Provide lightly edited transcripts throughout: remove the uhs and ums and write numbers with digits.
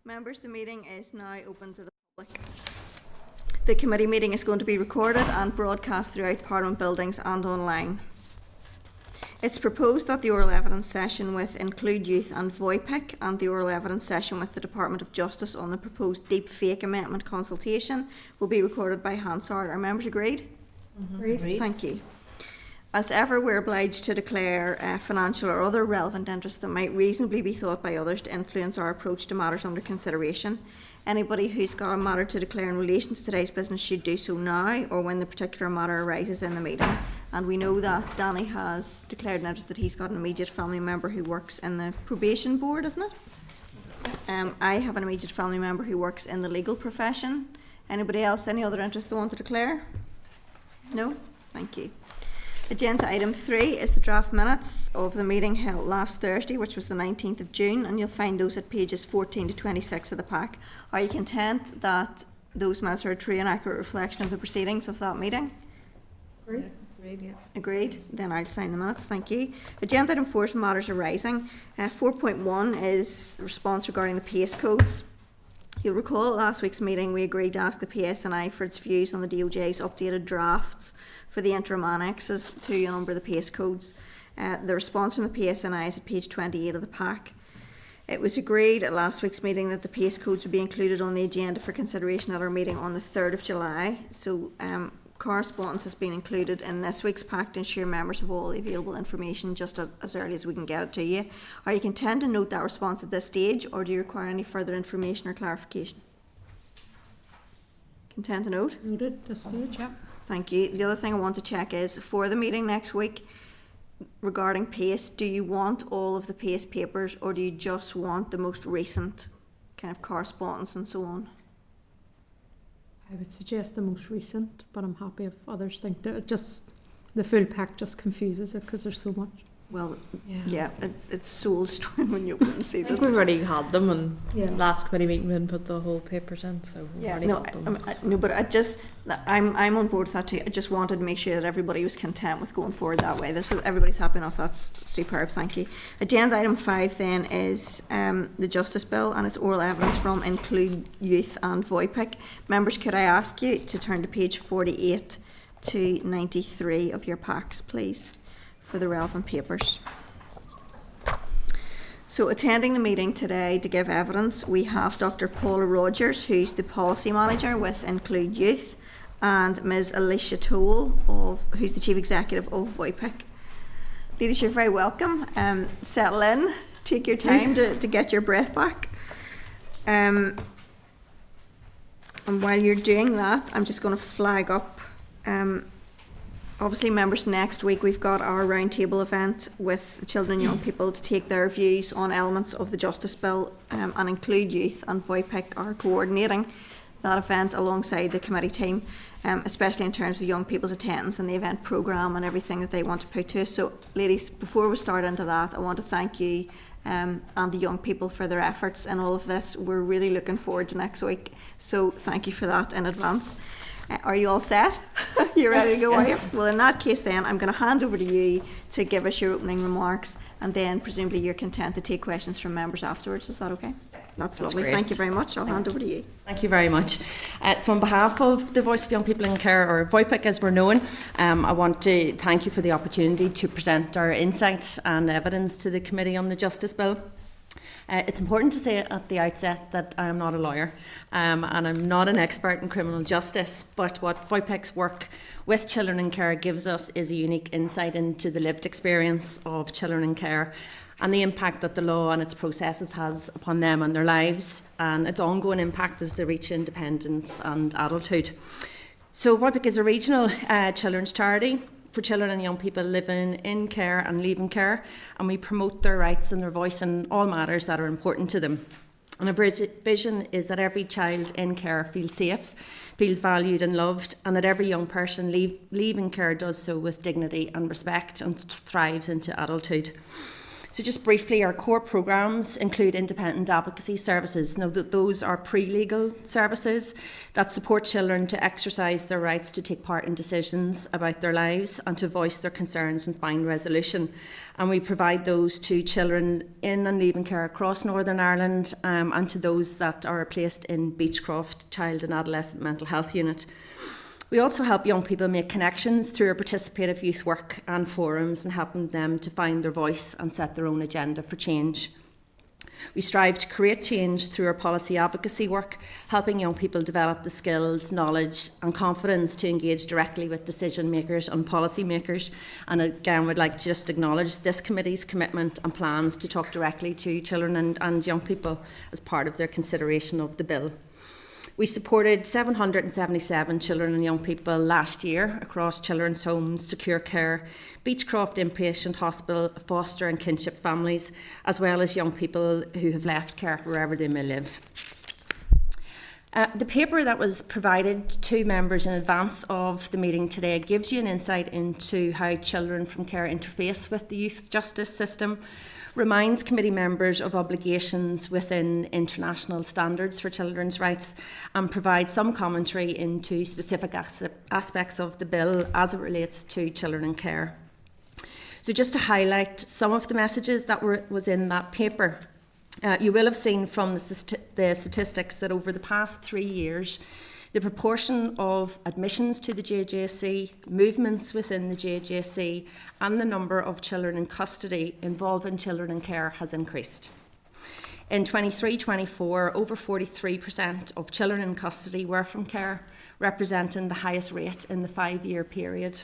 Members, the meeting is now open to the public. The committee meeting is going to be recorded and broadcast throughout Parliament buildings and online. It's proposed that the oral evidence session with Include Youth and VOIPIC and the oral evidence session with the Department of Justice on the proposed deep fake amendment consultation will be recorded by Hansard. Are members agreed? Agreed. Thank you. As ever, we're obliged to declare financial or other relevant interests that might reasonably be thought by others to influence our approach to matters under consideration. Anybody who's got a matter to declare in relation to today's business should do so now or when the particular matter arises in the meeting. And we know that Danny has declared an interest that he's got an immediate family member who works in the probation board, isn't it? I have an immediate family member who works in the legal profession. Anybody else, any other interest they want to declare? No? Thank you. Agenda item 3 is the draft minutes of the meeting held last Thursday, which was the 19th of June, and you'll find those at pages 14 to 26 of the pack. Are you content that those minutes are a true and accurate reflection of the proceedings of that meeting? Agreed. Agreed, yeah. Agreed. Then I'll sign the minutes. Thank you. Agenda item 4 is matters arising. 4.1 is response regarding the PACE codes. You'll recall at last week's meeting we agreed to ask the PSNI for its views on the DOJ's updated drafts for the interim annexes to a number of the PACE codes. The response from the PSNI is at page 28 of the pack. It was agreed at last week's meeting that the PACE codes would be included on the agenda for consideration at our meeting on the 3rd of July. So correspondence has been included in this week's pack to ensure members have all the available information just as early as we can get it to you. Are you content to note that response at this stage, or do you require any further information or clarification? Content to note? Noted at this stage, yeah. Thank you. The other thing I want to check is for the meeting next week regarding PACE, do you want all of the PACE papers or do you just want the most recent kind of correspondence and so on? I would suggest the most recent, but I'm happy if others think that the full pack just confuses it because there's so much. Well, yeah, it's soul destroying when you open and see I think them. we've already had them, and Yeah. last committee meeting we didn't put the whole papers in, so we've Yeah, already no, got them. no, but I'm on board with that too. I just wanted to make sure that everybody was content with going forward that way. So everybody's happy enough. That's superb. Thank you. Agenda item 5 then is the Justice Bill and its oral evidence from Include Youth and VOIPIC. Members, could I ask you to turn to page 48 to 93 of your packs, please, for the relevant papers. So attending the meeting today to give evidence, we have Dr. Paula Rogers, who's the Policy Manager with Include Youth, and Ms. Alicia Toole, who's the Chief Executive of VOIPIC. Ladies, you're very welcome. Settle in, take your time to get your breath back. And while you're doing that, I'm just going to flag up obviously, members, next week we've got our roundtable event with the children and young people to take their views on elements of the Justice Bill, and Include Youth and VOIPIC are coordinating that event alongside the committee team, especially in terms of young people's attendance and the event programme and everything that they want to put to us. So, ladies, before we start into that, I want to thank you and the young people for their efforts in all of this. We're really looking forward to next week, so thank you for that in advance. Are you all set? You ready to go? Yes. Well, in that case then, I'm going to hand over to you to give us your opening remarks, and then presumably you're content to take questions from members afterwards. Is that okay? That's lovely. Great. Thank you very much. I'll hand over to you. Thank you very much. So on behalf of the Voice of Young People in Care, or VOIPIC as we're known, I want to thank you for the opportunity to present our insights and evidence to the Committee on the Justice Bill. It's important to say at the outset that I am not a lawyer, and I'm not an expert in criminal justice, but what VOIPIC's work with children in care gives us is a unique insight into the lived experience of children in care and the impact that the law and its processes has upon them and their lives, and its ongoing impact as they reach independence and adulthood. So VOIPIC is a regional children's charity for children and young people living in care and leaving care, and we promote their rights and their voice in all matters that are important to them. And our vision is that every child in care feels safe, feels valued and loved, and that every young person leaving care does so with dignity and respect and thrives into adulthood. So just briefly, our core programmes include independent advocacy services. Now, those are pre-legal services that support children to exercise their rights to take part in decisions about their lives and to voice their concerns and find resolution. And we provide those to children in and leaving care across Northern Ireland and to those that are placed in Beechcroft Child and Adolescent Mental Health Unit. We also help young people make connections through our participative youth work and forums and helping them to find their voice and set their own agenda for change. We strive to create change through our policy advocacy work, helping young people develop the skills, knowledge and confidence to engage directly with decision makers and policy makers. And again, we'd like to just acknowledge this committee's commitment and plans to talk directly to children and young people as part of their consideration of the bill. We supported 777 children and young people last year across children's homes, secure care, Beechcroft Inpatient Hospital, foster and kinship families, as well as young people who have left care wherever they may live. The paper that was provided to members in advance of the meeting today gives you an insight into how children from care interface with the youth justice system, reminds committee members of obligations within international standards for children's rights, and provides some commentary into specific aspects of the bill as it relates to children in care. So just to highlight some of the messages that was in that paper, you will have seen from the statistics that over the past 3 years, the proportion of admissions to the JJC, movements within the JJC, and the number of children in custody involving children in care has increased. In 23-24, over 43% of children in custody were from care, representing the highest rate in the 5-year period.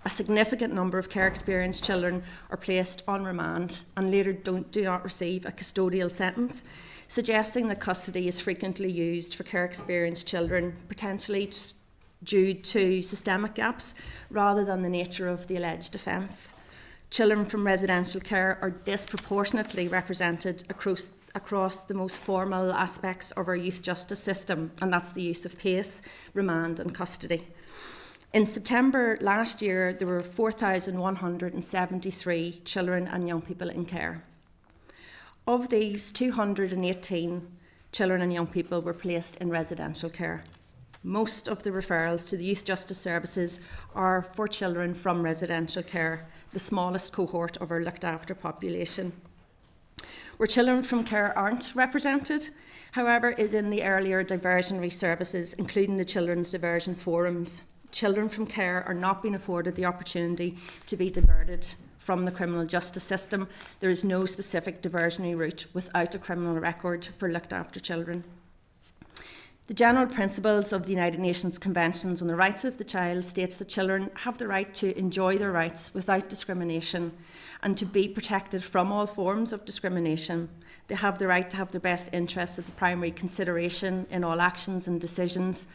A significant number of care experienced children are placed on remand and later do not receive a custodial sentence, suggesting that custody is frequently used for care experienced children, potentially due to systemic gaps rather than the nature of the alleged offence. Children from residential care are disproportionately represented across the most formal aspects of our youth justice system, and that's the use of PACE, remand and custody. In September last year, there were 4,173 children and young people in care. Of these, 218 children and young people were placed in residential care. Most of the referrals to the Youth Justice Services are for children from residential care, the smallest cohort of our looked after population. Where children from care aren't represented, however, is in the earlier diversionary services, including the Children's Diversion Forums. Children from care are not being afforded the opportunity to be diverted from the criminal justice system. There is no specific diversionary route without a criminal record for looked after children. The general principles of the United Nations Conventions on the Rights of the Child states that children have the right to enjoy their rights without discrimination and to be protected from all forms of discrimination. They have the right to have their best interests as the primary consideration in all actions and decisions,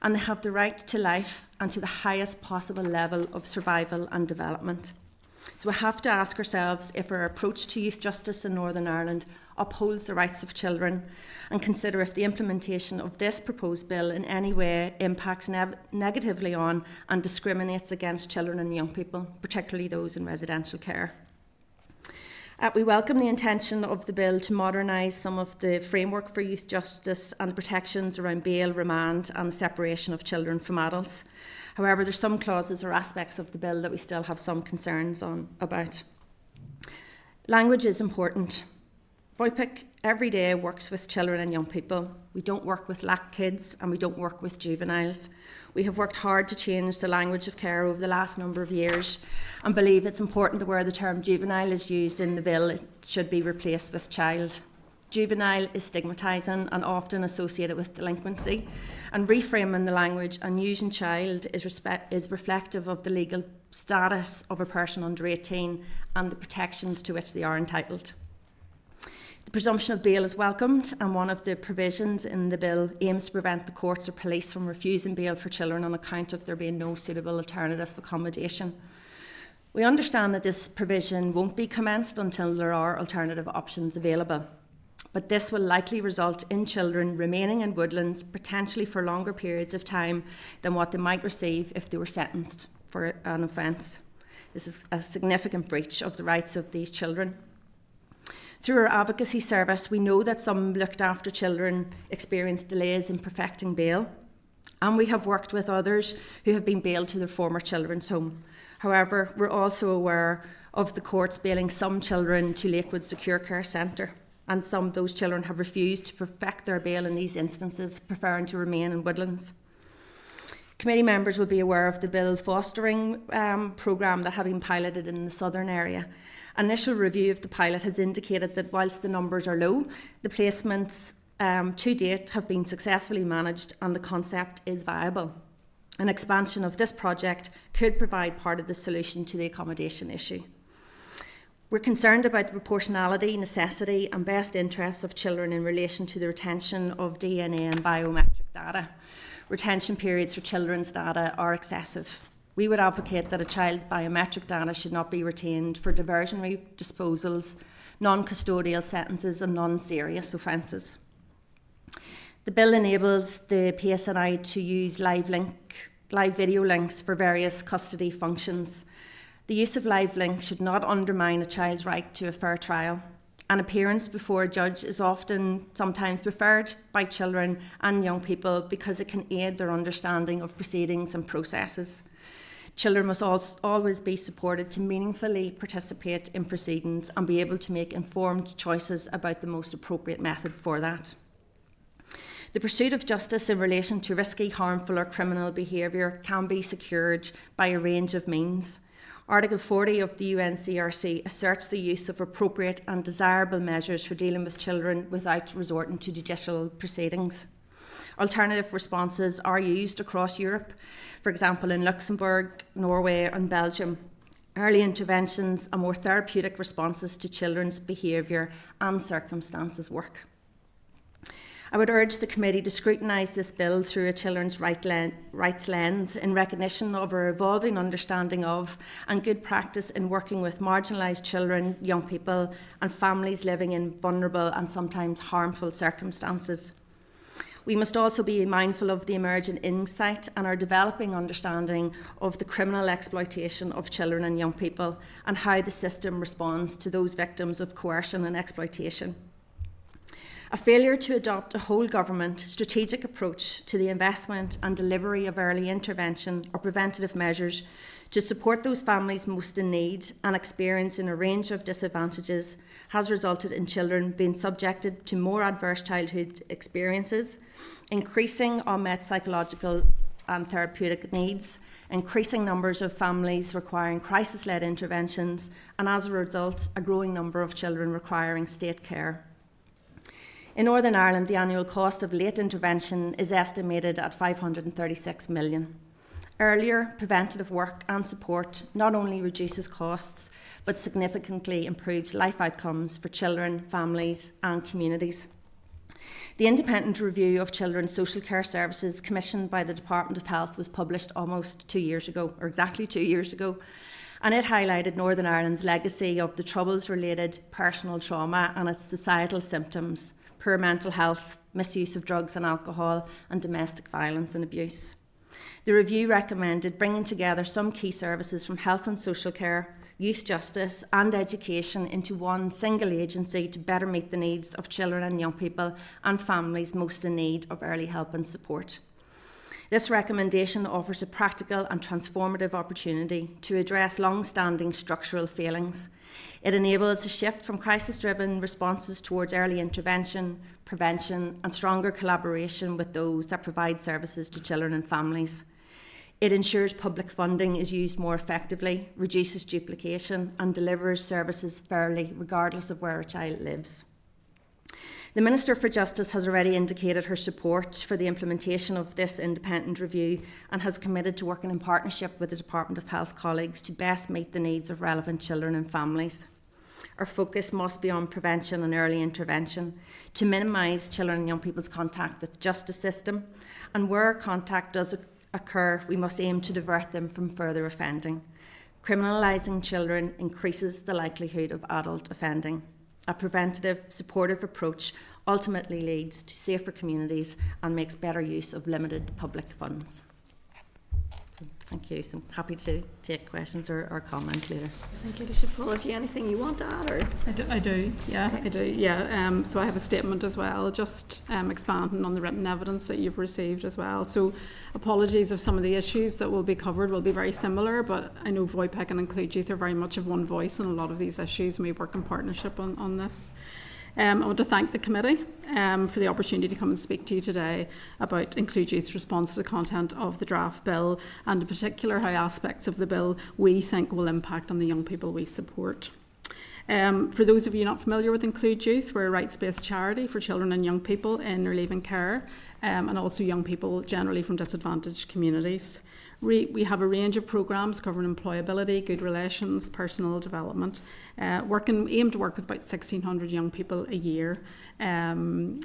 and they have the right to life and to the highest possible level of survival and development. So we have to ask ourselves if our approach to youth justice in Northern Ireland upholds the rights of children, and consider if the implementation of this proposed bill in any way impacts negatively on and discriminates against children and young people, particularly those in residential care. We welcome the intention of the bill to modernise some of the framework for youth justice and protections around bail, remand and the separation of children from adults. However, there's some clauses or aspects of the bill that we still have some concerns about. Language is important. VOIPIC every day works with children and young people. We don't work with LAC kids and we don't work with juveniles. We have worked hard to change the language of care over the last number of years and believe it's important that where the term juvenile is used in the bill, it should be replaced with child. Juvenile is stigmatising and often associated with delinquency, and reframing the language and using child is reflective of the legal status of a person under 18 and the protections to which they are entitled. The presumption of bail is welcomed, and one of the provisions in the bill aims to prevent the courts or police from refusing bail for children on account of there being no suitable alternative accommodation. We understand that this provision won't be commenced until there are alternative options available, but this will likely result in children remaining in woodlands potentially for longer periods of time than what they might receive if they were sentenced for an offence. This is a significant breach of the rights of these children. Through our advocacy service, we know that some looked after children experience delays in perfecting bail, and we have worked with others who have been bailed to their former children's home. However, we're also aware of the courts bailing some children to Lakewood Secure Care Centre, and some of those children have refused to perfect their bail in these instances, preferring to remain in Woodlands. Committee members will be aware of the bill fostering programme that have been piloted in the southern area. Initial review of the pilot has indicated that whilst the numbers are low, the placements to date have been successfully managed and the concept is viable. An expansion of this project could provide part of the solution to the accommodation issue. We're concerned about the proportionality, necessity and best interests of children in relation to the retention of DNA and biometric data. Retention periods for children's data are excessive. We would advocate that a child's biometric data should not be retained for diversionary disposals, non-custodial sentences and non-serious offences. The bill enables the PSNI to use live video links for various custody functions. The use of live links should not undermine a child's right to a fair trial. An appearance before a judge is sometimes preferred by children and young people because it can aid their understanding of proceedings and processes. Children must always be supported to meaningfully participate in proceedings and be able to make informed choices about the most appropriate method for that. The pursuit of justice in relation to risky, harmful or criminal behaviour can be secured by a range of means. Article 40 of the UNCRC asserts the use of appropriate and desirable measures for dealing with children without resorting to judicial proceedings. Alternative responses are used across Europe, for example in Luxembourg, Norway and Belgium. Early interventions and more therapeutic responses to children's behaviour and circumstances work. I would urge the committee to scrutinise this bill through a children's rights lens in recognition of our evolving understanding of and good practice in working with marginalised children, young people and families living in vulnerable and sometimes harmful circumstances. We must also be mindful of the emerging insight and our developing understanding of the criminal exploitation of children and young people and how the system responds to those victims of coercion and exploitation. A failure to adopt a whole government strategic approach to the investment and delivery of early intervention or preventative measures to support those families most in need and experiencing a range of disadvantages has resulted in children being subjected to more adverse childhood experiences, increasing unmet psychological and therapeutic needs, increasing numbers of families requiring crisis-led interventions, and as a result, a growing number of children requiring state care. In Northern Ireland, the annual cost of late intervention is estimated at €536 million. Earlier, preventative work and support not only reduces costs, but significantly improves life outcomes for children, families and communities. The independent review of children's social care services commissioned by the Department of Health was published almost 2 years ago, or exactly 2 years ago, and it highlighted Northern Ireland's legacy of the troubles-related personal trauma and its societal symptoms: poor mental health, misuse of drugs and alcohol, and domestic violence and abuse. The review recommended bringing together some key services from health and social care, youth justice and education into one single agency to better meet the needs of children and young people and families most in need of early help and support. This recommendation offers a practical and transformative opportunity to address long-standing structural failings. It enables a shift from crisis-driven responses towards early intervention, prevention and stronger collaboration with those that provide services to children and families. It ensures public funding is used more effectively, reduces duplication and delivers services fairly regardless of where a child lives. The Minister for Justice has already indicated her support for the implementation of this independent review and has committed to working in partnership with the Department of Health colleagues to best meet the needs of relevant children and families. Our focus must be on prevention and early intervention to minimise children and young people's contact with the justice system, and where contact does occur, we must aim to divert them from further offending. Criminalising children increases the likelihood of adult offending. A preventative, supportive approach ultimately leads to safer communities and makes better use of limited public funds. Thank you. So happy to take questions or comments later. Thank you, Alicia. Paul, have you anything you want to add? Or? I do, yeah, Okay. I do, yeah. So I have a statement as well, just expanding on the written evidence that you've received as well. So apologies if some of the issues that will be covered will be very similar, but I know VOIPEC and Include Youth are very much of one voice on a lot of these issues, and we work in partnership on this. I want to thank the committee for the opportunity to come and speak to you today about Include Youth's response to the content of the draft bill, and in particular how aspects of the bill we think will impact on the young people we support. For those of you not familiar with Include Youth, we're a rights-based charity for children and young people in or leaving care, and also young people generally from disadvantaged communities. We have a range of programmes covering employability, good relations, personal development, aim to work with about 1,600 young people a year,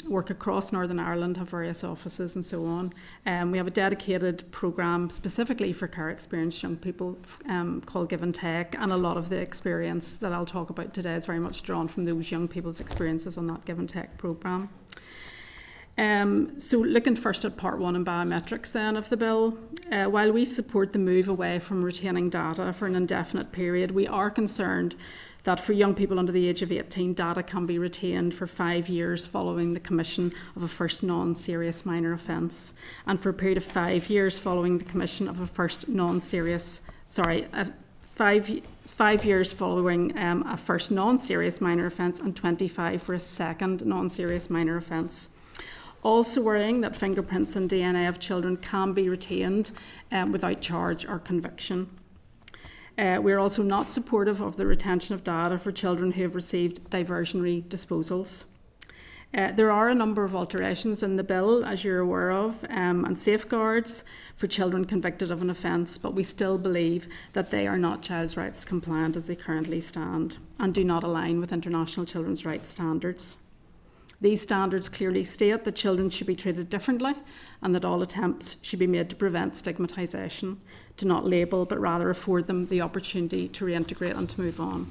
work across Northern Ireland, have various offices and so on. We have a dedicated programme specifically for care experienced young people called Give and Take, and a lot of the experience that I'll talk about today is very much drawn from those young people's experiences on that Give and Take programme. So looking first at part 1 and biometrics then of the bill, while we support the move away from retaining data for an indefinite period, we are concerned that for young people under the age of 18, data can be retained for 5 years following the commission of a first non-serious minor offence, and for a period of 5 years following the commission of a first non-serious, 5 years following a first non-serious minor offence and 25 for a second non-serious minor offence. Also worrying that fingerprints and DNA of children can be retained without charge or conviction. We're also not supportive of the retention of data for children who have received diversionary disposals. There are a number of alterations in the bill, as you're aware of, and safeguards for children convicted of an offence, but we still believe that they are not child's rights compliant as they currently stand and do not align with international children's rights standards. These standards clearly state that children should be treated differently and that all attempts should be made to prevent stigmatisation, to not label, but rather afford them the opportunity to reintegrate and to move on.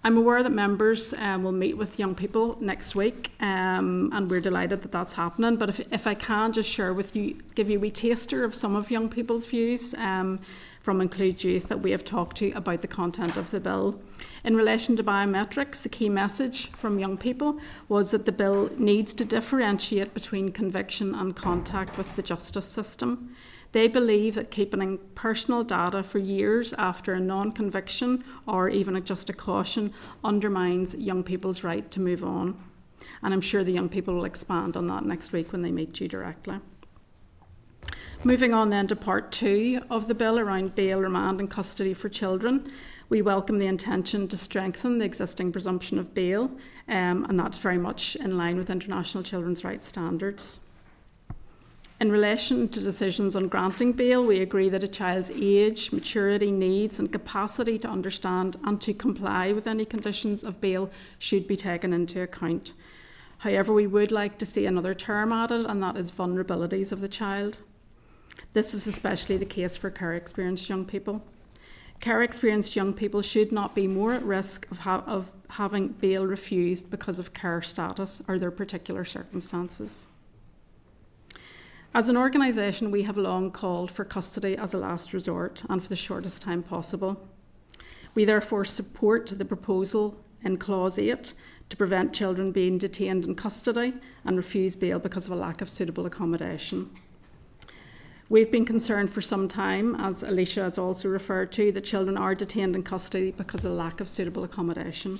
I'm aware that members will meet with young people next week, and we're delighted that that's happening. But if I can just share with you, give you a wee taster of some of young people's views from Include Youth that we have talked to about the content of the bill. In relation to biometrics, the key message from young people was that the bill needs to differentiate between conviction and contact with the justice system. They believe that keeping personal data for years after a non-conviction or even just a caution undermines young people's right to move on. And I'm sure the young people will expand on that next week when they meet you directly. Moving on then to part 2 of the bill around bail, remand and custody for children. We welcome the intention to strengthen the existing presumption of bail, and that's very much in line with international children's rights standards. In relation to decisions on granting bail, we agree that a child's age, maturity, needs and capacity to understand and to comply with any conditions of bail should be taken into account. However, we would like to see another term added, and that is vulnerabilities of the child. This is especially the case for care experienced young people. Care experienced young people should not be more at risk of having bail refused because of care status or their particular circumstances. As an organisation, we have long called for custody as a last resort and for the shortest time possible. We therefore support the proposal in Clause 8 to prevent children being detained in custody and refuse bail because of a lack of suitable accommodation. We've been concerned for some time, as Alicia has also referred to, that children are detained in custody because of a lack of suitable accommodation.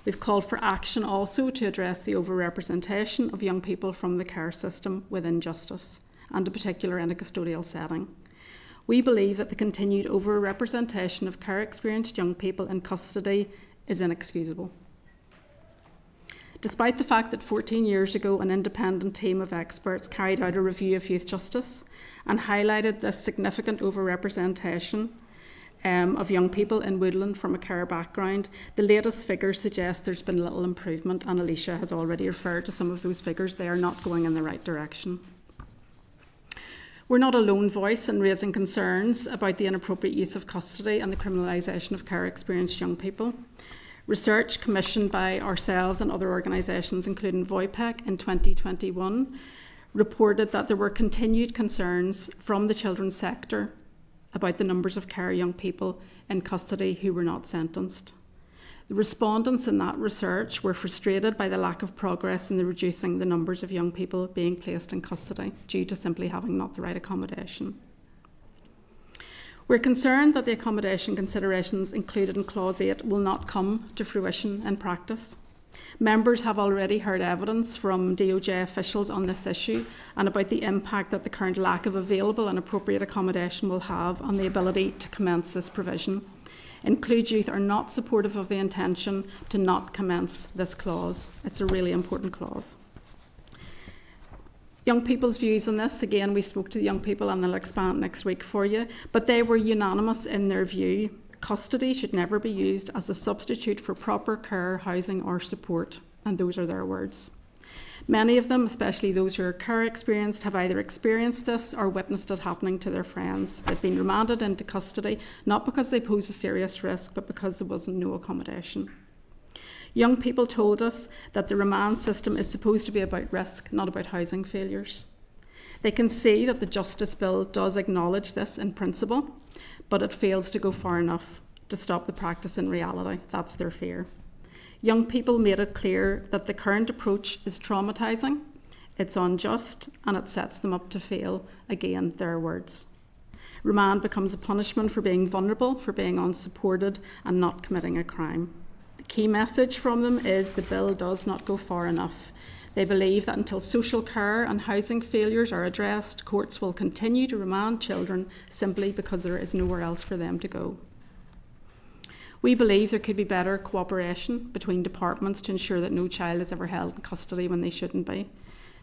We've called for action also to address the overrepresentation of young people from the care system within justice, and in particular in a custodial setting. We believe that the continued overrepresentation of care experienced young people in custody is inexcusable. Despite the fact that 14 years ago an independent team of experts carried out a review of youth justice and highlighted this significant overrepresentation of young people in Woodland from a care background, the latest figures suggest there's been little improvement, and Alicia has already referred to some of those figures. They are not going in the right direction. We're not a lone voice in raising concerns about the inappropriate use of custody and the criminalisation of care experienced young people. Research commissioned by ourselves and other organisations, including VOIPEC in 2021, reported that there were continued concerns from the children's sector about the numbers of care young people in custody who were not sentenced. The respondents in that research were frustrated by the lack of progress in reducing the numbers of young people being placed in custody due to simply having not the right accommodation. We're concerned that the accommodation considerations included in Clause 8 will not come to fruition in practice. Members have already heard evidence from DOJ officials on this issue and about the impact that the current lack of available and appropriate accommodation will have on the ability to commence this provision. Include Youth are not supportive of the intention to not commence this clause. It's a really important clause. Young people's views on this, again, we spoke to the young people and they'll expand next week for you, but they were unanimous in their view. Custody should never be used as a substitute for proper care, housing or support, and those are their words. Many of them, especially those who are care experienced, have either experienced this or witnessed it happening to their friends. They've been remanded into custody, not because they pose a serious risk, but because there was no accommodation. Young people told us that the remand system is supposed to be about risk, not about housing failures. They can see that the Justice Bill does acknowledge this in principle, but it fails to go far enough to stop the practice in reality. That's their fear. Young people made it clear that the current approach is traumatising, it's unjust, and it sets them up to fail. Again, their words. Remand becomes a punishment for being vulnerable, for being unsupported, and not committing a crime. The key message from them is the bill does not go far enough. They believe that until social care and housing failures are addressed, courts will continue to remand children simply because there is nowhere else for them to go. We believe there could be better cooperation between departments to ensure that no child is ever held in custody when they shouldn't be.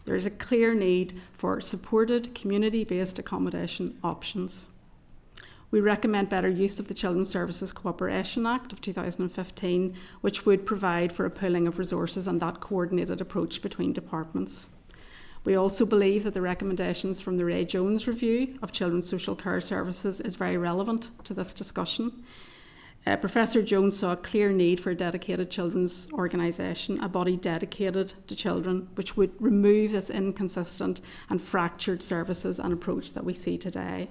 There is a clear need for supported, community-based accommodation options. We recommend better use of the Children's Services Cooperation Act of 2015, which would provide for a pooling of resources and that coordinated approach between departments. We also believe that the recommendations from the Ray Jones Review of Children's Social Care Services is very relevant to this discussion. Professor Jones saw a clear need for a dedicated children's organisation, a body dedicated to children, which would remove this inconsistent and fractured services and approach that we see today.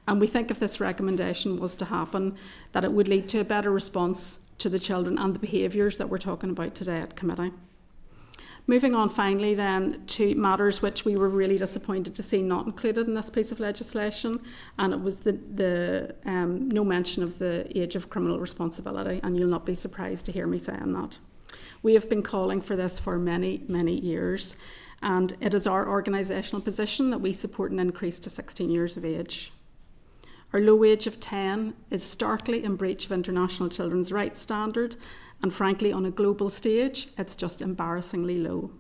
And we think if this recommendation was to happen, that it would lead to a better response to the children and the behaviours that we're talking about today at committee. Moving on finally then to matters which we were really disappointed to see not included in this piece of legislation, and it was the no mention of the age of criminal responsibility, and you'll not be surprised to hear me saying that. We have been calling for this for many, many years, and it is our organisational position that we support an increase to 16 years of age. Our low age of 10 is starkly in breach of international children's rights standard, and frankly, on a global stage, it's just embarrassingly low.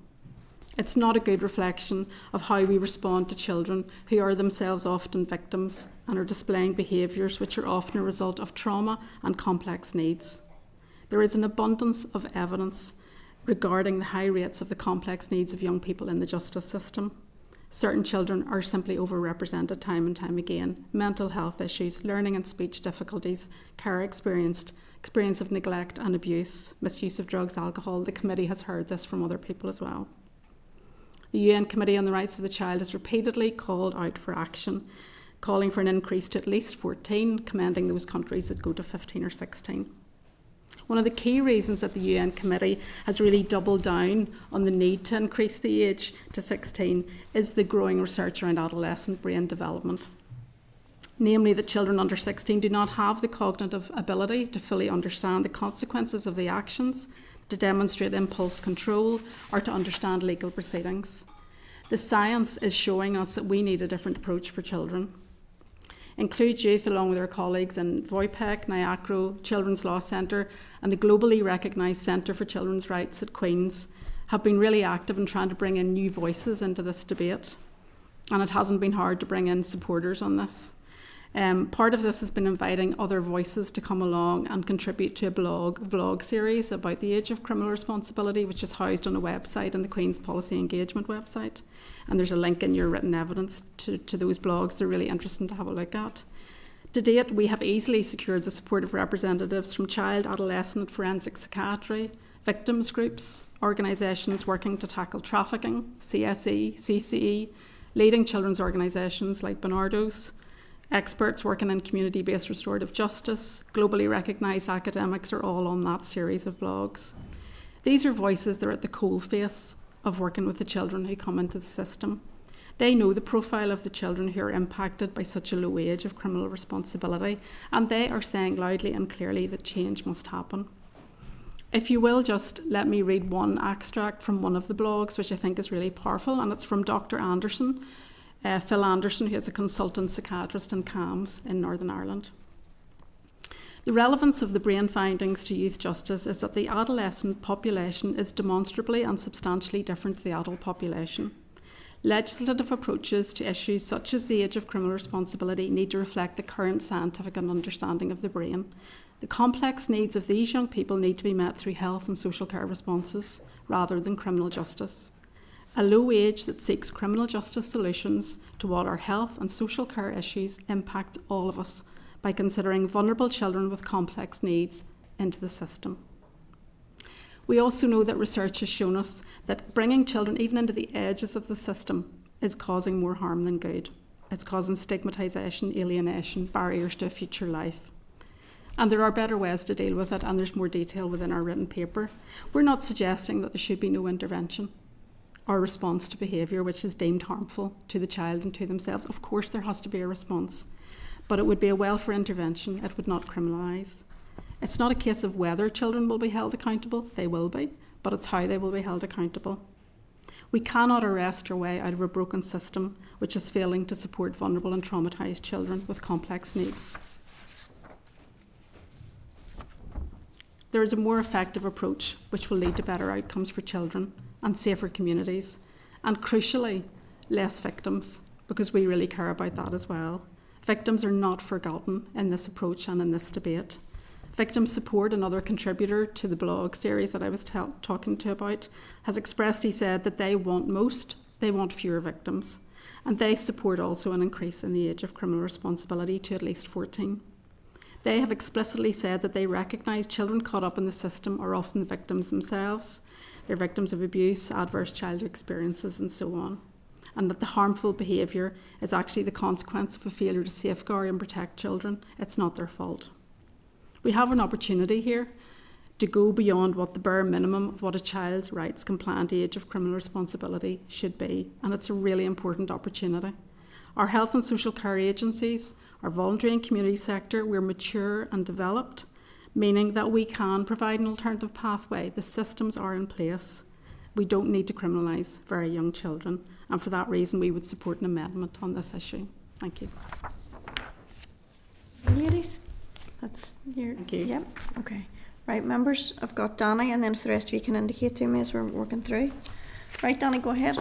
It's not a good reflection of how we respond to children who are themselves often victims and are displaying behaviours which are often a result of trauma and complex needs. There is an abundance of evidence regarding the high rates of the complex needs of young people in the justice system. Certain children are simply overrepresented time and time again. Mental health issues, learning and speech difficulties, care experience of neglect and abuse, misuse of drugs, alcohol. The committee has heard this from other people as well. The UN Committee on the Rights of the Child has repeatedly called out for action, calling for an increase to at least 14, commending those countries that go to 15 or 16. One of the key reasons that the UN Committee has really doubled down on the need to increase the age to 16 is the growing research around adolescent brain development. Namely, that children under 16 do not have the cognitive ability to fully understand the consequences of the actions, to demonstrate impulse control, or to understand legal proceedings. The science is showing us that we need a different approach for children. Include Youth, along with our colleagues in VOIPEC, NIACRO, Children's Law Centre, and the globally recognised Centre for Children's Rights at Queen's, have been really active in trying to bring in new voices into this debate. And it hasn't been hard to bring in supporters on this. Part of this has been inviting other voices to come along and contribute to a vlog series about the age of criminal responsibility, which is housed on a website on the Queen's Policy Engagement website. And there's a link in your written evidence to those blogs. They're really interesting to have a look at. To date, we have easily secured the support of representatives from child, adolescent, forensic psychiatry, victims groups, organisations working to tackle trafficking, CSE, CCE, leading children's organisations like Bernardo's, Experts working in community-based restorative justice, globally recognised academics are all on that series of blogs. These are voices that are at the coalface of working with the children who come into the system. They know the profile of the children who are impacted by such a low age of criminal responsibility, and they are saying loudly and clearly that change must happen. If you will, just let me read one extract from one of the blogs, which I think is really powerful, and it's from Dr. Anderson, Phil Anderson, who is a consultant psychiatrist in CAMHS in Northern Ireland. The relevance of the brain findings to youth justice is that the adolescent population is demonstrably and substantially different to the adult population. Legislative approaches to issues such as the age of criminal responsibility need to reflect the current scientific understanding of the brain. The complex needs of these young people need to be met through health and social care responses rather than criminal justice. A low age that seeks criminal justice solutions to what our health and social care issues impact all of us by considering vulnerable children with complex needs into the system. We also know that research has shown us that bringing children even into the edges of the system is causing more harm than good. It's causing stigmatisation, alienation, barriers to a future life. And there are better ways to deal with it, and there's more detail within our written paper. We're not suggesting that there should be no intervention or response to behaviour which is deemed harmful to the child and to themselves. Of course there has to be a response, but it would be a welfare intervention. It would not criminalise. It's not a case of whether children will be held accountable, they will be, but it's how they will be held accountable. We cannot arrest our way out of a broken system which is failing to support vulnerable and traumatised children with complex needs. There is a more effective approach which will lead to better outcomes for children and safer communities, and crucially, less victims, because we really care about that as well. Victims are not forgotten in this approach and in this debate. Victim Support, another contributor to the blog series that I was talking to about, has expressly said that they want fewer victims, and they support also an increase in the age of criminal responsibility to at least 14. They have explicitly said that they recognise children caught up in the system are often the victims themselves. They're victims of abuse, adverse childhood experiences, and so on. And that the harmful behaviour is actually the consequence of a failure to safeguard and protect children. It's not their fault. We have an opportunity here to go beyond what the bare minimum of what a child's rights compliant age of criminal responsibility should be, and it's a really important opportunity. Our health and social care agencies, our voluntary and community sector, we're mature and developed, meaning that we can provide an alternative pathway. The systems are in place. We don't need to criminalise very young children, and for that reason we would support an amendment on this issue. Thank you. Ladies, that's your... Thank you. Yep, okay. Right, members, I've got Danny, and then if the rest of you can indicate to me as we're working through. Right, Danny, go ahead.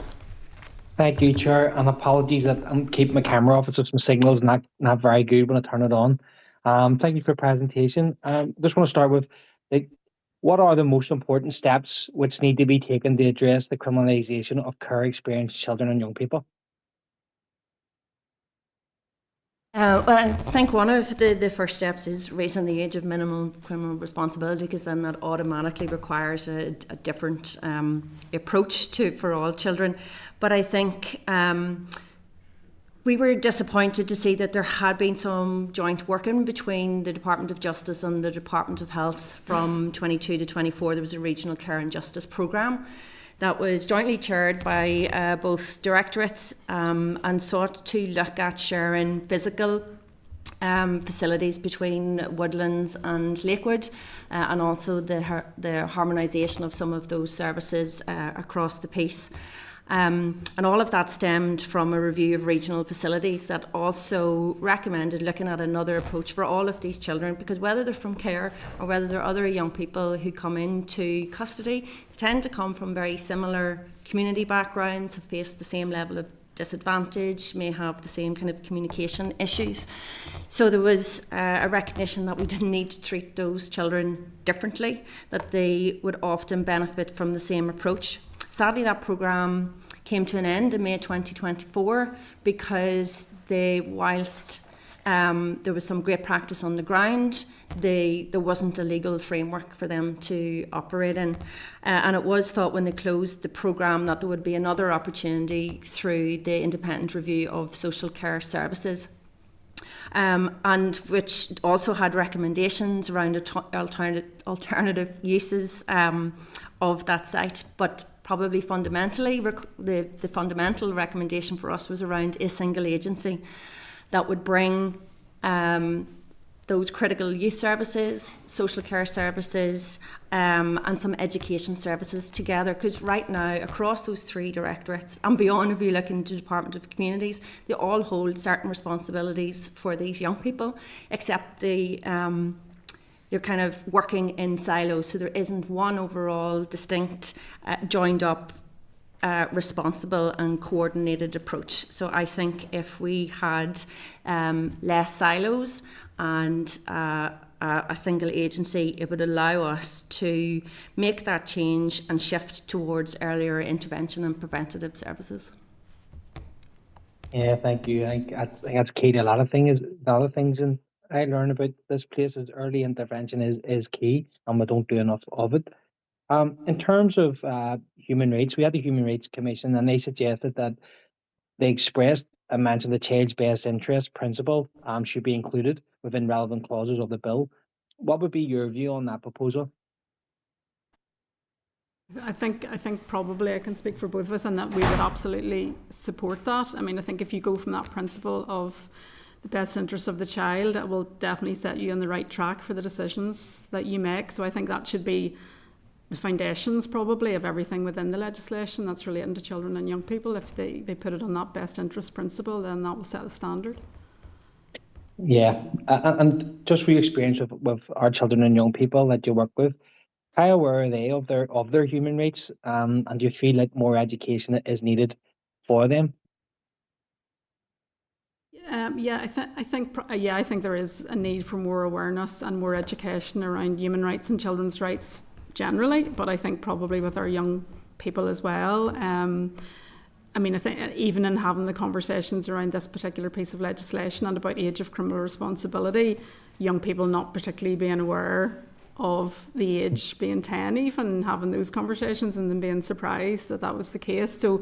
Thank you, Chair, and apologies that I'm keeping my camera off. It's just my signal's not very good when I turn it on. Thank you for your presentation. Just want to start with, what are the most important steps which need to be taken to address the criminalisation of care experienced children and young people? Well, I think one of the first steps is raising the age of minimum criminal responsibility, because then that automatically requires a different approach for all children. But I think we were disappointed to see that there had been some joint working between the Department of Justice and the Department of Health from 22 to 24. There was a regional care and justice programme that was jointly chaired by both directorates and sought to look at sharing physical facilities between Woodlands and Lakewood, and also the harmonisation of some of those services across the piece. And all of that stemmed from a review of regional facilities that also recommended looking at another approach for all of these children, because whether they're from care or whether they're other young people who come into custody, they tend to come from very similar community backgrounds, have faced the same level of disadvantage, may have the same kind of communication issues. So there was a recognition that we didn't need to treat those children differently, that they would often benefit from the same approach. Sadly, that programme came to an end in May 2024 because whilst there was some great practice on the ground, there wasn't a legal framework for them to operate in. And it was thought when they closed the programme that there would be another opportunity through the independent review of social care services. and which also had recommendations around alternative uses of that site. But probably fundamentally, the fundamental recommendation for us was around a single agency that would bring those critical youth services, social care services, and some education services together. Because right now, across those 3 directorates and beyond, if you look into the Department of Communities, they all hold certain responsibilities for these young people, except they're kind of working in silos. So there isn't one overall distinct, joined up, responsible and coordinated approach. So I think if we had less silos and a single agency, it would allow us to make that change and shift towards earlier intervention and preventative services. Yeah, thank you. I think that's key to a lot of things. And I learned about this place is early intervention is key, and we don't do enough of it. In terms of human rights, we had the Human Rights Commission, and they suggested that they expressed and mentioned the child's best interest principle should be included within relevant clauses of the bill. What would be your view on that proposal? I think probably I can speak for both of us, and that we would absolutely support that. I mean, I think if you go from that principle of the best interest of the child, it will definitely set you on the right track for the decisions that you make. So I think that should be the foundations probably of everything within the legislation that's relating to children and young people. If they put it on that best interest principle, then that will set the standard. Yeah, and just for your experience with our children and young people that you work with, how aware are they of their human rights? And do you feel like more education is needed for them? I think there is a need for more awareness and more education around human rights and children's rights generally, but I think probably with our young people as well. I mean, I think even in having the conversations around this particular piece of legislation and about age of criminal responsibility, young people not particularly being aware of the age being 10, even having those conversations and then being surprised that that was the case. So,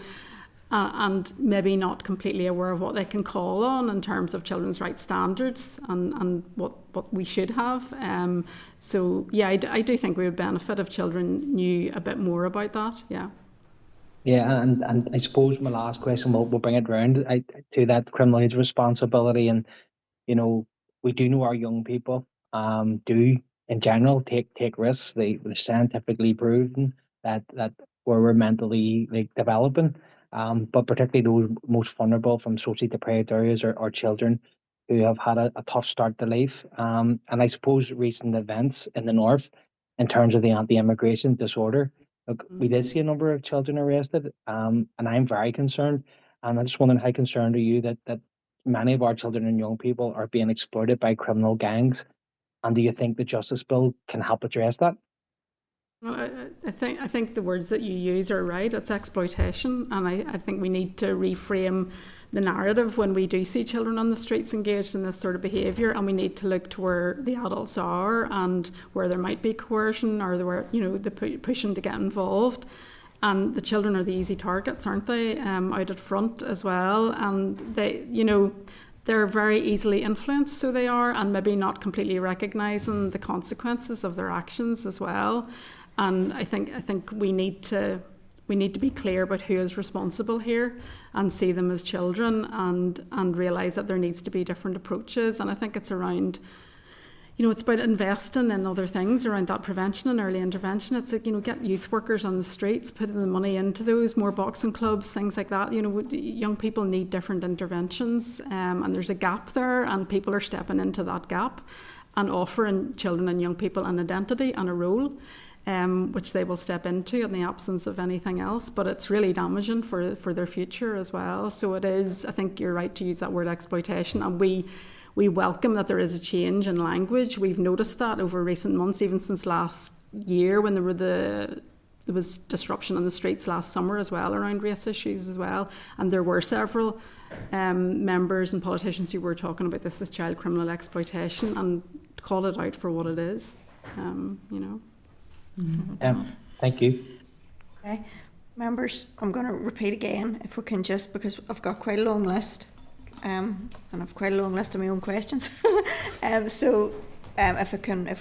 and maybe not completely aware of what they can call on in terms of children's rights standards and what we should have. So yeah, I do think we would benefit if children knew a bit more about that. Yeah. Yeah, and I suppose my last question we'll bring it round to that criminal age responsibility, and you know we do know our young people do in general take risks. They're scientifically proven that where we're mentally developing, but particularly those most vulnerable from socially deprived areas are children who have had a tough start to life. And I suppose recent events in the north in terms of the anti-immigration disorder. Look, we did see a number of children arrested, and I'm very concerned. And I'm just wondering how concerned are you that many of our children and young people are being exploited by criminal gangs? And do you think the Justice Bill can help address that? Well, I think the words that you use are right. It's exploitation, and I think we need to reframe the narrative when we do see children on the streets engaged in this sort of behaviour, and we need to look to where the adults are and where there might be coercion or where the pushing to get involved. And the children are the easy targets, aren't they? Out at front as well, and they're very easily influenced, so they are, and maybe not completely recognising the consequences of their actions as well. And I think we need to be clear about who is responsible here and see them as children and realise that there needs to be different approaches. And I think it's around, it's about investing in other things around that prevention and early intervention. It's like, get youth workers on the streets, putting the money into those, more boxing clubs, things like that. Young people need different interventions, and there's a gap there, and people are stepping into that gap and offering children and young people an identity and a role, which they will step into in the absence of anything else. But it's really damaging for their future as well. So it is, I think you're right to use that word exploitation, and we welcome that there is a change in language. We've noticed that over recent months, even since last year when there was disruption on the streets last summer as well around race issues as well. And there were several members and politicians who were talking about this as child criminal exploitation and call it out for what it is, Thank you. Okay, members, I'm going to repeat again, if we can just, because I've got quite a long list. and I've quite a long list of my own questions. If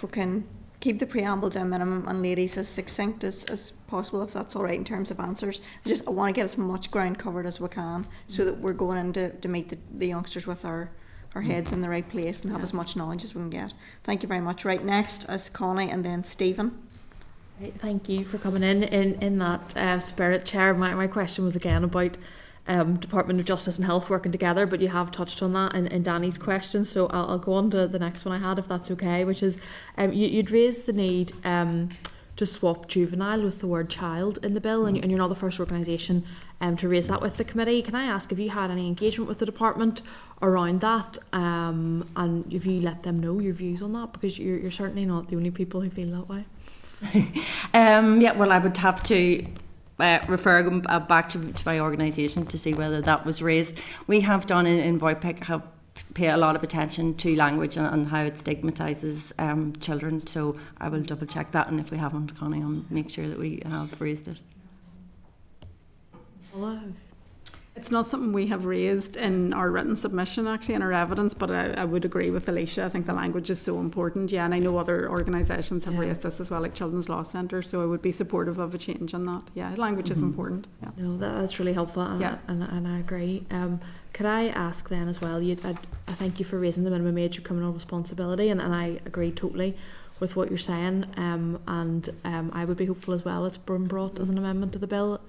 we can keep the preamble to a minimum and ladies as succinct as possible, if that's all right in terms of answers. I want to get as much ground covered as we can so that we're going in to meet the youngsters with our heads in the right place and have as much knowledge as we can get. Thank you very much. Right, next is Connie and then Stephen. Right, thank you for coming in that spirit, Chair. My question was again about Department of Justice and Health working together, but you have touched on that in Danny's question, so I'll go on to the next one I had, if that's okay, which is you'd raised the need to swap juvenile with the word child in the bill, and you're not the first organisation to raise that with the committee. Can I ask, have you had any engagement with the department around that, and have you let them know your views on that, because you're certainly not the only people who feel that way? Yeah, well, I would have to refer back to my organisation to see whether that was raised. We have done in VOIPIC have pay a lot of attention to language and how it stigmatises children, so I will double check that, and if we haven't, Connie, I'll make sure that we have raised it. It's not something we have raised in our written submission, actually, in our evidence, but I would agree with Alicia. I think the language is so important. Yeah, and I know other organisations have raised this as well, like Children's Law Centre, so I would be supportive of a change on that. Yeah, language is important. Yeah. No, that's really helpful, and, and I agree. Could I ask then as well, I thank you for raising the minimum age of criminal responsibility, and I agree totally with what you're saying, and I would be hopeful as well it's been brought as an amendment to the bill.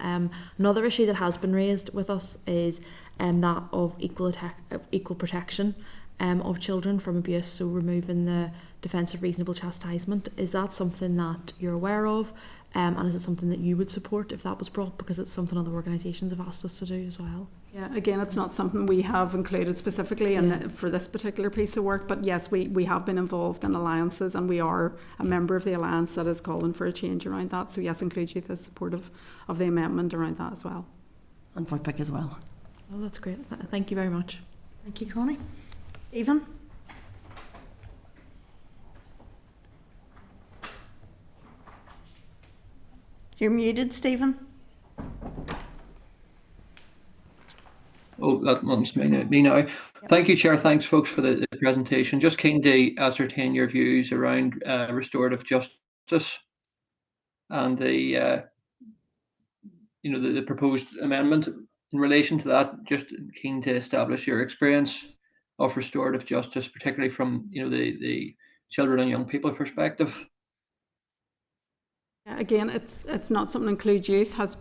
Another issue that has been raised with us is that of equal protection of children from abuse, so removing the defence of reasonable chastisement. Is that something that you're aware of, and is it something that you would support if that was brought, because it's something other organisations have asked us to do as well? Yeah, again, it's not something we have included specifically for this particular piece of work, but yes, we have been involved in alliances, and we are a member of the alliance that is calling for a change around that. So yes, Include Youth is supportive of the amendment around that as well. And VOIPIC as well. Oh, that's great. Thank you very much. Thank you, Connie. Stephen? You're muted, Stephen. Oh, that one's me now. Yep. Thank you, Chair. Thanks, folks, for the presentation. Just keen to ascertain your views around restorative justice and the proposed amendment in relation to that. Just keen to establish your experience of restorative justice, particularly from the children and young people perspective. Again, it's not something Include Youth has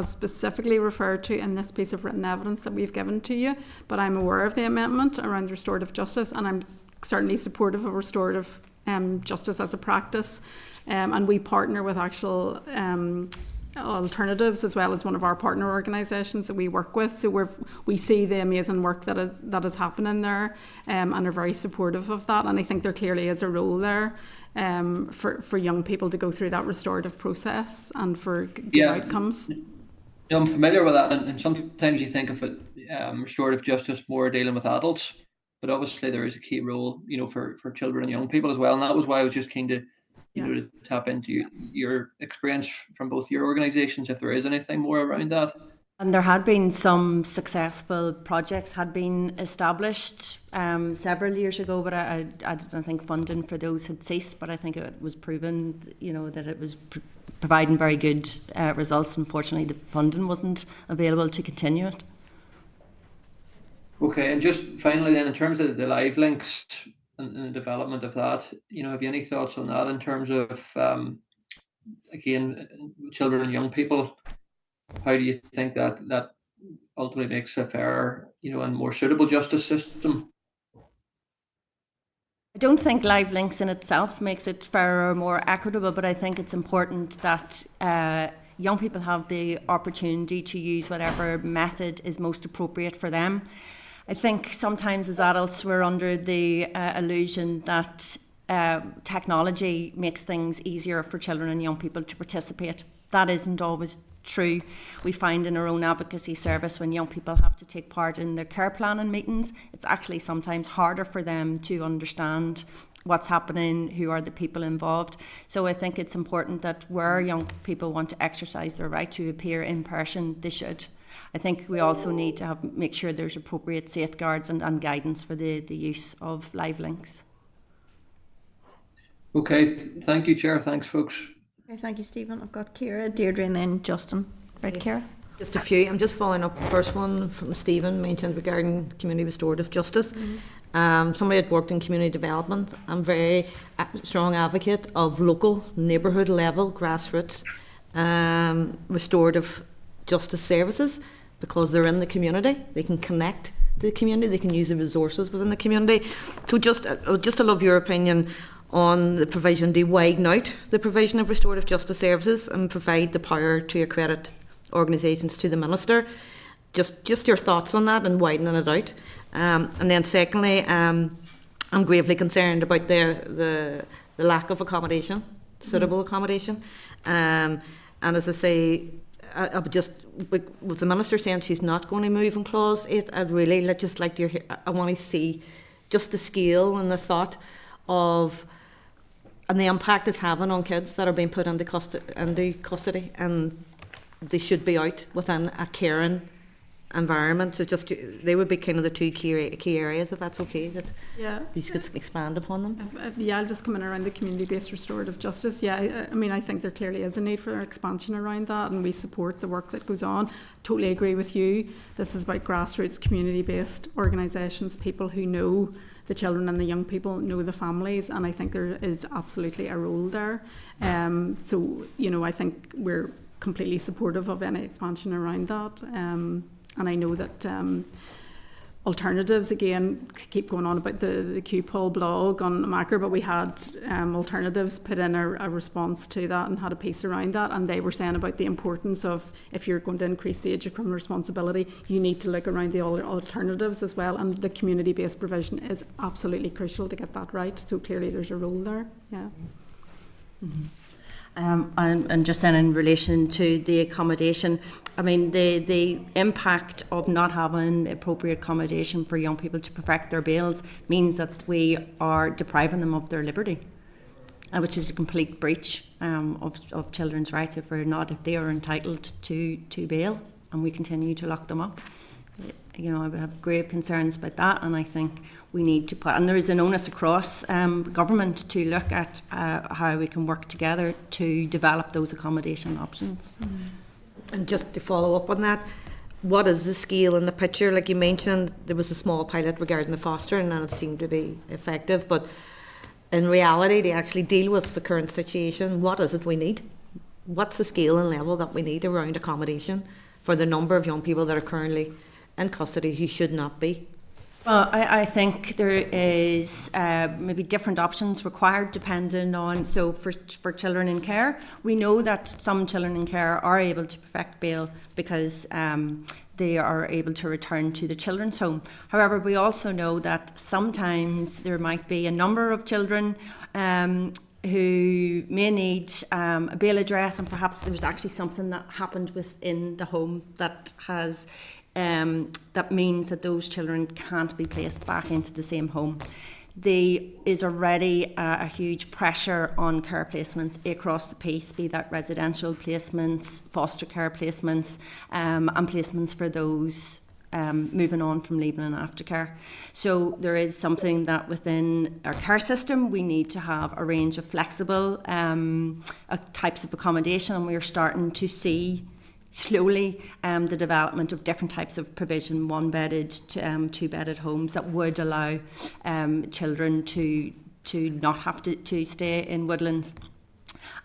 specifically referred to in this piece of written evidence that we've given to you, but I'm aware of the amendment around restorative justice, and I'm certainly supportive of restorative justice as a practice, and we partner with actual alternatives as well as one of our partner organisations that we work with, so we see the amazing work that is happening there, and are very supportive of that, and I think there clearly is a role there for young people to go through that restorative process and for good outcomes. I'm familiar with that, and sometimes you think of it, restorative justice more dealing with adults, but obviously there is a key role, for children and young people as well, and that was why I was just keen to to tap into your experience from both your organisations, if there is anything more around that. And there had been some successful projects had been established several years ago, but I don't think funding for those had ceased. But I think it was proven, that it was providing very good results. Unfortunately, the funding wasn't available to continue it. Okay, and just finally then, in terms of the live links and the development of that, have you any thoughts on that in terms of, again, children and young people? How do you think that ultimately makes a fairer, and more suitable justice system? I don't think live links in itself makes it fairer or more equitable, but I think it's important that young people have the opportunity to use whatever method is most appropriate for them. I think sometimes as adults we're under the illusion that technology makes things easier for children and young people to participate. That isn't always true. We find in our own advocacy service, when young people have to take part in their care planning meetings, it's actually sometimes harder for them to understand what's happening, who are the people involved. So I think it's important that where young people want to exercise their right to appear in person, they should. I think we also need to make sure there's appropriate safeguards and guidance for the use of live links. Okay, thank you, Chair. Thanks, folks. Okay, thank you, Stephen. I've got Ciara, Deirdre, and then Justin. Right, Ciara? Just a few. I'm just following up the first one from Stephen mentioned regarding community restorative justice. Somebody that worked in community development. I'm very strong advocate of local, neighbourhood level, grassroots restorative justice services, because they're in the community. They can connect to the community. They can use the resources within the community. So just to love your opinion on the provision to widen out the provision of restorative justice services and provide the power to accredit organisations to the Minister. Just your thoughts on that and widening it out. And then secondly, I'm gravely concerned about the lack of accommodation, suitable accommodation. And as I say, I would just, with the Minister saying she's not going to move in Clause 8, I'd really just like to hear, I want to see just the scale and the thought of, and the impact it's having on kids that are being put into custody, and they should be out within a caring environment. So just they would be kind of the two key areas, if that's okay, that you could expand upon them. Yeah, I'll just come in around the community-based restorative justice. Yeah, I mean, I think there clearly is a need for expansion around that, and we support the work that goes on. Totally agree with you. This is about grassroots, community-based organisations, people who know the children and the young people, know the families, and I think there is absolutely a role there. So, you know, I think we're completely supportive of any expansion around that. And I know that alternatives, again, keep going on about the QPOL blog on Macquarie, but we had alternatives put in a response to that and had a piece around that, and they were saying about the importance of, if you're going to increase the age of criminal responsibility, you need to look around the alternatives as well, and the community-based provision is absolutely crucial to get that right. So clearly there's a role there. Yeah. Mm-hmm. And just then in relation to the accommodation, I mean, the impact of not having appropriate accommodation for young people to perfect their bails means that we are depriving them of their liberty, which is a complete breach of children's rights if they are entitled to bail and we continue to lock them up. You know, I would have grave concerns about that, and I think we need to put, and there is an onus across government to look at how we can work together to develop those accommodation options. And just to follow up on that, what is the scale in the picture? Like you mentioned, there was a small pilot regarding the fostering and it seemed to be effective, but in reality, to actually deal with the current situation, what is it we need? What's the scale and level that we need around accommodation for the number of young people that are currently in custody who should not be? Well, I think there is maybe different options required depending on, so for children in care, we know that some children in care are able to perfect bail because they are able to return to the children's home. However, we also know that sometimes there might be a number of children who may need a bail address, and perhaps there's actually something that happened within the home that has that means that those children can't be placed back into the same home. There is already a huge pressure on care placements across the piece, be that residential placements, foster care placements, and placements for those moving on from leaving and aftercare. So there is something that within our care system we need to have a range of flexible types of accommodation, and we're starting to see slowly the development of different types of provision, one-bedded, two-bedded homes that would allow children to not have to stay in woodlands.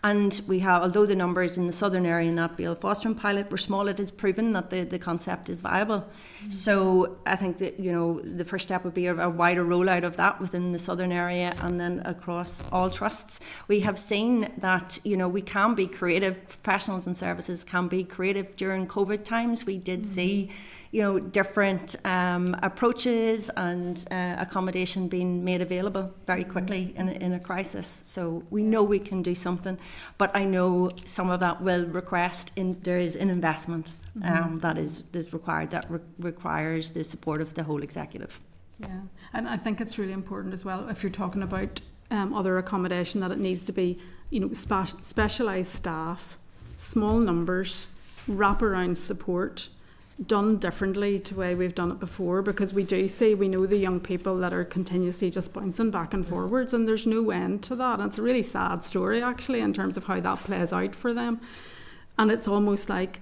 And we have, although the numbers in the southern area in that bail fostering pilot were small, it is proven that the concept is viable. So I think that, you know, the first step would be a wider rollout of that within the southern area and then across all trusts. We have seen that, you know, we can be creative, professionals and services can be creative during COVID times. We did see, you know, different approaches and accommodation being made available very quickly in a crisis. So we know we can do something, but I know some of that will there is an investment that is required, that requires the support of the whole executive. Yeah, and I think it's really important as well, if you're talking about other accommodation, that it needs to be, you know, specialised staff, small numbers, wraparound support, done differently to the way we've done it before, because we know the young people that are continuously just bouncing back and forwards, and there's no end to that. And it's a really sad story, actually, in terms of how that plays out for them. And it's almost like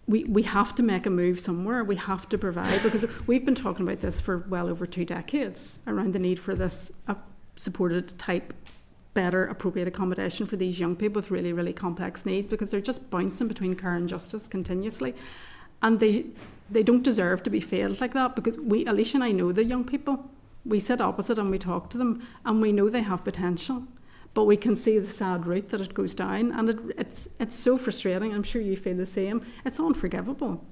we have to make a move somewhere. We have to provide, because we've been talking about this for well over 2 decades, around the need for this supported type, better, appropriate accommodation for these young people with really, really complex needs, because they're just bouncing between care and justice continuously. And they don't deserve to be failed like that, because Alicia and I know the young people. We sit opposite and we talk to them, and we know they have potential, but we can see the sad route that it goes down, and it's so frustrating. I'm sure you feel the same. It's unforgivable,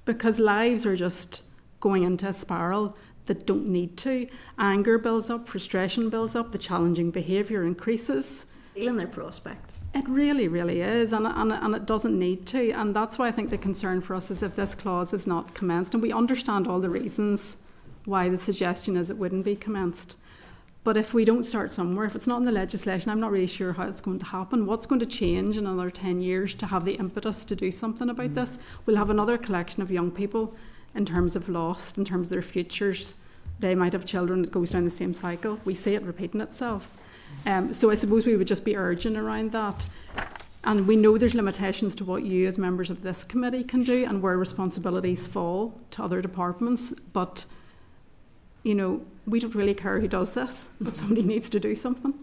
because lives are just going into a spiral that don't need to. Anger builds up, frustration builds up, the challenging behaviour increases. Sealing their prospects. It really, really is, and it doesn't need to. And that's why I think the concern for us is if this clause is not commenced, and we understand all the reasons why the suggestion is it wouldn't be commenced. But if we don't start somewhere, if it's not in the legislation, I'm not really sure how it's going to happen. What's going to change in another 10 years to have the impetus to do something about this? We'll have another collection of young people in terms of lost, in terms of their futures. They might have children that goes down the same cycle. We see it repeating itself. So I suppose we would just be urging around that. And we know there's limitations to what you as members of this committee can do and where responsibilities fall to other departments. But, we don't really care who does this, but somebody needs to do something,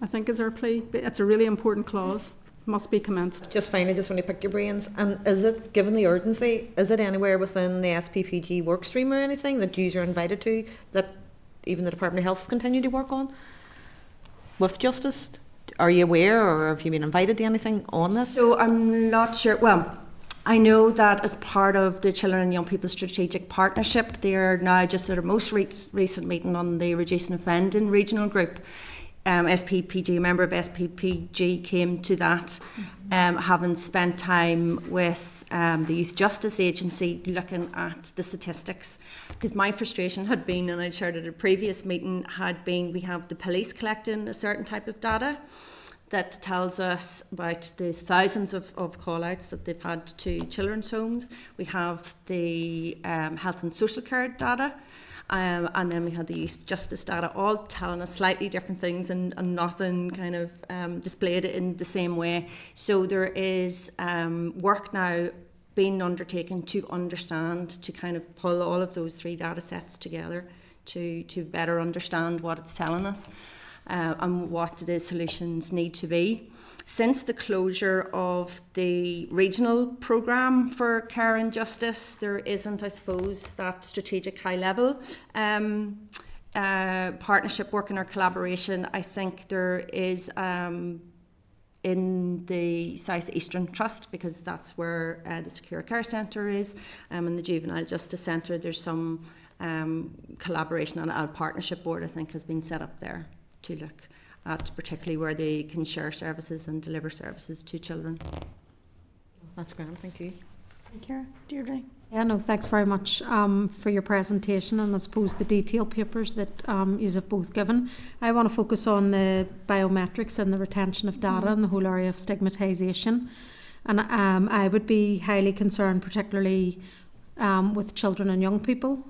I think is our plea. It's a really important clause. Must be commenced. Just finally, just want to pick your brains. And is it, given the urgency, is it anywhere within the SPPG work stream or anything that you are invited to, that even the Department of Health continue to work on with justice? Are you aware, or have you been invited to anything on this? So I'm not sure. Well, I know that as part of the Children and Young People Strategic Partnership, they are now just at a most recent meeting on the Reducing Offending Regional Group. SPPG, a member of SPPG came to that, having spent time with the Youth Justice Agency looking at the statistics. Because my frustration had been, and I shared at a previous meeting, had been we have the police collecting a certain type of data that tells us about the thousands of call-outs that they've had to children's homes. We have the health and social care data. And then we had the youth justice data, all telling us slightly different things, and nothing kind of displayed it in the same way. So there is work now being undertaken to understand, to kind of pull all of those 3 data sets together to better understand what it's telling us and what the solutions need to be. Since the closure of the regional programme for care and justice, there isn't, I suppose, that strategic high-level partnership working or collaboration. I think there is in the South Eastern Trust, because that's where the Secure Care Centre is, and the Juvenile Justice Centre. There's some collaboration, and a partnership board, I think, has been set up there to look at particularly where they can share services and deliver services to children. That's grand, thank you. Thank you, Deirdre. Yeah, no, thanks very much for your presentation, and I suppose the detailed papers that you have both given. I want to focus on the biometrics and the retention of data and the whole area of stigmatisation. And I would be highly concerned, particularly with children and young people,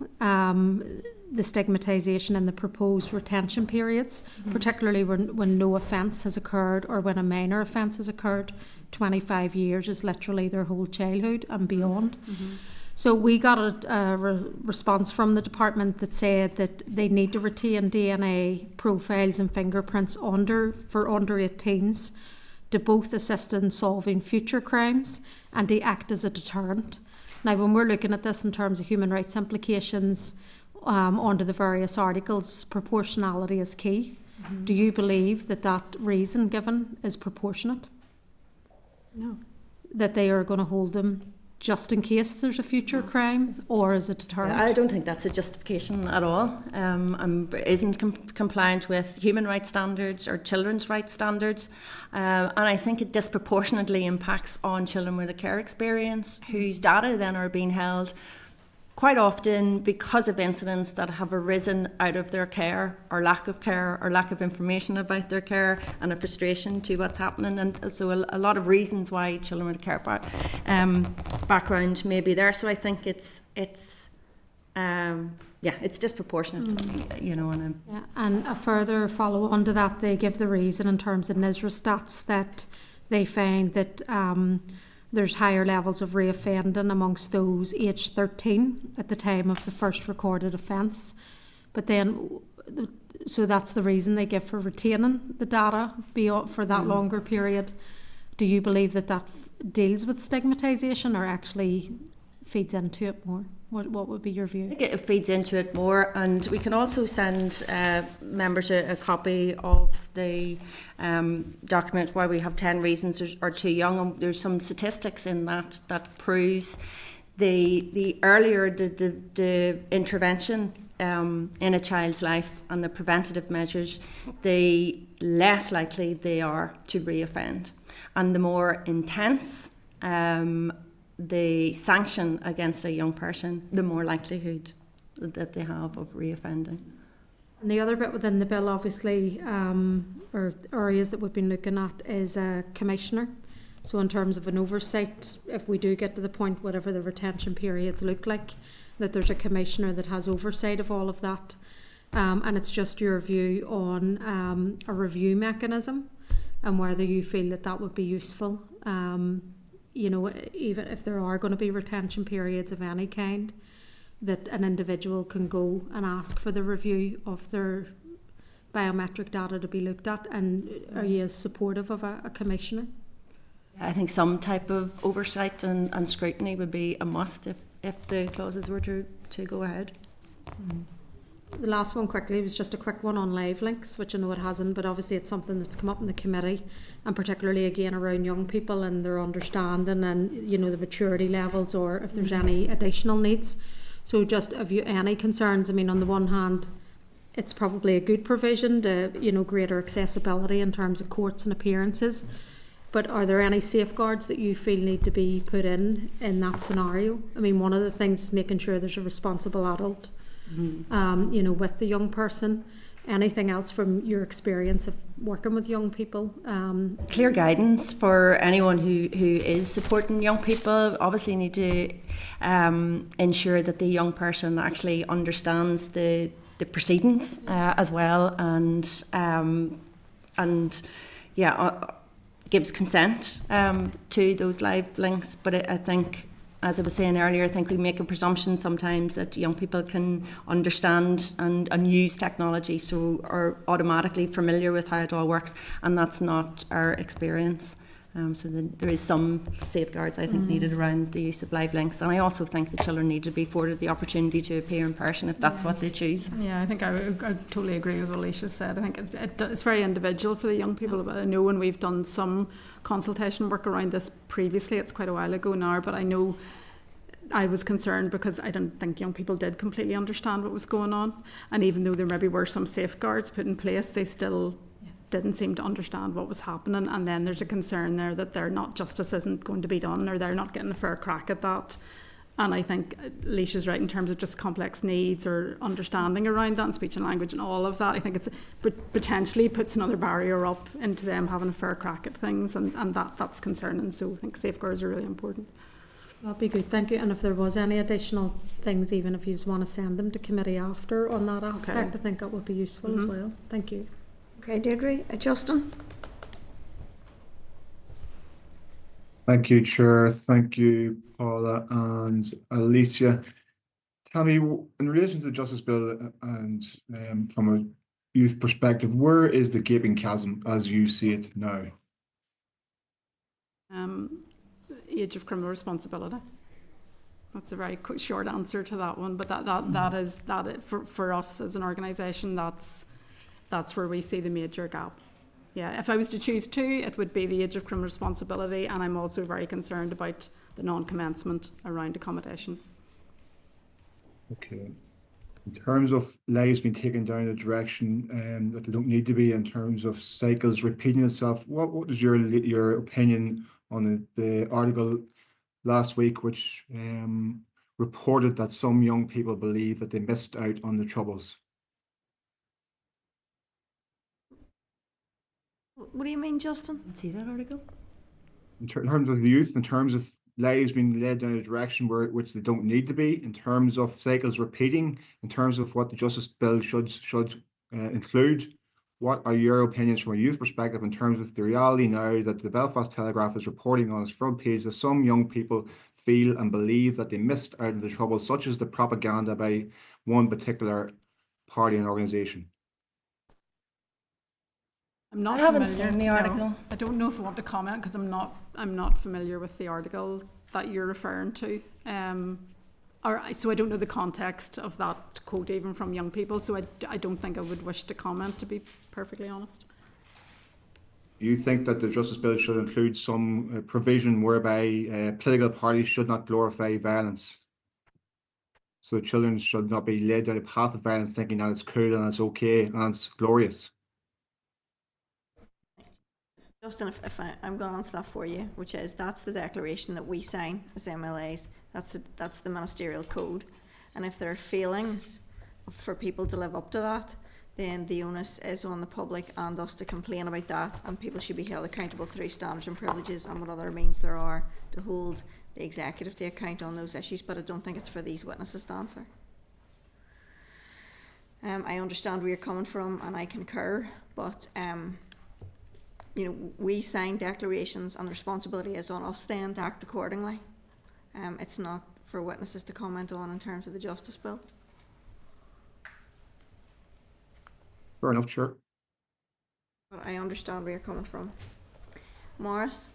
the stigmatisation and the proposed retention periods, particularly when no offence has occurred or when a minor offence has occurred. 25 years is literally their whole childhood and beyond. So we got a response from the department that said that they need to retain DNA profiles and fingerprints for under 18s to both assist in solving future crimes and to act as a deterrent. Now, when we're looking at this in terms of human rights implications under the various articles, proportionality is key. Do you believe that reason given is proportionate? No. That they are going to hold them just in case there's a future crime, or is it deterrent? I don't think that's a justification at all. Isn't compliant with human rights standards or children's rights standards, and I think it disproportionately impacts on children with a care experience whose data then are being held quite often because of incidents that have arisen out of their care or lack of information about their care and a frustration to what's happening. And so a lot of reasons why children with a care background may be there. So I think it's disproportionate, you know. Yeah, and a further follow on to that, they give the reason in terms of NISRA stats that they find that there's higher levels of reoffending amongst those aged 13 at the time of the first recorded offence. But then, so that's the reason they give for retaining the data beyond for that longer period. Do you believe that that deals with stigmatisation or actually feeds into it more? What would be your view? I think it feeds into it more, and we can also send members a copy of the document where we have 10 reasons are too young, and there's some statistics in that proves the earlier the intervention in a child's life and the preventative measures, the less likely they are to reoffend, and the more intense the sanction against a young person, the more likelihood that they have of reoffending. And the other bit within the bill, obviously, or areas that we've been looking at is a commissioner. So in terms of an oversight, if we do get to the point, whatever the retention periods look like, that there's a commissioner that has oversight of all of that. And it's just your view on a review mechanism and whether you feel that that would be useful. You know, even if there are going to be retention periods of any kind, that an individual can go and ask for the review of their biometric data to be looked at. And are you as supportive of a commissioner? I think some type of oversight and scrutiny would be a must if the clauses were to go ahead. The last one quickly was just a quick one on live links, which I know it hasn't, but obviously it's something that's come up in the committee, and particularly again around young people and their understanding and, you know, the maturity levels, or if there's any additional needs. So just have you any concerns? I mean, on the one hand, it's probably a good provision to, you know, greater accessibility in terms of courts and appearances, but are there any safeguards that you feel need to be put in that scenario? I mean, one of the things is making sure there's a responsible adult, you know, with the young person. Anything else from your experience of working with young people? Clear guidance for anyone who is supporting young people. Obviously need to ensure that the young person actually understands the proceedings as well, and gives consent to those live links. But I think, as I was saying earlier, I think we make a presumption sometimes that young people can understand and use technology, so are automatically familiar with how it all works, and that's not our experience. So there is some safeguards, I think, needed around the use of live links. And I also think the children need to be afforded the opportunity to appear in person if that's what they choose. Yeah, I think I totally agree with what Alicia said. I think it's very individual for the young people. But I know when we've done some consultation work around this previously, it's quite a while ago now, but I know I was concerned because I didn't think young people did completely understand what was going on. And even though there maybe were some safeguards put in place, they still didn't seem to understand what was happening. And then there's a concern there that justice isn't going to be done, or they're not getting a fair crack at that. And I think Alicia's right in terms of just complex needs or understanding around that, and speech and language and all of that. I think it's potentially puts another barrier up into them having a fair crack at things, and that's concerning. So I think safeguards are really important. That'd be good, thank you. And if there was any additional things, even if you just want to send them to committee after on that aspect, I think that would be useful as well. Thank you. Okay, Deirdre. Justin? Thank you, Chair. Thank you, Paula and Alicia. Tell me, in relation to the Justice Bill and from a youth perspective, where is the gaping chasm as you see it now? Age of criminal responsibility. That's a very quick, short answer to that one. But that is for us as an organisation. That's where we see the major gap. Yeah, if I was to choose two, it would be the age of criminal responsibility, and I'm also very concerned about the non-commencement around accommodation. Okay. In terms of lives being taken down a direction that they don't need to be, in terms of cycles repeating itself, what is your opinion on the article last week, which reported that some young people believe that they missed out on the Troubles. What do you mean, Justin? See that article? In terms of the youth, in terms of lives being led down a direction which they don't need to be, in terms of cycles repeating, in terms of what the Justice Bill should include. What are your opinions from a youth perspective in terms of the reality now that the Belfast Telegraph is reporting on its front page that some young people feel and believe that they missed out on the Troubles, such as the propaganda by one particular party and organisation? I'm not I haven't familiar, seen the no. article. I don't know if I want to comment because I'm not familiar with the article that you're referring to. So I don't know the context of that quote even from young people. So I don't think I would wish to comment, to be perfectly honest. Do you think that the Justice Bill should include some provision whereby political parties should not glorify violence? So children should not be led down a path of violence thinking that it's cool and it's okay and it's glorious. Justin, if I'm going to answer that for you, which is that's the declaration that we sign as MLAs. That's the ministerial code. And if there are failings for people to live up to that, then the onus is on the public and us to complain about that, and people should be held accountable through standards and privileges and what other means there are to hold the executive to account on those issues. But I don't think it's for these witnesses to answer. I understand where you're coming from and I concur, but we sign declarations and the responsibility is on us then to act accordingly. It's not for witnesses to comment on in terms of the Justice Bill. Fair enough, Chair. But I understand where you're coming from. Morris?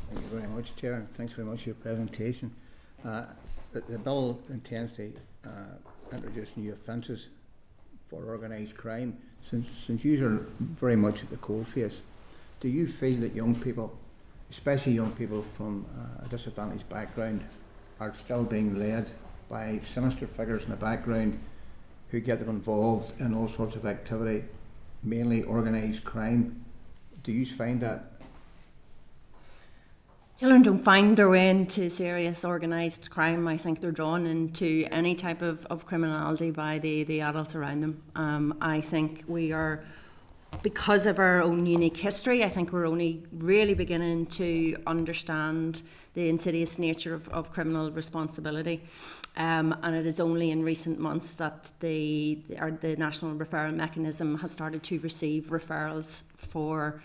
Thank you very much, Chair, and thanks very much for your presentation. The bill intends to introduce new offences for organised crime. Since you are very much at the coalface, do you feel that young people, especially young people from a disadvantaged background, are still being led by sinister figures in the background who get them involved in all sorts of activity, mainly organised crime? Do you find that? Children don't find their way into serious organised crime. I think they're drawn into any type of criminality by the adults around them. I think we are, because of our own unique history, I think we're only really beginning to understand the insidious nature of criminal responsibility. And it is only in recent months that the National Referral Mechanism has started to receive referrals for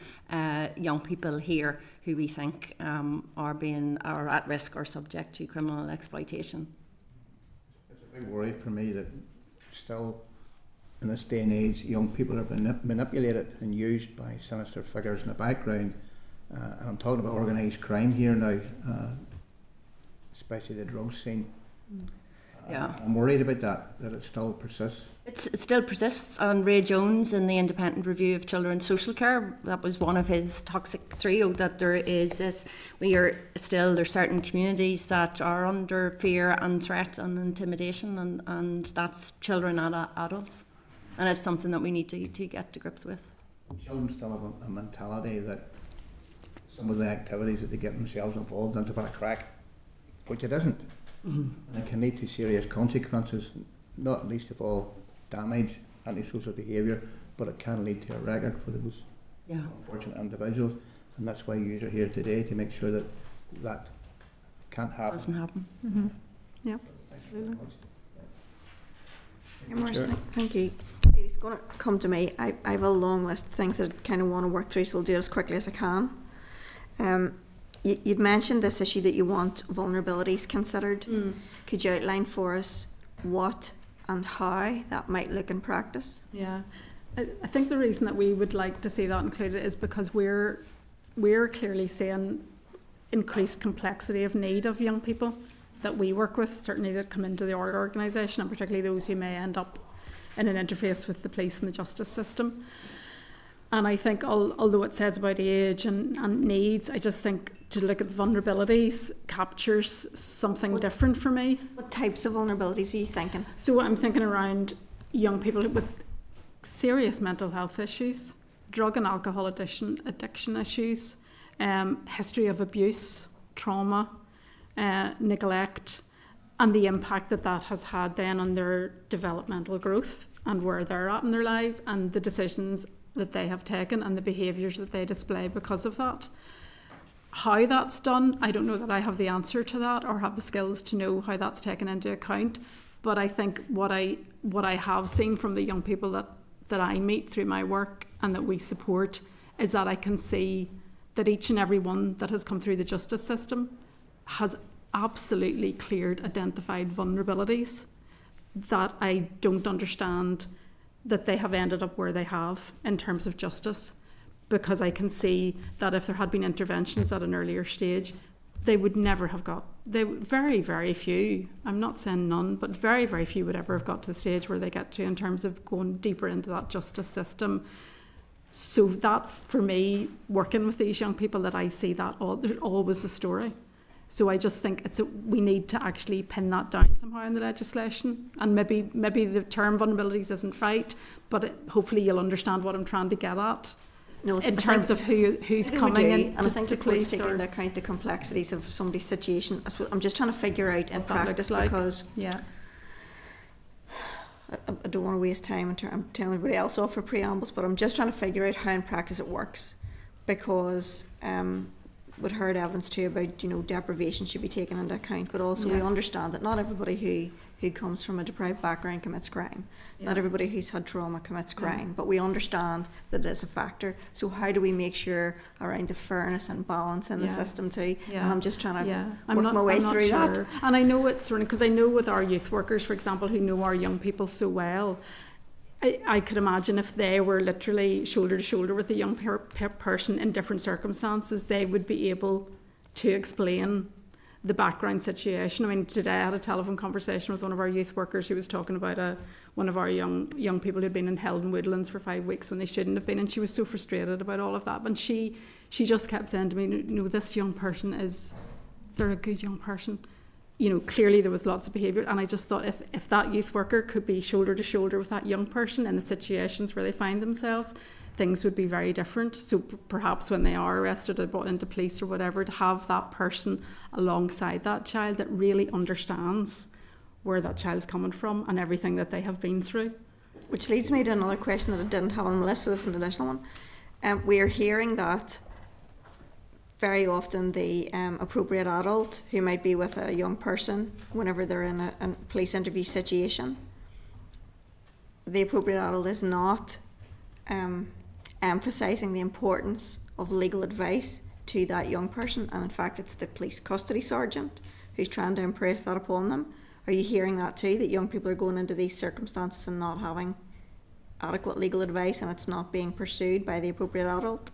young people here who we think are at risk or subject to criminal exploitation. It's a big worry for me that still in this day and age young people are being manipulated and used by sinister figures in the background. And I'm talking about organised crime here now, especially the drug scene. Yeah. I'm worried about that it still persists. It still persists, and Ray Jones in the Independent Review of Children's Social Care, that was one of his toxic trio, that there's certain communities that are under fear and threat and intimidation, and that's children and adults, and it's something that we need to get to grips with. Children still have a mentality that some of the activities that they get themselves involved in is a bit of crack, which it isn't. And it can lead to serious consequences, not least of all damage, antisocial behaviour, but it can lead to a record for those unfortunate individuals, and that's why you are here today, to make sure that can't happen. Doesn't happen. Mm-hmm. Yeah, absolutely. Morris, thank you. It's going to come to me. I have a long list of things that I kind of want to work through, so I'll do it as quickly as I can. You'd mentioned this issue that you want vulnerabilities considered. Could you outline for us what and how that might look in practice? Yeah, I think the reason that we would like to see that included is because we're clearly seeing increased complexity of need of young people that we work with, certainly that come into the organisation, and particularly those who may end up in an interface with the police and the justice system. And I think although it says about age and needs, I just think to look at the vulnerabilities captures something different for me. What types of vulnerabilities are you thinking? So I'm thinking around young people with serious mental health issues, drug and alcohol addiction issues, history of abuse, trauma, neglect, and the impact that that has had then on their developmental growth and where they're at in their lives and the decisions that they have taken and the behaviours that they display because of that. How that's done, I don't know that I have the answer to that or have the skills to know how that's taken into account. But I think what I have seen from the young people that I meet through my work and that we support is that I can see that each and every one that has come through the justice system has absolutely cleared identified vulnerabilities that I don't understand that they have ended up where they have in terms of justice, because I can see that if there had been interventions at an earlier stage, they would never have got, very, very few, I'm not saying none, but very, very few would ever have got to the stage where they get to in terms of going deeper into that justice system. So that's, for me, working with these young people, that I see that there's always a story. So I just think we need to actually pin that down somehow in the legislation. And maybe the term vulnerabilities isn't right, but hopefully you'll understand what I'm trying to get at. No, in terms of who's coming in, and I think the court's taking into account the complexities of somebody's situation. I'm just trying to figure out in practice, because I don't want to waste time I'm telling everybody else off for preambles, but I'm just trying to figure out how in practice it works, because we'd heard evidence too about deprivation should be taken into account, but also we understand that not everybody who comes from a deprived background commits crime. Not everybody who's had trauma commits crime, but we understand that it is a factor. So how do we make sure around the fairness and balance in the system too? And I'm just trying to work my way through that. And I know it's because I know with our youth workers, for example, who know our young people so well, I could imagine if they were literally shoulder to shoulder with a young person in different circumstances, they would be able to explain the background situation. I mean, today I had a telephone conversation with one of our youth workers who was talking about one of our young people who'd been in Heldon Woodlands for 5 weeks when they shouldn't have been, and she was so frustrated about all of that. But she just kept saying to me, this young person they're a good young person. Clearly there was lots of behaviour, and I just thought if that youth worker could be shoulder to shoulder with that young person in the situations where they find themselves, things would be very different. So perhaps when they are arrested or brought into police or whatever, to have that person alongside that child that really understands where that child's coming from and everything that they have been through. Which leads me to another question that I didn't have on my list, so this is an additional one. We are hearing that very often the appropriate adult who might be with a young person whenever they're in a police interview situation, the appropriate adult is not emphasising the importance of legal advice to that young person, and in fact it's the police custody sergeant who's trying to impress that upon them. Are you hearing that too, that young people are going into these circumstances and not having adequate legal advice and it's not being pursued by the appropriate adult?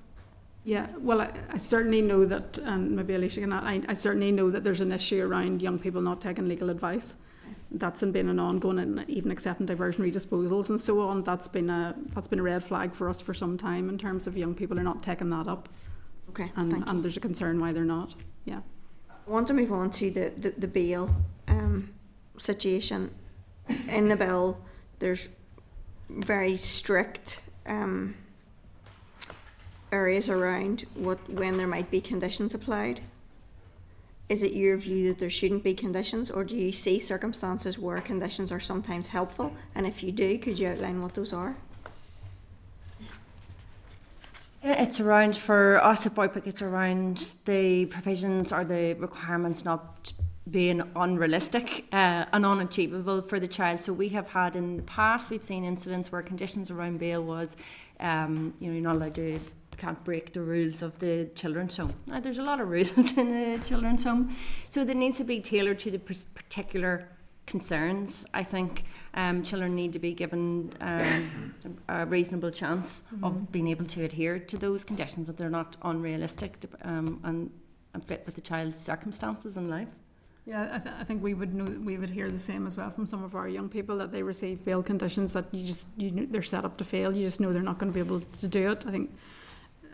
Yeah, well, I certainly know that, and maybe Alicia can add, I certainly know that there's an issue around young people not taking legal advice. That's been an ongoing, and even accepting diversionary disposals and so on. That's been a red flag for us for some time in terms of young people are not taking that up. Okay, and there's a concern why they're not. Yeah. I want to move on to the bail situation. In the bill, there's very strict areas around when there might be conditions applied. Is it your view that there shouldn't be conditions, or do you see circumstances where conditions are sometimes helpful? And if you do, could you outline what those are? It's around, for us at VOIPIC, it's around the provisions or the requirements not being unrealistic and unachievable for the child. So we have had in the past, we've seen incidents where conditions around bail was, you're not allowed to, can't break the rules of the children's home. Now, there's a lot of rules in the children's home, so there needs to be tailored to the particular concerns. I think children need to be given a reasonable chance of being able to adhere to those conditions, that they're not unrealistic and fit with the child's circumstances in life. Yeah, I think we would hear the same as well from some of our young people, that they receive bail conditions that they're set up to fail. You just know they're not going to be able to do it. I think.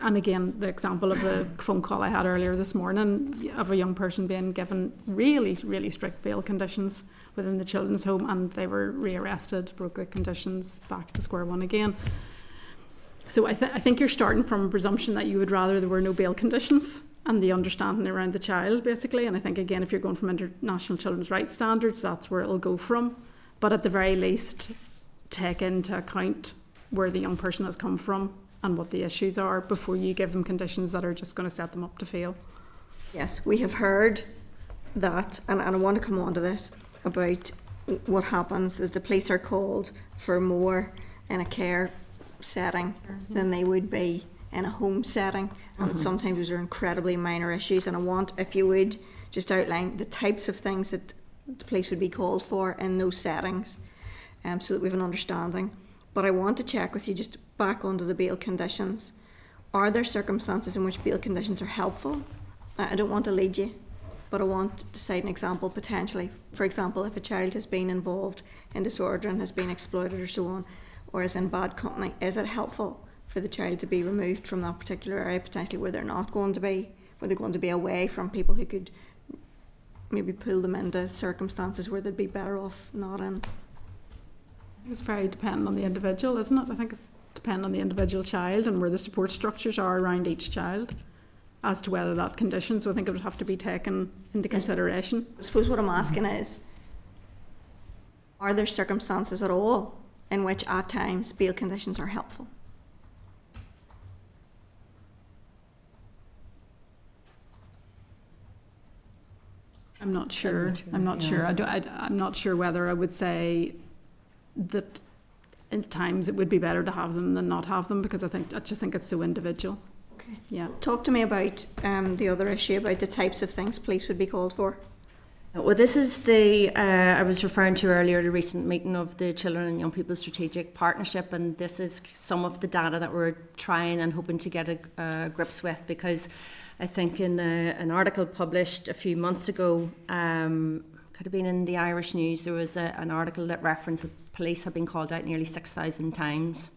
And again, the example of the phone call I had earlier this morning of a young person being given really, really strict bail conditions within the children's home, and they were rearrested, broke the conditions, back to square one again. So I think you're starting from a presumption that you would rather there were no bail conditions, and the understanding around the child, basically. And I think, again, if you're going from international children's rights standards, that's where it'll go from. But at the very least, take into account where the young person has come from and what the issues are before you give them conditions that are just going to set them up to fail. Yes, we have heard that, and I want to come on to this, about what happens that the police are called for more in a care setting than they would be in a home setting, and sometimes those are incredibly minor issues. And I want, if you would, just outline the types of things that the police would be called for in those settings, so that we have an understanding. But I want to check with you, just back onto the bail conditions. Are there circumstances in which bail conditions are helpful? I don't want to lead you, but I want to cite an example potentially. For example, if a child has been involved in disorder and has been exploited or so on, or is in bad company, is it helpful for the child to be removed from that particular area, potentially where they're not going to be, where they're going to be away from people who could maybe pull them into circumstances where they'd be better off not in? It's very dependent on the individual, isn't it? I think it's dependent on the individual child and where the support structures are around each child as to whether that condition. So I think it would have to be taken into consideration. I suppose what I'm asking is, are there circumstances at all in which at times bail conditions are helpful? I'm not sure. I'm not sure. I'm not sure whether I would say that at times it would be better to have them than not have them, because I just think it's so individual. Okay. Yeah. Talk to me about the other issue, about the types of things police would be called for. Well, this is the, I was referring to earlier, the recent meeting of the Children and Young People Strategic Partnership, and this is some of the data that we're trying and hoping to get a grips with, because I think in an article published a few months ago, could have been in the Irish News, there was an article that referenced that police have been called out nearly 6,000 times.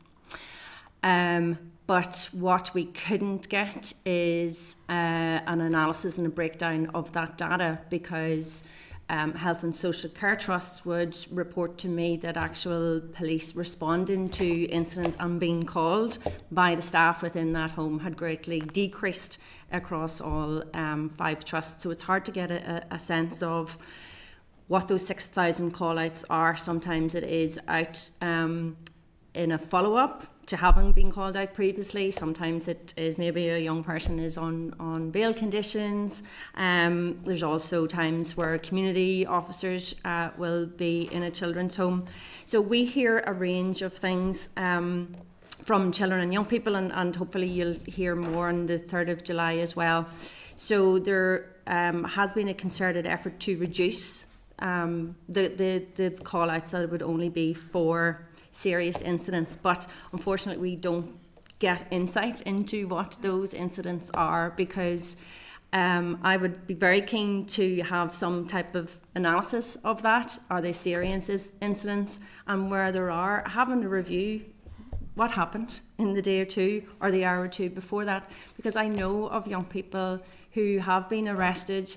But what we couldn't get is an analysis and a breakdown of that data, because Health and Social Care Trusts would report to me that actual police responding to incidents and being called by the staff within that home had greatly decreased across all 5 trusts. So it's hard to get a sense of what those 6,000 call-outs are. Sometimes it is out in a follow-up to having been called out previously. Sometimes it is maybe a young person is on bail conditions. There's also times where community officers will be in a children's home. So we hear a range of things from children and young people, and hopefully you'll hear more on the 3rd of July as well. So there has been a concerted effort to reduce the call-outs, that it would only be for serious incidents, but unfortunately we don't get insight into what those incidents are, because I would be very keen to have some type of analysis of that. Are they serious incidents? And where there are, having to review what happened in the day or two or the hour or two before that, because I know of young people who have been arrested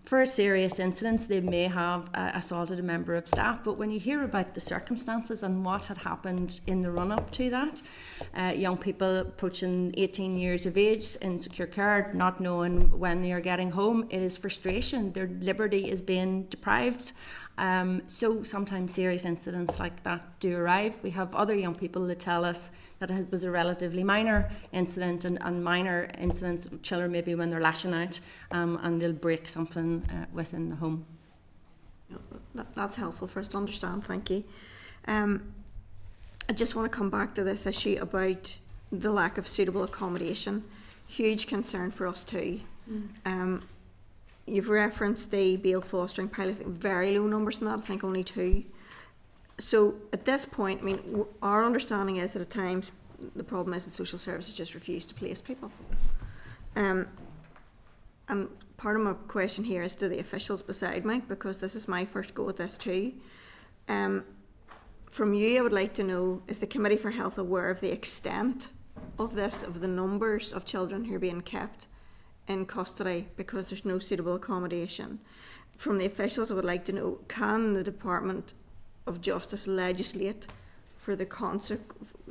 for serious incidents. They may have assaulted a member of staff, but when you hear about the circumstances and what had happened in the run-up to that, young people approaching 18 years of age in secure care, not knowing when they are getting home, it is frustration. Their liberty is being deprived. So sometimes serious incidents like that do arrive. We have other young people that tell us that it was a relatively minor incident, and minor incidents, children maybe when they're lashing out and they'll break something within the home. That's helpful for us to understand, thank you. I just want to come back to this issue about the lack of suitable accommodation. Huge concern for us too. You've referenced the bail fostering pilot, very low numbers in that, I think only 2. So at this point, I mean, our understanding is that at times the problem is that social services just refuse to place people. And part of my question here is to the officials beside me, because this is my first go at this too. From you, I would like to know, is the Committee for Health aware of the extent of this, of the numbers of children who are being kept in custody because there's no suitable accommodation? From the officials, I would like to know, can the Department of Justice legislate for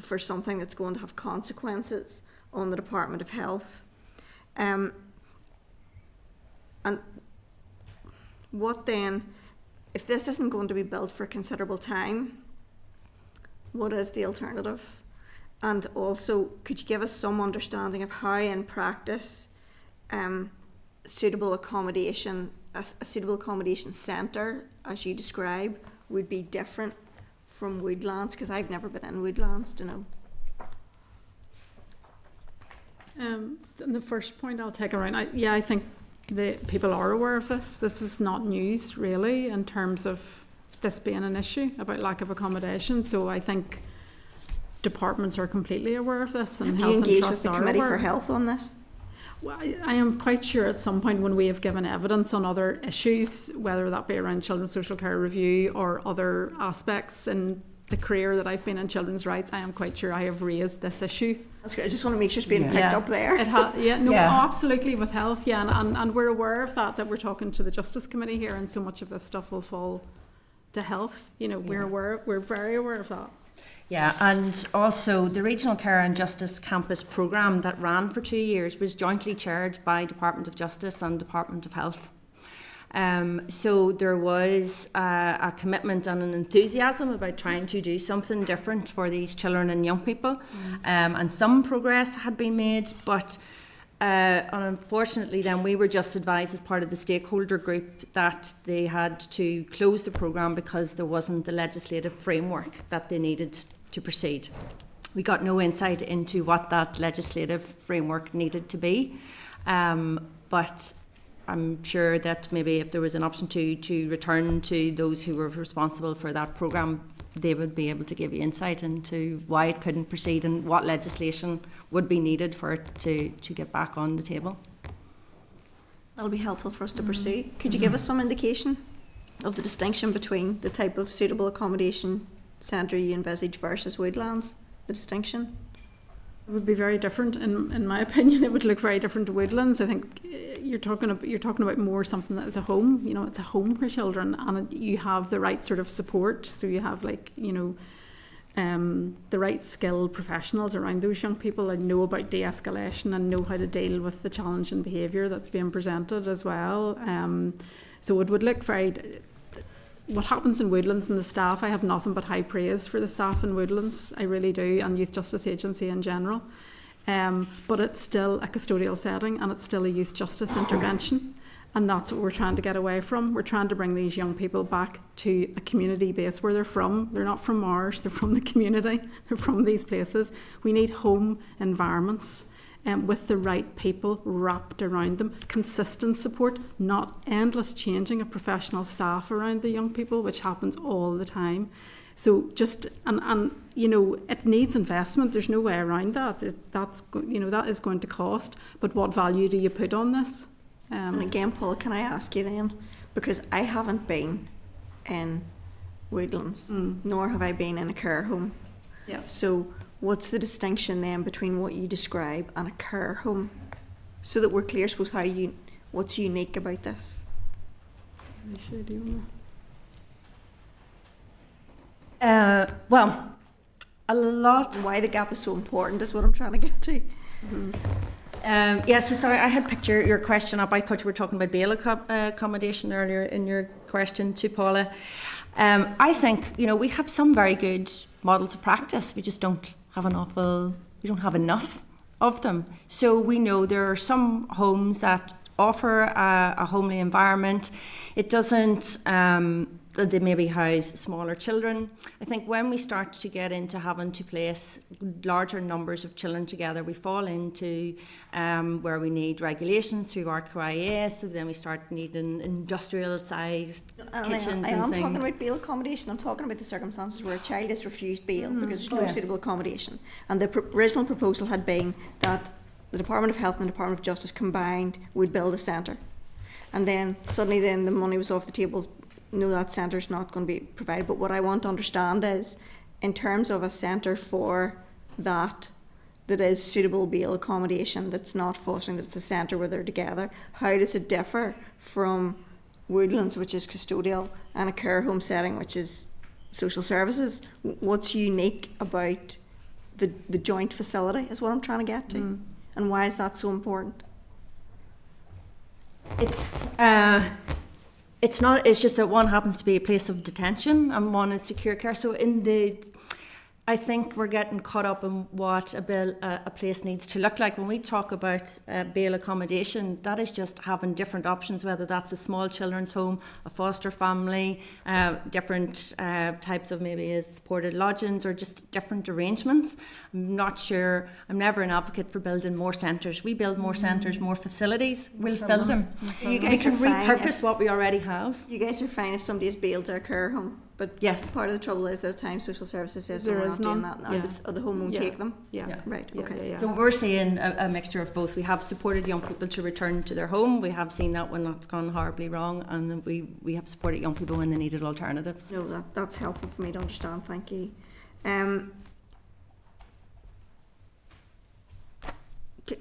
for something that's going to have consequences on the Department of Health? And what then, if this isn't going to be built for considerable time, what is the alternative? And also, could you give us some understanding of how in practice suitable accommodation, a suitable accommodation centre, as you describe, would be different from Woodlands? Because I've never been in Woodlands to know. The first point I'll take around, I think the people are aware of this. This is not news really in terms of this being an issue about lack of accommodation. So I think departments are completely aware of this, and Have you health and engaged with trusts the are Committee aware. for Health on this? Well, I am quite sure at some point when we have given evidence on other issues, whether that be around children's social care review or other aspects in the career that I've been in children's rights, I am quite sure I have raised this issue. That's good. I just want to make sure it's being picked up there. Absolutely with health, and we're aware of that we're talking to the Justice Committee here, and so much of this stuff will fall to health. We're very aware of that. Yeah, and also the Regional Care and Justice Campus programme that ran for 2 years was jointly chaired by Department of Justice and Department of Health. So there was a commitment and an enthusiasm about trying to do something different for these children and young people. And some progress had been made, but unfortunately then we were just advised as part of the stakeholder group that they had to close the programme because there wasn't the legislative framework that they needed to proceed. We got no insight into what that legislative framework needed to be, but I'm sure that maybe if there was an option to return to those who were responsible for that programme, they would be able to give you insight into why it couldn't proceed and what legislation would be needed for it to get back on the table. That'll be helpful for us to pursue. Could you give us some indication of the distinction between the type of suitable accommodation centre you envisage versus Woodlands? The distinction? It would be very different, in my opinion. It would look very different to Woodlands. I think you're talking about more something that is a home. It's a home for children, and you have the right sort of support. So you have the right skilled professionals around those young people and know about de-escalation and know how to deal with the challenging behaviour that's being presented as well. So it would look very. What happens in Woodlands and the staff, I have nothing but high praise for the staff in Woodlands, I really do, and Youth Justice Agency in general. But it's still a custodial setting and it's still a youth justice intervention, and that's what we're trying to get away from. We're trying to bring these young people back to a community base where they're from. They're not from Mars, they're from the community, they're from these places. We need home environments. With the right people wrapped around them, consistent support, not endless changing of professional staff around the young people, which happens all the time. So just it needs investment. There's no way around that. That is going to cost. But what value do you put on this? And again, Paul, can I ask you then, because I haven't been in Woodlands, nor have I been in a care home. Yeah. So what's the distinction then between what you describe and a care home, so that we're clear, I suppose, what's unique about this? Well, a lot. Why the gap is so important is what I'm trying to get to. So sorry, I had picked your question up. I thought you were talking about bail accommodation earlier in your question to Paula. I think we have some very good models of practice. We just don't have enough of them. So we know there are some homes that offer a homely environment. It doesn't. They maybe house smaller children. I think when we start to get into having to place larger numbers of children together, we fall into where we need regulations through RQIA, so then we start needing industrial-sized kitchens I am and things. talking about bail accommodation. I'm talking about the circumstances where a child is refused bail because there's no suitable accommodation. And the original proposal had been that the Department of Health and the Department of Justice combined would build a centre. And then suddenly the money was off the table. No, that centre's not going to be provided. But what I want to understand is, in terms of a centre for that is suitable bail accommodation, that's not fostering, that's a centre where they're together, how does it differ from Woodlands, which is custodial, and a care home setting, which is social services? What's unique about the joint facility is what I'm trying to get to. And why is that so important? It's not. It's just that one happens to be a place of detention and one is secure care. So I think we're getting caught up in what a place needs to look like. When we talk about bail accommodation, that is just having different options, whether that's a small children's home, a foster family, different types of maybe supported lodgings or just different arrangements. I'm not sure. I'm never an advocate for building more centres. We build more centres, more facilities, we'll fill them. You We guys can are fine repurpose if- what we already have. You guys are fine if somebody is bailed to a care home, but Yes. part of the trouble is that at times social services says There we're is not doing none. that, or, Yeah. or the home won't Yeah. take them. Yeah. Right. Yeah, Okay. yeah, yeah. So we're seeing a mixture of both. We have supported young people to return to their home. We have seen that when that's gone horribly wrong, and we have supported young people when they needed alternatives. No, that's helpful for me to understand. Thank you.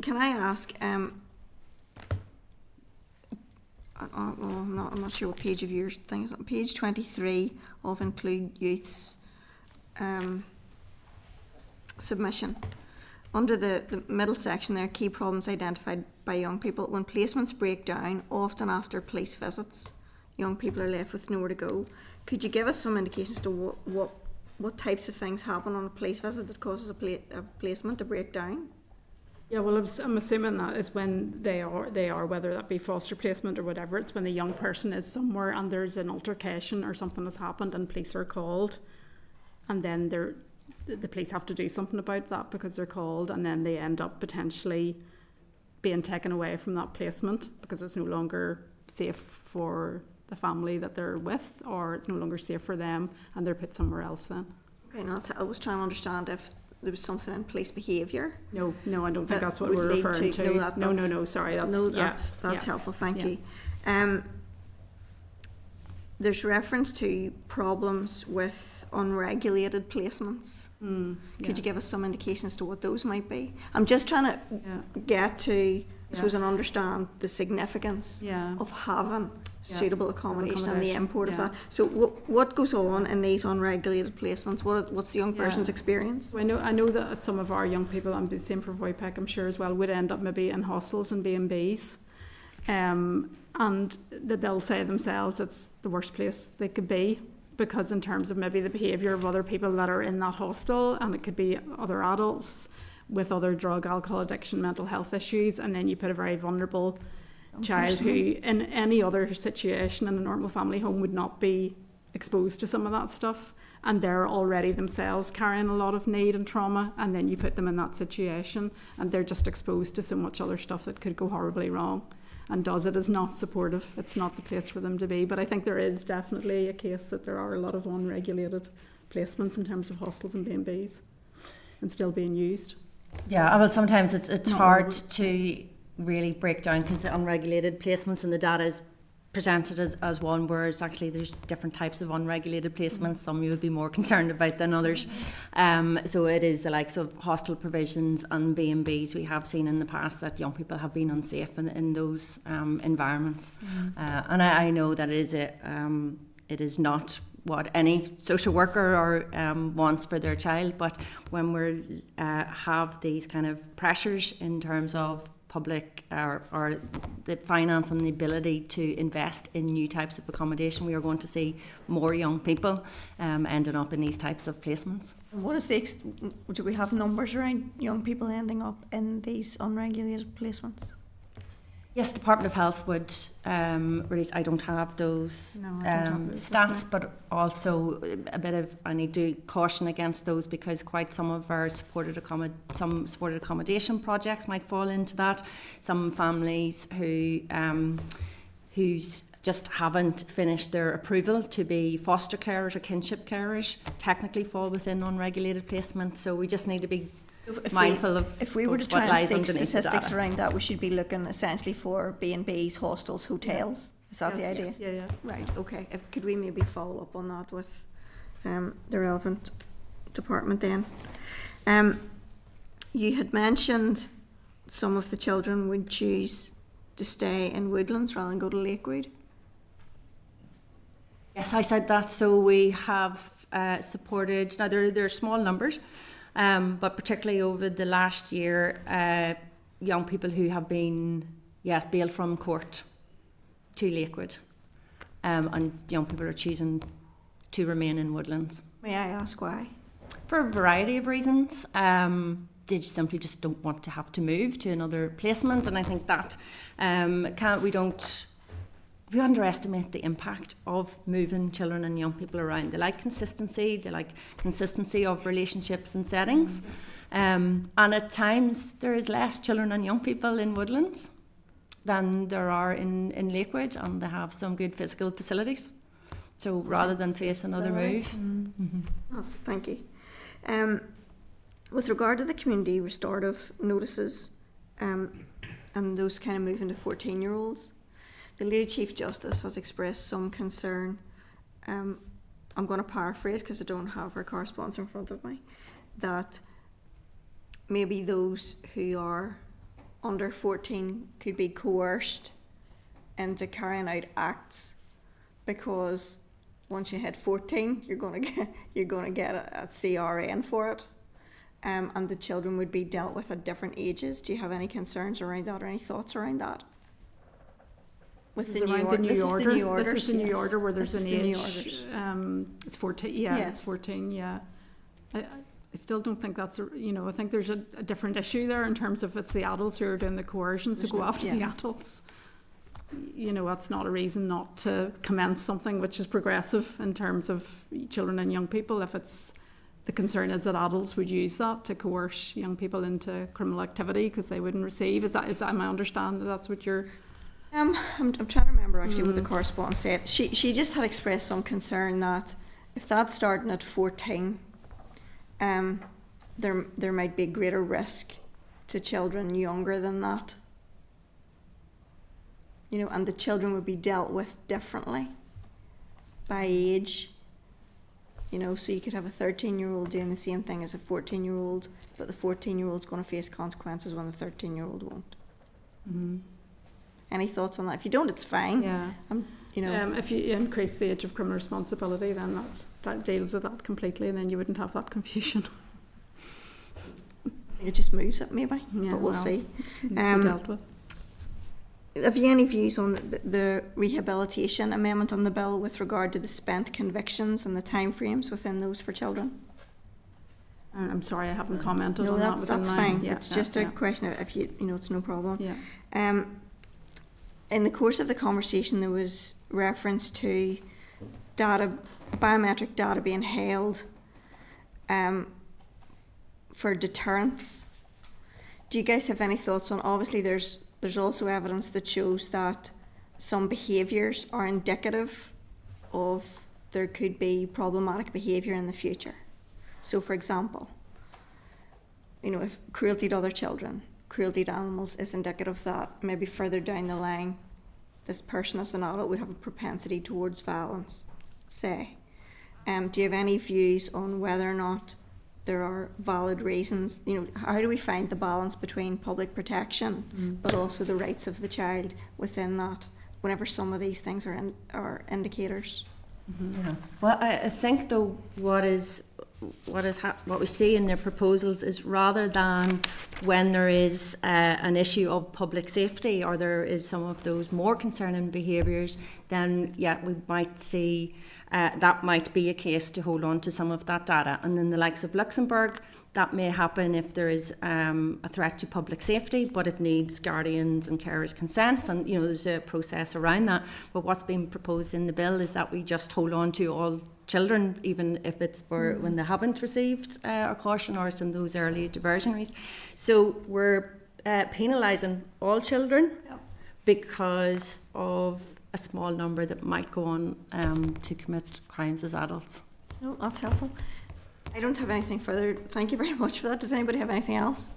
Can I ask? Well, I'm not sure what page of yours thing is. On page 23 of Include Youth's submission. Under the middle section there, key problems identified by young people. When placements break down, often after police visits, young people are left with nowhere to go. Could you give us some indications to what types of things happen on a police visit that causes a placement to break down? Yeah, well, I'm assuming that is when they are, whether that be foster placement or whatever, it's when the young person is somewhere and there's an altercation or something has happened and police are called, and then the police have to do something about that because they're called, and then they end up potentially being taken away from that placement because it's no longer safe for the family that they're with, or it's no longer safe for them, and they're put somewhere else then. Okay, no, I was trying to understand if there was something in police behaviour. No, I don't think That that's what would we're lead referring to. no, Sorry, that's yeah. helpful. Thank Yeah. you. There's reference to problems with unregulated placements. Could you give us some indication as to what those might be? I'm just trying to get to, I suppose, and understand the significance of having suitable accommodation and the import of that. So what goes on in these unregulated placements? What's the young person's experience? Well, I know that some of our young people, and the same for Voipec, I'm sure as well, would end up maybe in hostels and B&Bs. And that they'll say themselves it's the worst place they could be, because in terms of maybe the behaviour of other people that are in that hostel, and it could be other adults with other drug, alcohol addiction, mental health issues, and then you put a very vulnerable child who in any other situation in a normal family home would not be exposed to some of that stuff, and they're already themselves carrying a lot of need and trauma, and then you put them in that situation and they're just exposed to so much other stuff that could go horribly wrong. And it is not supportive. It's not the place for them to be. But I think there is definitely a case that there are a lot of unregulated placements in terms of hostels and B&Bs and still being used. Yeah, well, sometimes it's hard to really break down because the unregulated placements and the data is presented as one, whereas actually there's different types of unregulated placements. Some you would be more concerned about than others. So it is the likes of hostel provisions and B&Bs. We have seen in the past that young people have been unsafe in those environments. And I know that it is not what any social worker or wants for their child, but when we have these kind of pressures in terms of public or the finance and the ability to invest in new types of accommodation, we are going to see more young people ending up in these types of placements. What is do we have numbers around young people ending up in these unregulated placements? Yes, Department of Health would release. I don't have those stats, but also a bit of, I need to caution against those because quite some of our supported accommodation projects might fall into that. Some families who's just haven't finished their approval to be foster carers or kinship carers technically fall within unregulated placement. So we just need to be mindful of if we were to what try and lies seek underneath the statistics data. around that, we should be looking essentially for B&Bs, hostels, hotels. Is that the idea? Yeah. Right, okay. Could we maybe follow up on that with the relevant department then? You had mentioned some of the children would choose to stay in Woodlands rather than go to Lakewood. Yes, I said that. So we have supported, now there are small numbers, but particularly over the last year, young people who have been, bailed from court to Lakewood, and young people are choosing to remain in Woodlands. May I ask why? For a variety of reasons. They simply just don't want to have to move to another placement, and I think that we underestimate the impact of moving children and young people around. They like consistency of relationships and settings, and at times there is less children and young people in Woodlands than there are in Lakewood, and they have some good physical facilities. So rather than face another move. Yes, thank you. With regard to the community restorative notices and those kind of moving to 14-year-olds, the Lady Chief Justice has expressed some concern. I'm going to paraphrase because I don't have her correspondence in front of me, that maybe those who are under 14 could be coerced into carrying out acts, because once you hit 14, you're going to get a CRN for it, and the children would be dealt with at different ages. Do you have any concerns around that or any thoughts around that? With This is the new order. This is the new order where there's This an is the new age. orders. It's 14. Yeah, Yes. it's 14. Yeah. I still don't think that's I think there's a different issue there in terms of it's the adults who are doing the coercion, so go after the adults. That's not a reason not to commence something which is progressive in terms of children and young people. If it's the concern is that adults would use that to coerce young people into criminal activity because they wouldn't receive. Is that I understand that's what you're. I'm trying to remember actually what the correspondence said. She just had expressed some concern that if that's starting at 14, there might be greater risk to children younger than that. And the children would be dealt with differently by age. So you could have a 13-year-old doing the same thing as a 14-year-old, but the 14-year-old's going to face consequences when the 13-year-old won't. Mm-hmm. Any thoughts on that? If you don't, it's fine. Yeah. If you increase the age of criminal responsibility, then that deals with that completely, and then you wouldn't have that confusion. It just moves it, maybe. Yeah, but we'll see. Be dealt with. Have you any views on the rehabilitation amendment on the bill with regard to the spent convictions and the timeframes within those for children? I'm sorry, I haven't commented No, on that. that's fine. Yeah, it's just a question of if you, it's no problem. Yeah. In the course of the conversation, there was reference to biometric data being held for deterrence. Do you guys have any thoughts on? Obviously, there's also evidence that shows that some behaviours are indicative of there could be problematic behaviour in the future. So, for example, if cruelty to other children, cruelty to animals is indicative that maybe further down the line, this person as an adult would have a propensity towards violence, say. Do you have any views on whether or not there are valid reasons? How do we find the balance between public protection but also the rights of the child within that, whenever some of these things are indicators? Yeah. Well, I think though what we see in their proposals is, rather than when there is an issue of public safety or there is some of those more concerning behaviours, then we might see that might be a case to hold on to some of that data. And in the likes of Luxembourg, that may happen if there is a threat to public safety, but it needs guardians and carers' consent, and there's a process around that. But what's being proposed in the bill is that we just hold on to all children, even if it's for when they haven't received a caution or it's in those early diversionaries. So we're penalising all children because of a small number that might go on to commit crimes as adults. No, that's helpful. I don't have anything further. Thank you very much for that. Does anybody have anything else?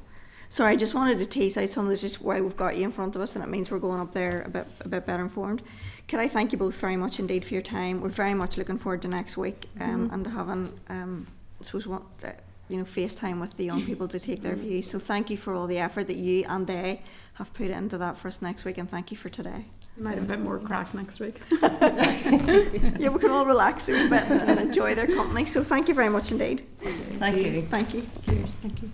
Sorry, I just wanted to tease out some of this, just why we've got you in front of us, and it means we're going up there a bit better informed. Could I thank you both very much indeed for your time? We're very much looking forward to next week and to having, FaceTime with the young people to take their views. So thank you for all the effort that you and they have put into that for us next week, and thank you for today. You might have a bit more crack next week. Yeah, we can all relax a bit and enjoy their company. So thank you very much indeed. Thank you. Thank you. Cheers. Thank you.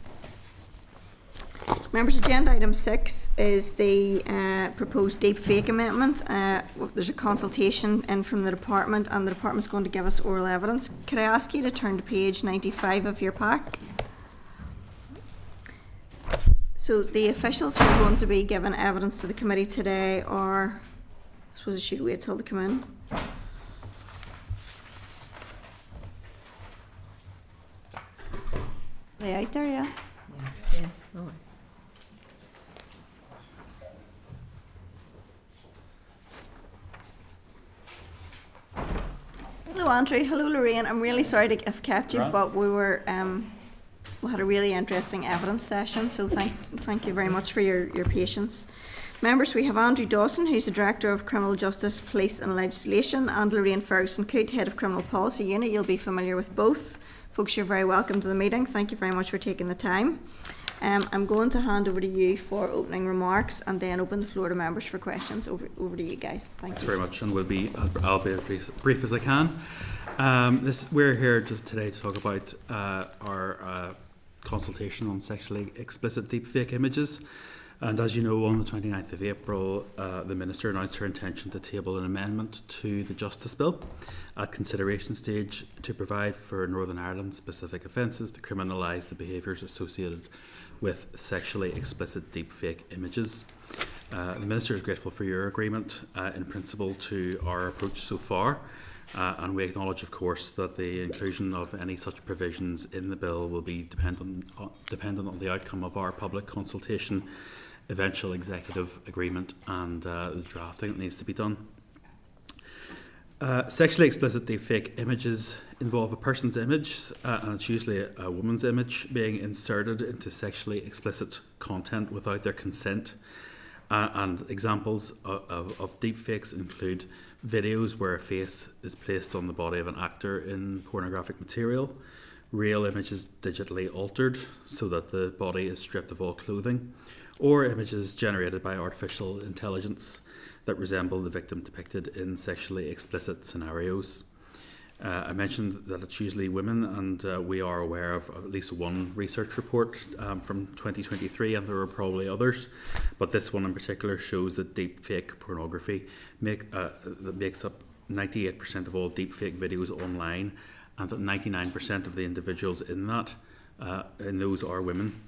Members, agenda item 6 is the proposed deepfake amendment. There's a consultation in from the department, and the department's going to give us oral evidence. Could I ask you to turn to page 95 of your pack? So the officials who are going to be giving evidence to the committee today are, I suppose I should wait till they come in. Are they out there, yeah? Hello Andrew, hello Lorraine. I'm really sorry to have kept you, but we had a really interesting evidence session, so thank you very much for your patience. Members, we have Andrew Dawson, who's the Director of Criminal Justice, Police and Legislation, and Lorraine Ferguson-Coote, Head of Criminal Policy Unit. You'll be familiar with both. Folks, you're very welcome to the meeting. Thank you very much for taking the time. I'm going to hand over to you for opening remarks and then open the floor to members for questions. Over to you guys. Thanks very much, and I'll be as brief as I can. We're here just today to talk about our consultation on sexually explicit deepfake images. And as you know, on the 29th of April, the Minister announced her intention to table an amendment to the Justice Bill at consideration stage to provide for Northern Ireland specific offences to criminalise the behaviours associated with sexually explicit deepfake images. The Minister is grateful for your agreement in principle to our approach so far. And we acknowledge, of course, that the inclusion of any such provisions in the bill will be dependent on the outcome of our public consultation, eventual executive agreement, and the drafting that needs to be done. Sexually explicit deepfake images involve a person's image, and it's usually a woman's image, being inserted into sexually explicit content without their consent. And examples of deepfakes include videos where a face is placed on the body of an actor in pornographic material, real images digitally altered so that the body is stripped of all clothing, or images generated by artificial intelligence that resemble the victim depicted in sexually explicit scenarios. I mentioned that it's usually women, and we are aware of at least one research report from 2023, and there are probably others, but this one in particular shows that deepfake pornography that makes up 98% of all deepfake videos online, and that 99% of the individuals in those are women.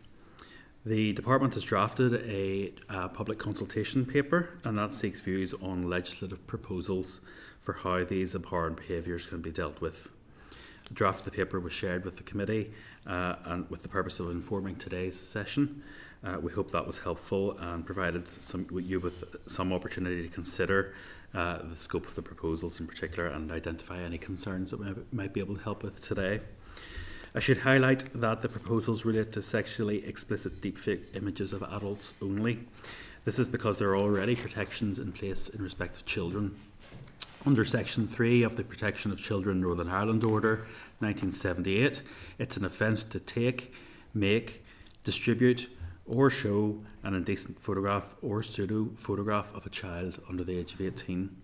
The department has drafted a public consultation paper, and that seeks views on legislative proposals for how these abhorrent behaviours can be dealt with. The draft of the paper was shared with the committee and with the purpose of informing today's session. We hope that was helpful and provided you with some opportunity to consider the scope of the proposals in particular and identify any concerns that we might be able to help with today. I should highlight that the proposals relate to sexually explicit deepfake images of adults only. This is because there are already protections in place in respect of children. Under Section 3 of the Protection of Children Northern Ireland Order 1978, it's an offence to take, make, distribute or show an indecent photograph or pseudo-photograph of a child under the age of 18.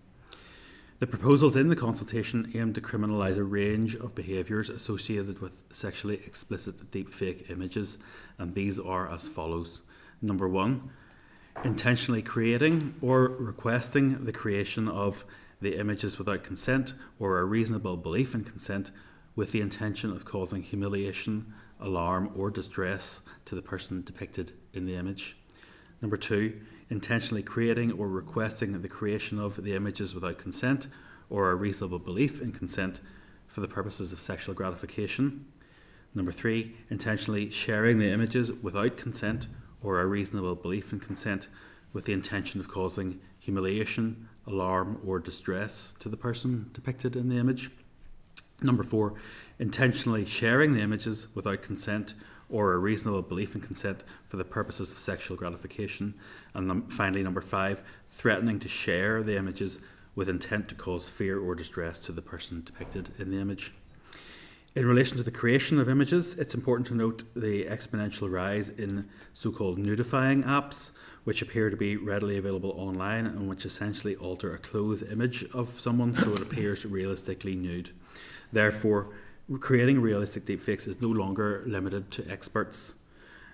The proposals in the consultation aim to criminalise a range of behaviours associated with sexually explicit deepfake images, and these are as follows. Number 1, intentionally creating or requesting the creation of the images without consent or a reasonable belief in consent with the intention of causing humiliation, alarm or distress to the person depicted in the image. Number 2, intentionally creating or requesting the creation of the images without consent or a reasonable belief in consent for the purposes of sexual gratification. Number 3, intentionally sharing the images without consent or a reasonable belief in consent with the intention of causing humiliation, alarm or distress to the person depicted in the image. Number 4, intentionally sharing the images without consent or a reasonable belief in consent for the purposes of sexual gratification. And finally, number 5, threatening to share the images with intent to cause fear or distress to the person depicted in the image. In relation to the creation of images, it's important to note the exponential rise in so-called nudifying apps, which appear to be readily available online and which essentially alter a clothed image of someone so it appears realistically nude. Therefore, creating realistic deepfakes is no longer limited to experts.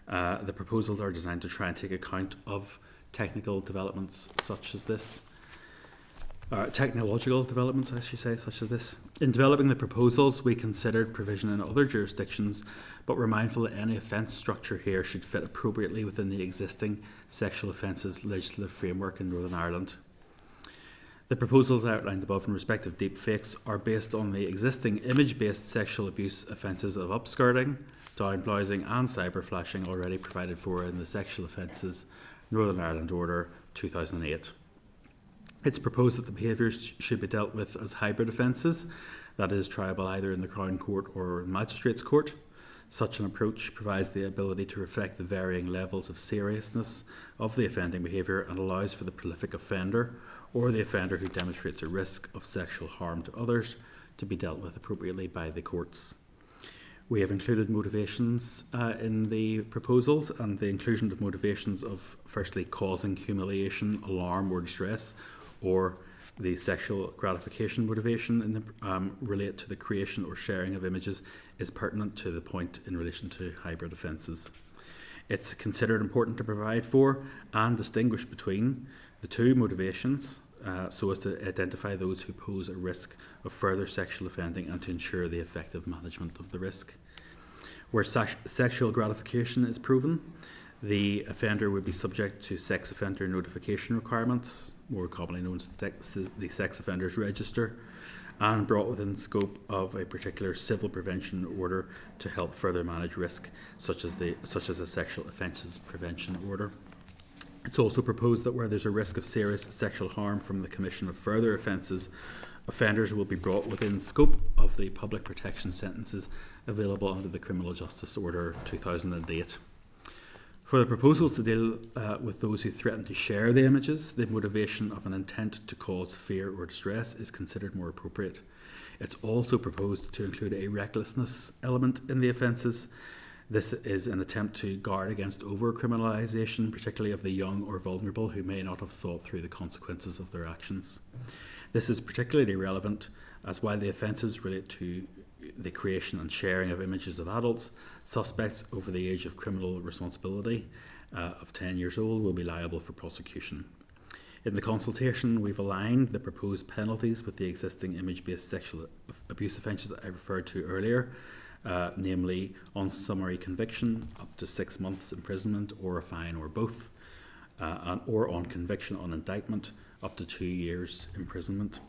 The proposals are designed to try and take account of technical developments such as this. Technological developments, I should say, such as this. In developing the proposals, we considered provision in other jurisdictions, but we're mindful that any offence structure here should fit appropriately within the existing sexual offences legislative framework in Northern Ireland. The proposals outlined above in respect of deepfakes are based on the existing image-based sexual abuse offences of upskirting, downblousing and cyberflashing already provided for in the Sexual Offences Northern Ireland Order 2008. It's proposed that the behaviours should be dealt with as hybrid offences, that is, triable either in the Crown Court or Magistrates Court. Such an approach provides the ability to reflect the varying levels of seriousness of the offending behaviour and allows for the prolific offender or the offender who demonstrates a risk of sexual harm to others to be dealt with appropriately by the courts. We have included motivations in the proposals, and the inclusion of motivations of firstly causing humiliation, alarm or distress, or the sexual gratification motivation in the, relate to the creation or sharing of images is pertinent to the point in relation to hybrid offences. It's considered important to provide for and distinguish between the two motivations so as to identify those who pose a risk of further sexual offending and to ensure the effective management of the risk. Where sexual gratification is proven, the offender would be subject to sex offender notification requirements, more commonly known as the Sex Offenders Register, and brought within scope of a particular civil prevention order to help further manage risk, such as a sexual offences prevention order. It's also proposed that where there's a risk of serious sexual harm from the commission of further offences, offenders will be brought within scope of the public protection sentences available under the Criminal Justice Order 2008. For the proposals to deal with those who threaten to share the images, the motivation of an intent to cause fear or distress is considered more appropriate. It's also proposed to include a recklessness element in the offences. This is an attempt to guard against over-criminalisation, particularly of the young or vulnerable who may not have thought through the consequences of their actions. This is particularly relevant as while the offences relate to the creation and sharing of images of adults, suspects over the age of criminal responsibility of 10 years old will be liable for prosecution. In the consultation, we've aligned the proposed penalties with the existing image-based sexual abuse offences I referred to earlier, namely on summary conviction up to 6 months imprisonment or a fine or both, or on conviction on indictment up to 2 years imprisonment.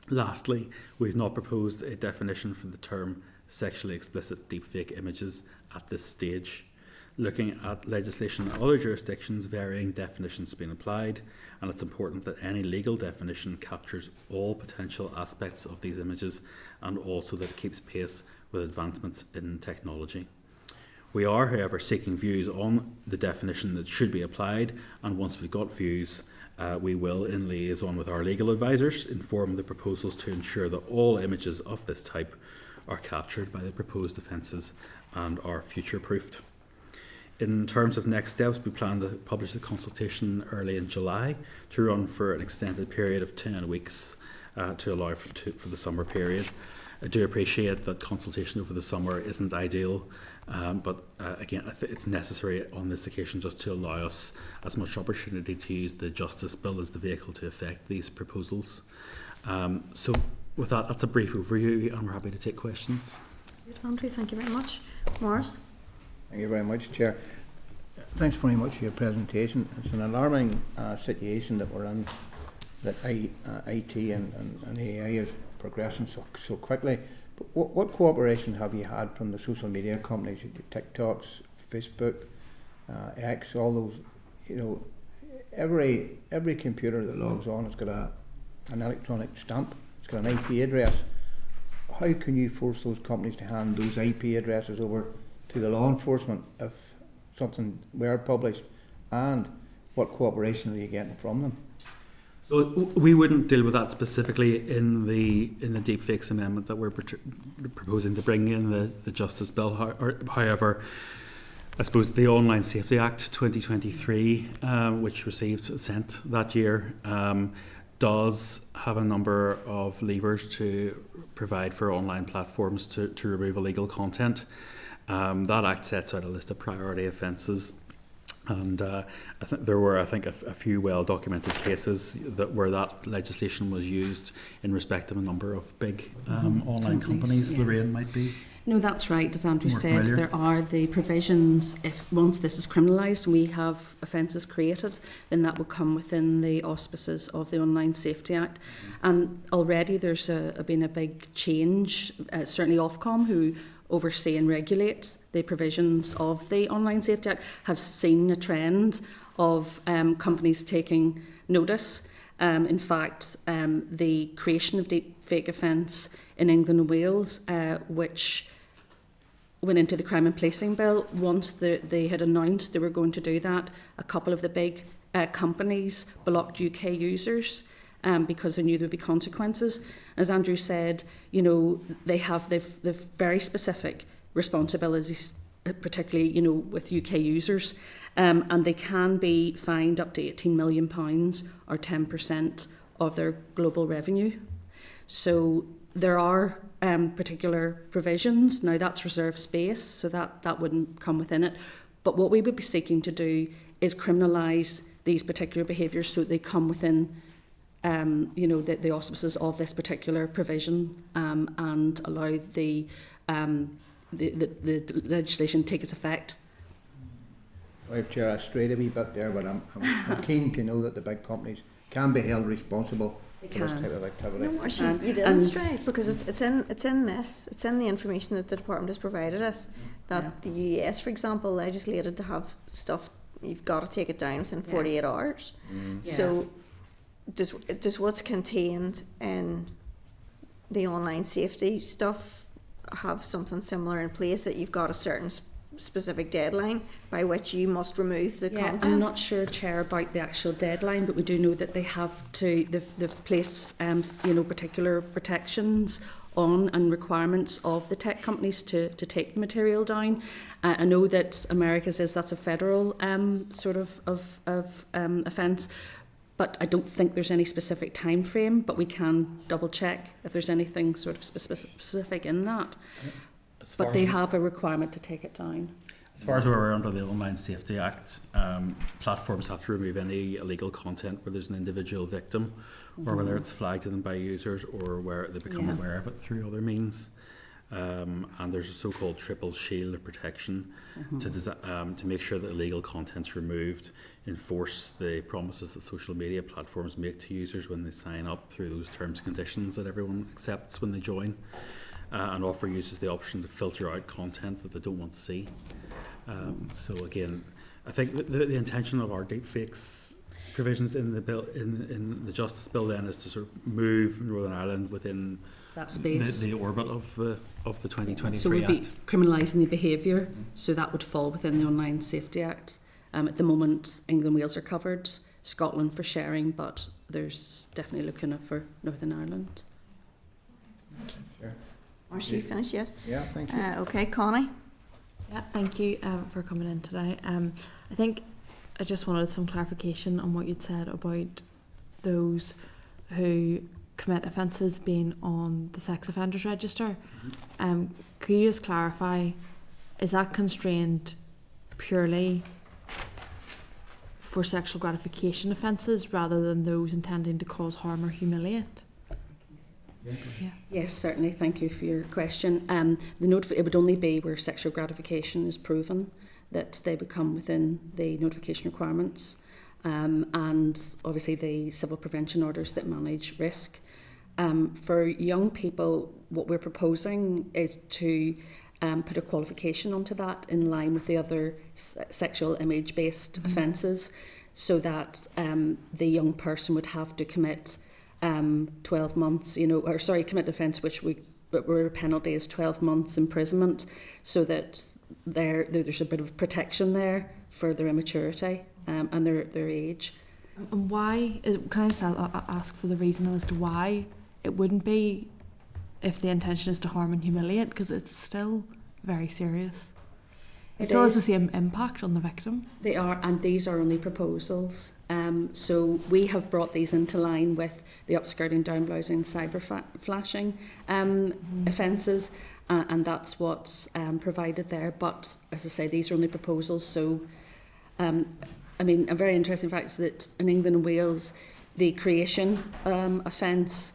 Lastly, we've not proposed a definition for the term sexually explicit deepfake images at this stage. Looking at legislation in other jurisdictions, varying definitions have been applied, and it's important that any legal definition captures all potential aspects of these images and also that it keeps pace with advancements in technology. We are, however, seeking views on the definition that should be applied, and once we've got views, we will, in liaison with our legal advisors, inform the proposals to ensure that all images of this type are captured by the proposed offences and are future-proofed. In terms of next steps, we plan to publish the consultation early in July to run for an extended period of 10 weeks to allow for the summer period. I do appreciate that consultation over the summer isn't ideal, but again, it's necessary on this occasion just to allow us as much opportunity to use the Justice Bill as the vehicle to effect these proposals. So with that, that's a brief overview, and we're happy to take questions. Andrew, thank you very much. Morris? Thank you very much, Chair. Thanks very much for your presentation. It's an alarming situation that we're in, that IT and AI is progressing so quickly. But what cooperation have you had from the social media companies, the TikToks, Facebook, X, all those? You know, every computer that logs on has got an electronic stamp. It's got an IP address. How can you force those companies to hand those IP addresses over to the law enforcement if something were published, and what cooperation are you getting from them? So we wouldn't deal with that specifically in the deepfakes amendment that we're proposing to bring in the Justice Bill. However, I suppose the Online Safety Act 2023, which received assent that year, does have a number of levers to provide for online platforms to remove illegal content. That Act sets out a list of priority offences. And I think there were, a few well-documented cases where that legislation was used in respect of a number of big online companies. Yeah. Lorraine might be. No, that's right. As Andrew More said, familiar. there are the provisions. If once this is criminalised and we have offences created, then that will come within the auspices of the Online Safety Act. And already there's been a big change. Certainly Ofcom, who oversee and regulate the provisions of the Online Safety Act, has seen a trend of companies taking notice. In fact, the creation of deepfake offence in England and Wales, which went into the Crime and Policing Bill, once they had announced they were going to do that, a couple of the big companies blocked UK users because they knew there would be consequences. As Andrew said, you know, they have the very specific responsibilities, particularly, you know, with UK users, and they can be fined up to £18 million or 10% of their global revenue. So there are particular provisions. Now that's reserved space, so that wouldn't come within it. But what we would be seeking to do is criminalise these particular behaviours so they come within you know, the auspices of this particular provision, and allow the legislation to take its effect. Right, Chair, I strayed a wee bit there, but I'm keen to know that the big companies can be held responsible for this type of activity. No, Marcia, you didn't stray, because it's in the information that the department has provided us, that the US, for example, legislated to have stuff, you've got to take it down within 48 hours. So does what's contained in the online safety stuff have something similar in place, that you've got a certain specific deadline by which you must remove the content? I'm not sure, Chair, about the actual deadline, but we do know that they have to they've placed you know, particular protections on and requirements of the tech companies to take the material down. I know that America says that's a federal sort of offence, but I don't think there's any specific time frame, but we can double check if there's anything sort of specific in that. But they have a requirement to take it down. As far as we're aware, under the Online Safety Act, platforms have to remove any illegal content where there's an individual victim, or whether it's flagged to them by users, or where they become aware of it through other means. And there's a so-called triple shield of protection to make sure that illegal content's removed, enforce the promises that social media platforms make to users when they sign up through those terms and conditions that everyone accepts when they join, and offer users the option to filter out content that they don't want to see. So again, I think the intention of our deepfakes provisions in the bill, in the Justice Bill, then, is to sort of move Northern Ireland within that space, the orbit of the 2023 so we'd Act. be criminalising the behaviour, so that would fall within the Online Safety Act. At the moment, England and Wales are covered, Scotland for sharing, but there's definitely looking at for Northern Ireland. Sure. Marcia, you finished? Yes. Yeah, thank you. Okay, Connie. Yeah, thank you for coming in today. I think I just wanted some clarification on what you'd said about those who commit offences being on the sex offenders register. Could you just clarify, is that constrained purely for sexual gratification offences rather than those intending to cause harm or humiliate? Yeah. Yes, certainly. Thank you for your question. It would only be where sexual gratification is proven that they would come within the notification requirements, and obviously the civil prevention orders that manage risk. For young people, what we're proposing is to put a qualification onto that in line with the other sexual image-based offences, so that the young person would have to commit 12 months, commit offence where penalty is 12 months imprisonment, so that there's a bit of protection there for their immaturity and their age. And why, can I just ask for the reason as to why it wouldn't be if the intention is to harm and humiliate, because it's still very serious? It still has the same impact on the victim. They are, and these are only proposals. So we have brought these into line with the upskirting, downblousing, cyber flashing offences, and that's what's provided there. But as I say, these are only proposals. So, I mean, a very interesting fact is that in England and Wales, the creation offence,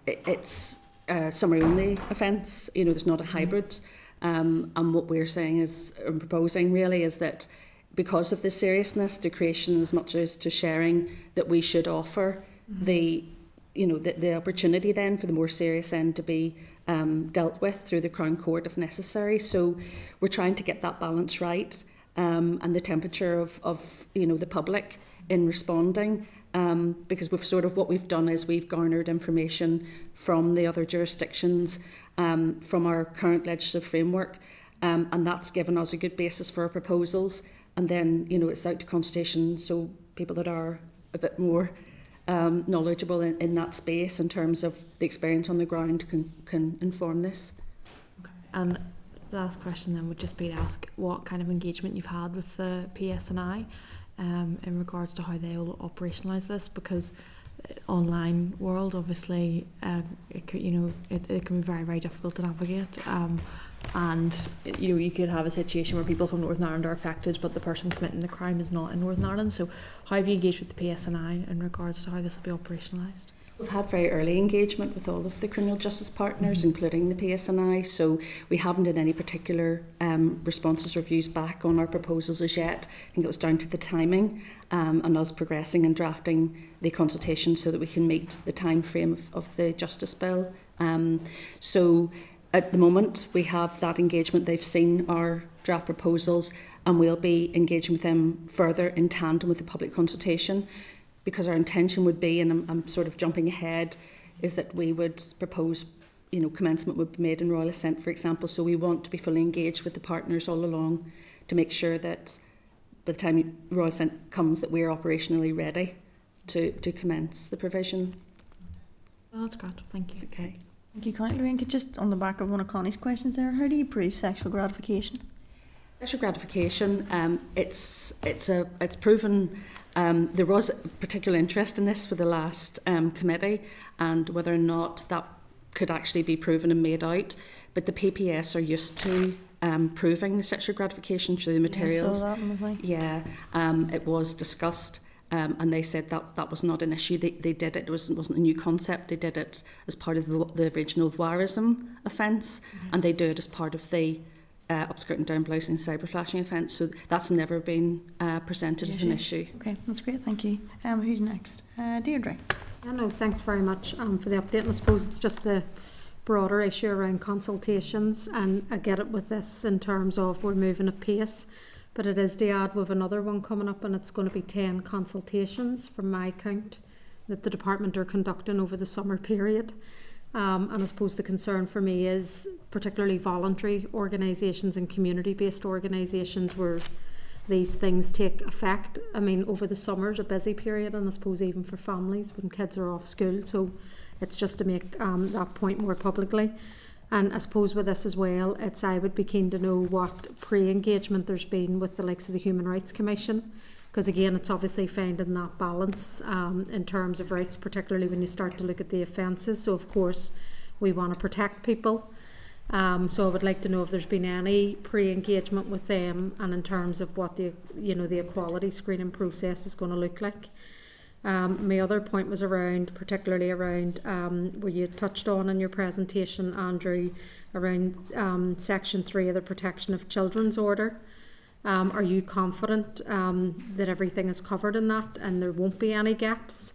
it's a summary-only offence. You know, there's not a hybrid. And what we're saying is, and proposing really, is that because of the seriousness to creation as much as to sharing, that we should offer the opportunity then for the more serious end to be dealt with through the Crown Court if necessary. So we're trying to get that balance right, and the temperature of the public in responding. Because what we've done is we've garnered information from the other jurisdictions, from our current legislative framework, and that's given us a good basis for our proposals. And then, it's out to consultation, so people that are a bit more knowledgeable in that space in terms of the experience on the ground can inform this. Okay. And the last question then would just be to ask what kind of engagement you've had with the PSNI in regards to how they will operationalise this, because online world obviously it can be very, very difficult to navigate, and you could have a situation where people from Northern Ireland are affected but the person committing the crime is not in Northern Ireland. So how have you engaged with the PSNI in regards to how this will be operationalised? We've had very early engagement with all of the criminal justice partners, including the PSNI, so we haven't had any particular responses or views back on our proposals as yet. I think it was down to the timing and us progressing and drafting the consultation so that we can meet the time frame of the Justice Bill. So at the moment we have that engagement. They've seen our draft proposals and we'll be engaging with them further in tandem with the public consultation. Because our intention would be, and I'm sort of jumping ahead, is that we would propose, commencement would be made in royal assent, for example. So we want to be fully engaged with the partners all along to make sure that by the time royal assent comes, that we're operationally ready to commence the provision. Well, that's great. Thank you. It's okay. Thank you, Connie Lorraine. Just on the back of one of Connie's questions there, how do you prove sexual gratification? Sexual gratification, it's proven. There was particular interest in this for the last committee, and whether or not that could actually be proven and made out. But the PPS are used to proving the sexual gratification through the materials. Yeah, I saw that in the thing. Yeah, it was discussed, and they said that was not an issue. They did it. It wasn't a new concept. They did it as part of the original voyeurism offence, and they do it as part of the upskirting, downblousing, cyber flashing offence. So that's never been presented as an issue. Okay, that's great, thank you. Who's next? Deirdre. Yeah, no, thanks very much for the update. And I suppose it's just the broader issue around consultations, and I get it with this in terms of we're moving at pace, but it is to add with another one coming up, and it's going to be 10 consultations from my count that the department are conducting over the summer period. And I suppose the concern for me is particularly voluntary organisations and community-based organisations where these things take effect. I mean, over the summer is a busy period, and I suppose even for families when kids are off school. So it's just to make that point more publicly. And I suppose with this as well, I would be keen to know what pre-engagement there's been with the likes of the Human Rights Commission. Because again, it's obviously finding that balance in terms of rights, particularly when you start to look at the offences. So of course, we want to protect people. So I would like to know if there's been any pre-engagement with them, and in terms of what the equality screening process is going to look like. My other point was particularly around where you touched on in your presentation, Andrew, around Section 3 of the Protection of Children's Order. Are you confident that everything is covered in that and there won't be any gaps?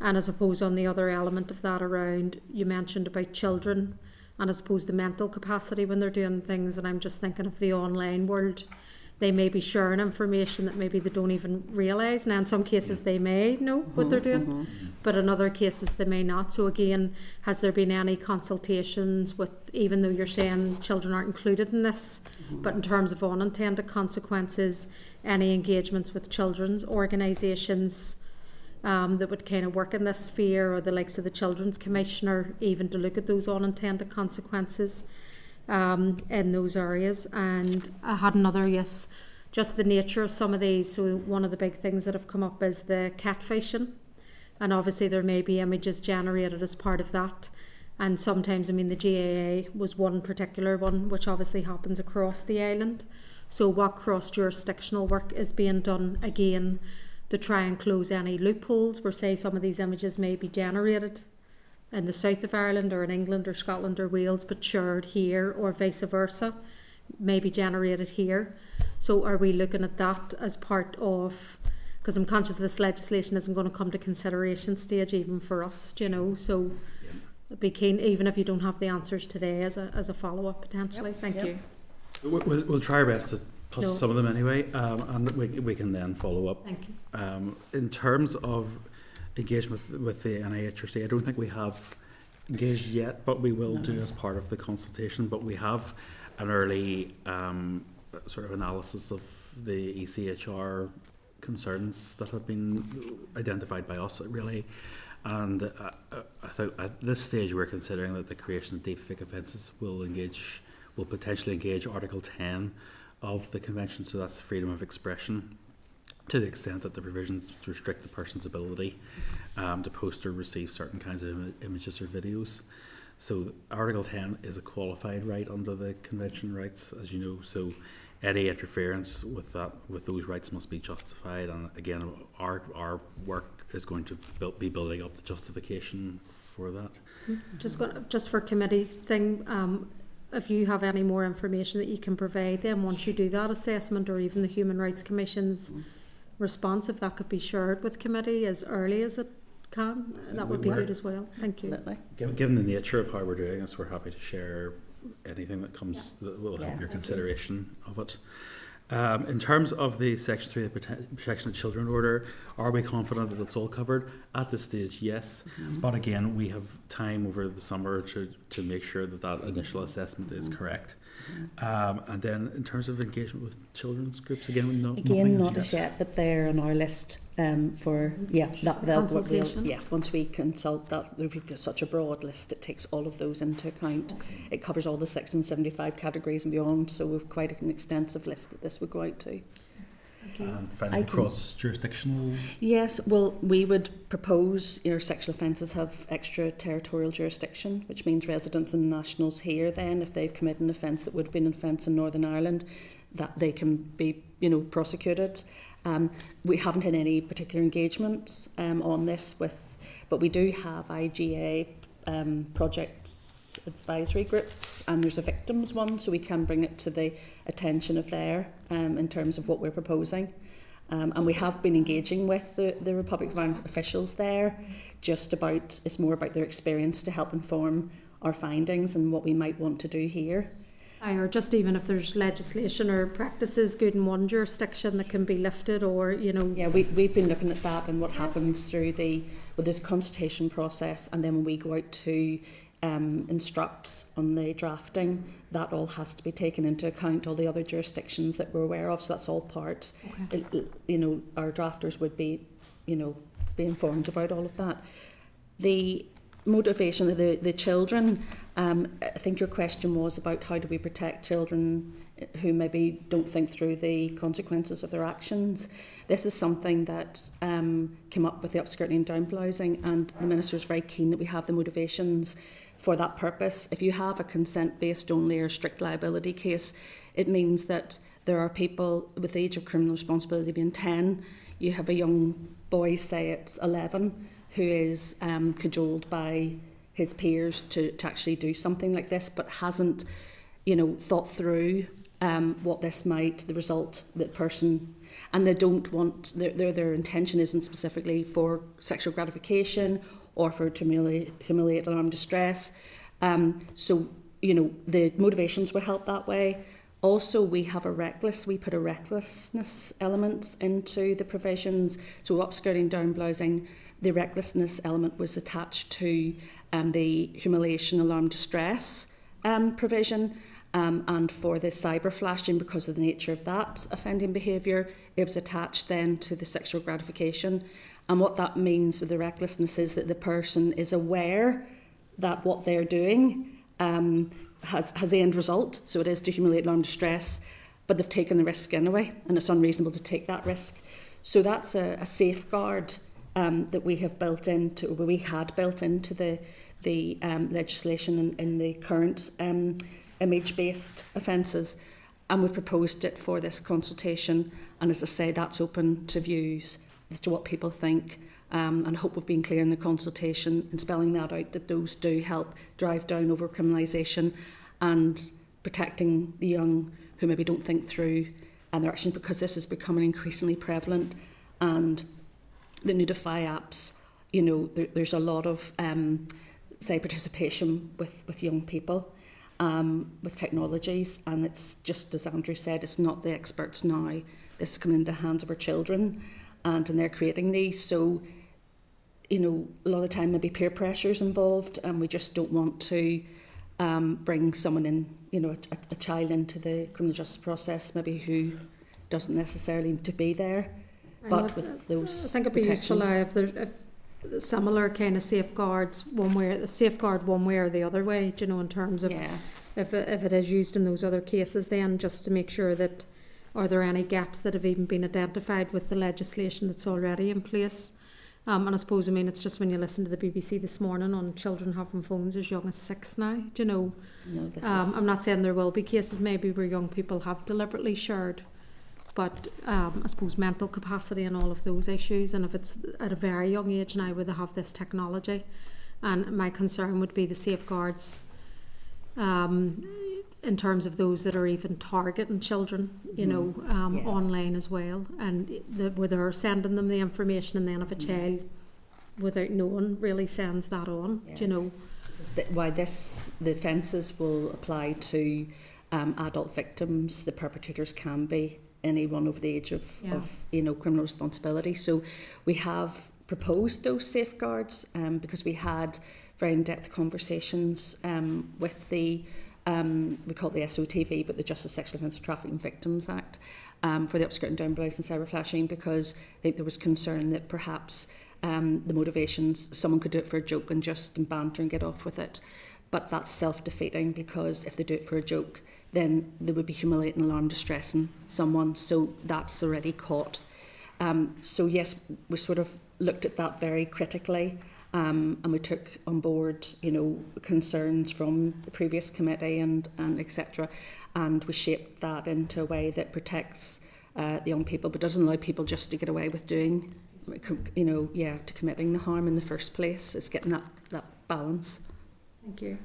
And I suppose on the other element of that around, you mentioned about children and I suppose the mental capacity when they're doing things, and I'm just thinking of the online world. They may be sharing information that maybe they don't even realise. Now in some cases they may know what they're doing, but in other cases they may not. So again, has there been any consultations with, even though you're saying children aren't included in this, but in terms of unintended consequences, any engagements with children's organisations that would kind of work in this sphere, or the likes of the Children's Commissioner, even to look at those unintended consequences? in those areas. And I had another, yes, just the nature of some of these. So one of the big things that have come up is the catfishing. And obviously there may be images generated as part of that. And sometimes, I mean, the GAA was one particular one, which obviously happens across the island. So what cross-jurisdictional work is being done again to try and close any loopholes where, say, some of these images may be generated in the south of Ireland or in England or Scotland or Wales, but shared here, or vice versa, may be generated here. So are we looking at that as part of, because I'm conscious this legislation isn't going to come to consideration stage even for us, you know, so I'd be keen, even if you don't have the answers today, as a follow-up potentially. Thank you. We'll try our best to touch No. some of them anyway, and we can then follow up. Thank you. In terms of engagement with the NIHRC, I don't think we have engaged yet, but we will do as part of the consultation. But we have an early sort of analysis of the ECHR concerns that have been identified by us, really. And I thought at this stage we're considering that the creation of deepfake offences will potentially engage Article 10 of the Convention, so that's freedom of expression, to the extent that the provisions restrict the person's ability to post or receive certain kinds of images or videos. So Article 10 is a qualified right under the Convention rights, as you know, so any interference with those rights must be justified, and again our work is going to be building up the justification for that. Just for committee's thing, if you have any more information that you can provide them once you do that assessment, or even the Human Rights Commission's response, if that could be shared with committee as early as it can, that would be good as well. Thank you. Given the nature of how we're doing this, we're happy to share anything that comes that will help your consideration of it. In terms of the Section 3 of the Protection of Children order, are we confident that it's all covered? At this stage, yes. But again, we have time over the summer to make sure that that initial assessment is correct. And then in terms of engagement with children's groups, again, not as yet, but they're on our list for consultation. Once we consult that, we've got such a broad list, it takes all of those into account. It covers all the Section 75 categories and beyond, so we've quite an extensive list that this would go out to. And finally, cross-jurisdictional. Yes, well, we would propose your sexual offences have extraterritorial jurisdiction, which means residents and nationals here then, if they've committed an offence that would have been an offence in Northern Ireland, that they can be, prosecuted. We haven't had any particular engagements on this but we do have IGA projects advisory groups, and there's a victims one, so we can bring it to the attention of there in terms of what we're proposing. And we have been engaging with the Republic of Ireland officials there, it's more about their experience to help inform our findings and what we might want to do here. Or just even if there's legislation or practices good in one jurisdiction that can be lifted, or Yeah, we've been looking at that and what happens through there's a consultation process, and then when we go out to instruct on the drafting, that all has to be taken into account, all the other jurisdictions that we're aware of, so that's all part. Our drafters would be informed about all of that. The motivation of the children, I think your question was about how do we protect children who maybe don't think through the consequences of their actions. This is something that came up with the upskirting and downblousing, and the Minister is very keen that we have the motivations for that purpose. If you have a consent-based only or strict liability case, it means that there are people with the age of criminal responsibility being 10. You have a young boy, say at 11, who is cajoled by his peers to actually do something like this, but hasn't, thought through what this might, the result, that person, and they don't want, their intention isn't specifically for sexual gratification or for to humiliate, alarm, distress. So, the motivations will help that way. Also, we put a recklessness element into the provisions. So upskirting, downblousing, the recklessness element was attached to the humiliation, alarm, distress provision. And for the cyber flashing, because of the nature of that offending behaviour, it was attached then to the sexual gratification. And what that means with the recklessness is that the person is aware that what they're doing has the end result. So it is to humiliate, alarm, distress, but they've taken the risk anyway, and it's unreasonable to take that risk. So that's a safeguard that we have built into, or we had built into the legislation in the current image-based offences, and we've proposed it for this consultation. And as I say, that's open to views as to what people think. And I hope we've been clear in the consultation in spelling that out, that those do help drive down over-criminalisation and protecting the young who maybe don't think through their actions, because this is becoming increasingly prevalent. And the Notify apps, you know, there's a lot of, say, participation with young people with technologies. And it's just, as Andrew said, it's not the experts now. This is coming into the hands of our children, and they're creating these. So, you know, a lot of the time maybe peer pressure is involved, and we just don't want to bring someone in, you know, a child into the criminal justice process, maybe who doesn't necessarily need to be there, but with those I think it'd be useful now if there's similar kind of safeguards, one way or the other way, do you know, in terms of if it is used in those other cases, then just to make sure that, are there any gaps that have even been identified with the legislation that's already in place? And I suppose, I mean, it's just when you listen to the BBC this morning on children having phones as young as 6 now, do you know? No, I'm not saying there will be cases maybe where young people have deliberately shared, but I suppose mental capacity and all of those issues, and if it's at a very young age now where they have this technology, and my concern would be the safeguards in terms of those that are even targeting children, you know, online as well, and where they're sending them the information, and then if a child, without knowing, really sends that on, do you know? Why the offences will apply to adult victims. The perpetrators can be anyone over the age of you know, criminal responsibility. So we have proposed those safeguards because we had very in-depth conversations with the we call it the SOTV, but the Justice Sexual Offence Trafficking Victims Act, for the upskirting, downbrowsing and cyber flashing, because I think there was concern that perhaps the motivations, someone could do it for a joke and just banter and get off with it, but that's self-defeating, because if they do it for a joke, then they would be humiliating, alarm, distressing someone, so that's already caught. So yes, we sort of looked at that very critically. And we took on board, you know, concerns from the previous committee and etc. And we shaped that into a way that protects the young people, but doesn't allow people just to get away with doing, you know, to committing the harm in the first place. It's getting that balance. Thank you.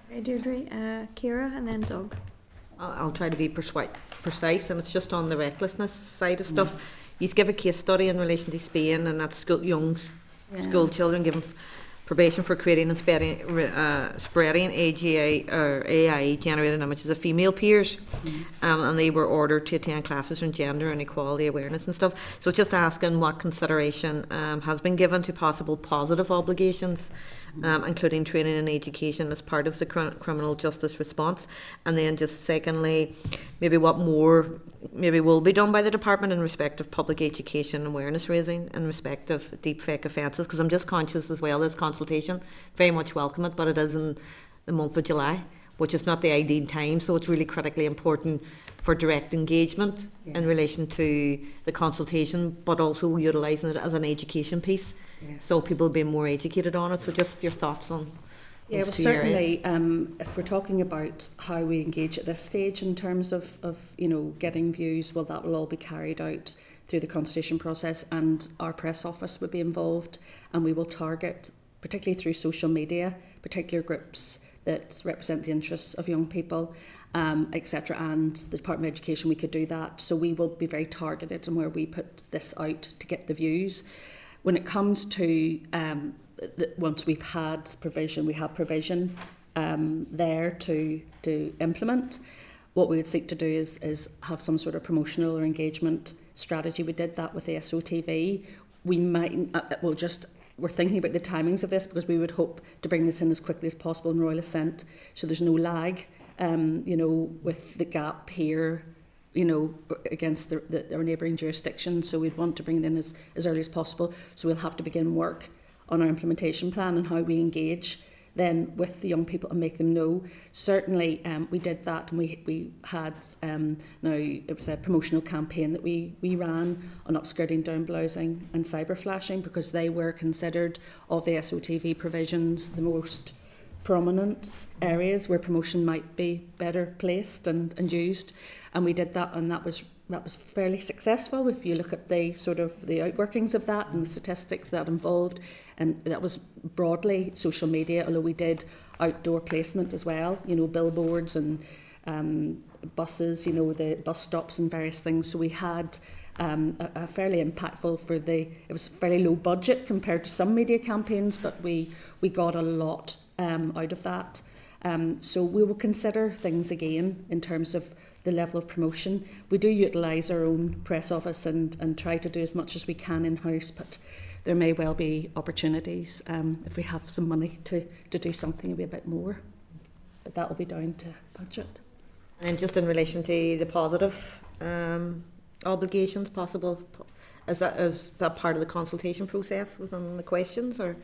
Okay, Deirdre, Ciara, and then Doug. I'll try to be precise, and it's just on the recklessness side of stuff. You give a case study in relation to Spain, and that's young school children given probation for creating and spreading AGI or AI generated images of female peers, and they were ordered to attend classes on gender and equality awareness and stuff. So just asking what consideration has been given to possible positive obligations, including training and education as part of the criminal justice response, and then just secondly, maybe what more maybe will be done by the department in respect of public education and awareness raising in respect of deepfake offences, because I'm just conscious as well, this consultation, very much welcome it, but it is in the month of July, which is not the ideal time, so it's really critically important for direct engagement in relation to the consultation, but also utilising it as an education piece, so people be more educated on it. So just your thoughts on Yeah, well, certainly, if we're talking about how we engage at this stage in terms of you know, getting views, well, that will all be carried out through the consultation process, and our press office would be involved, and we will target, particularly through social media, particular groups that represent the interests of young people, etc. And the Department of Education, we could do that. So we will be very targeted in where we put this out to get the views. When it comes to once we've had provision, we have provision there to implement. What we would seek to do is have some sort of promotional or engagement strategy. We did that with the SOTV. We might, we're thinking about the timings of this, because we would hope to bring this in as quickly as possible in royal assent, so there's no lag, you know, with the gap here, you know, against our neighbouring jurisdictions. So we'd want to bring it in as early as possible. So we'll have to begin work on our implementation plan and how we engage then with the young people and make them know. Certainly we did that, and we had, now it was a promotional campaign that we ran on upskirting, downblousing and cyber flashing, because they were considered, of the SOTV provisions, the most prominent areas where promotion might be better placed and used. And we did that, and that was fairly successful if you look at the sort of the outworkings of that and the statistics that involved. And that was broadly social media, although we did outdoor placement as well, billboards and buses, the bus stops and various things. So we had a fairly impactful it was fairly low budget compared to some media campaigns, but we got a lot out of that. So we will consider things again in terms of the level of promotion. We do utilise our own press office and try to do as much as we can in-house, but there may well be opportunities if we have some money to do something a bit more. But that will be down to budget. And just in relation to the positive obligations possible, is that part of the consultation process within the questions, or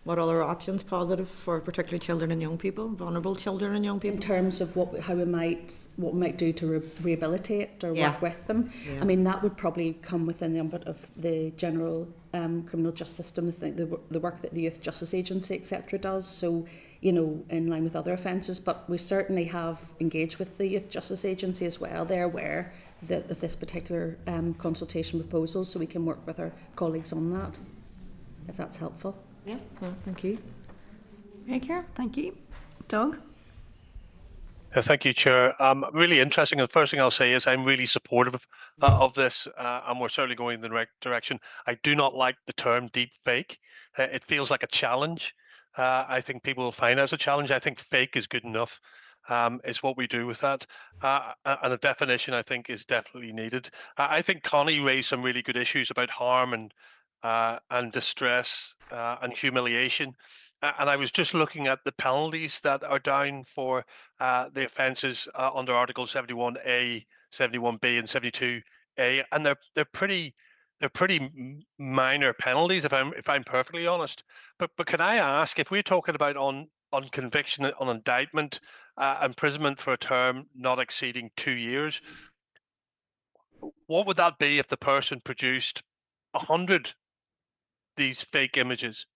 what other options positive for particularly children and young people, vulnerable children and young people? In terms of what we might do to rehabilitate or work with them. Yeah. I mean, that would probably come within the ambit of the general criminal justice system, the work that the Youth Justice Agency, etc. does. So, in line with other offences. But we certainly have engaged with the Youth Justice Agency as well. They're aware of this particular consultation proposal, so we can work with our colleagues on that, if that's helpful. Yeah, thank you. Okay, Ciara, thank you. Doug? Thank you, Chair. Really interesting. And the first thing I'll say is I'm really supportive of this, and we're certainly going in the right direction. I do not like the term deep fake. It feels like a challenge. I think people will find it as a challenge. I think fake is good enough. Is what we do with that. And the definition, I think, is definitely needed. I think Connie raised some really good issues about harm and distress and humiliation. And I was just looking at the penalties that are down for the offences under Article 71A, 71B, and 72A, and they're pretty minor penalties, if I'm perfectly honest. But can I ask, if we're talking about on conviction, on indictment, imprisonment for a term not exceeding 2 years, what would that be if the person produced 100 these fake images?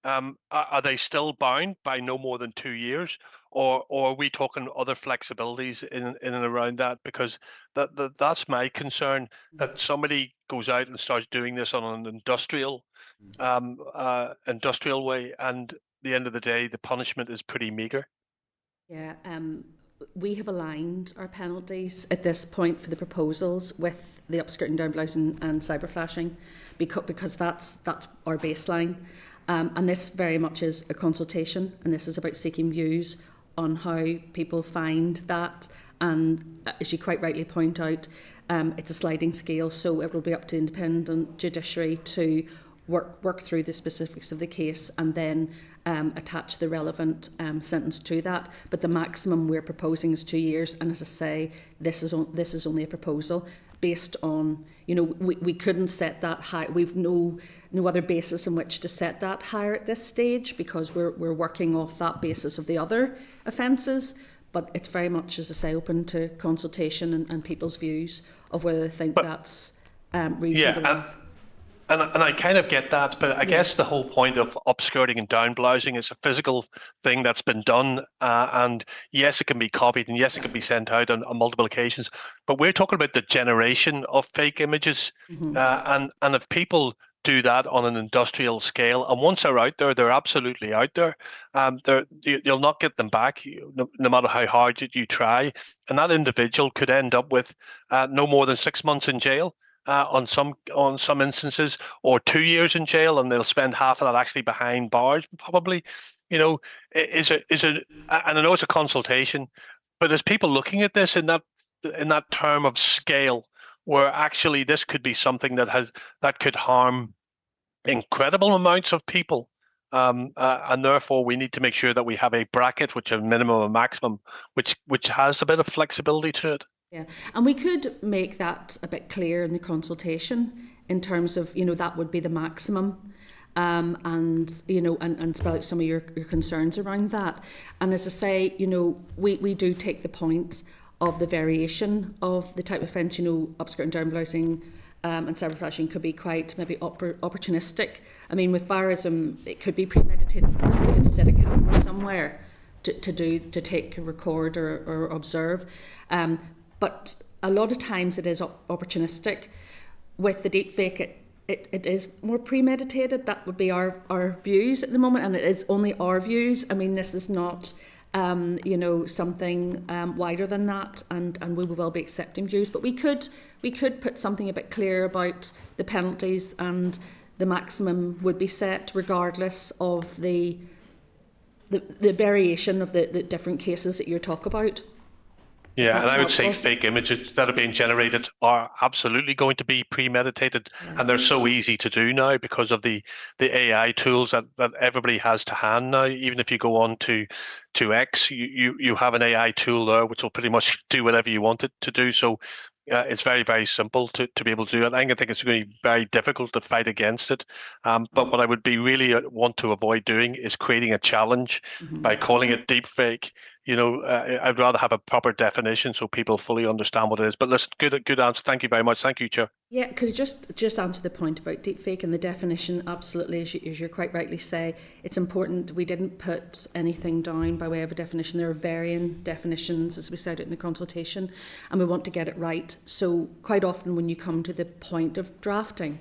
Are they still bound by no more than 2 years, or are we talking other flexibilities in and around that? Because that's my concern, that somebody goes out and starts doing this on an industrial way, and at the end of the day, the punishment is pretty meager. Yeah, we have aligned our penalties at this point for the proposals with the upskirting, downblousing and cyber flashing, because that's our baseline. And this very much is a consultation, and this is about seeking views on how people find that. And as you quite rightly point out, it's a sliding scale, so it will be up to independent judiciary to work through the specifics of the case and then attach the relevant sentence to that. But the maximum we're proposing is 2 years, and as I say, this is only a proposal based on, we couldn't set that high. We've no other basis in which to set that higher at this stage, because we're working off that basis of the other offences. But it's very much, as I say, open to consultation and people's views of whether they think that's reasonable enough. And I kind of get that, but I guess the whole point of upskirting and downblousing is a physical thing that's been done, and yes, it can be copied, and yes, it can be sent out on multiple occasions. But we're talking about the generation of fake images, and if people do that on an industrial scale, and once they're out there, they're absolutely out there. You'll not get them back, no matter how hard you try, and that individual could end up with no more than 6 months in jail. On some instances, or 2 years in jail, and they'll spend half of that actually behind bars, probably. And I know it's a consultation, but as people looking at this in that term of scale, where actually this could be something that could harm incredible amounts of people, and therefore we need to make sure that we have a bracket, which is a minimum and maximum, which has a bit of flexibility to it. Yeah, and we could make that a bit clear in the consultation in terms of, that would be the maximum. and you know, and spell out some of your concerns around that. And as I say, you know, we do take the point of the variation of the type of offence. You know, upskirting, downblousing, and cyber flashing could be quite maybe opportunistic. I mean, with virism, it could be premeditated. They could set a camera somewhere to take a record or observe, but a lot of times it is opportunistic. With the deepfake, it is more premeditated. That would be our views at the moment, and it is only our views. I mean, this is not you know, something wider than that, and we will be accepting views. But we could put something a bit clearer about the penalties, and the maximum would be set regardless of the variation of the different cases that you talk about. Yeah, and That's I would say helpful. fake images that are being generated are absolutely going to be premeditated, and they're so easy to do now because of the AI tools that everybody has to hand now. Even if you go on to X, you have an AI tool there which will pretty much do whatever you want it to do. So it's very, very simple to be able to do it. I think it's going to be very difficult to fight against it. But what I would be really want to avoid doing is creating a challenge by calling it deepfake. You know, I'd rather have a proper definition so people fully understand what it is. But listen, good answer. Thank you very much. Thank you, Chair. Yeah, could you just answer the point about deepfake and the definition? Absolutely, as you quite rightly say, it's important. We didn't put anything down by way of a definition. There are varying definitions, as we said in the consultation, and we want to get it right. So quite often when you come to the point of drafting,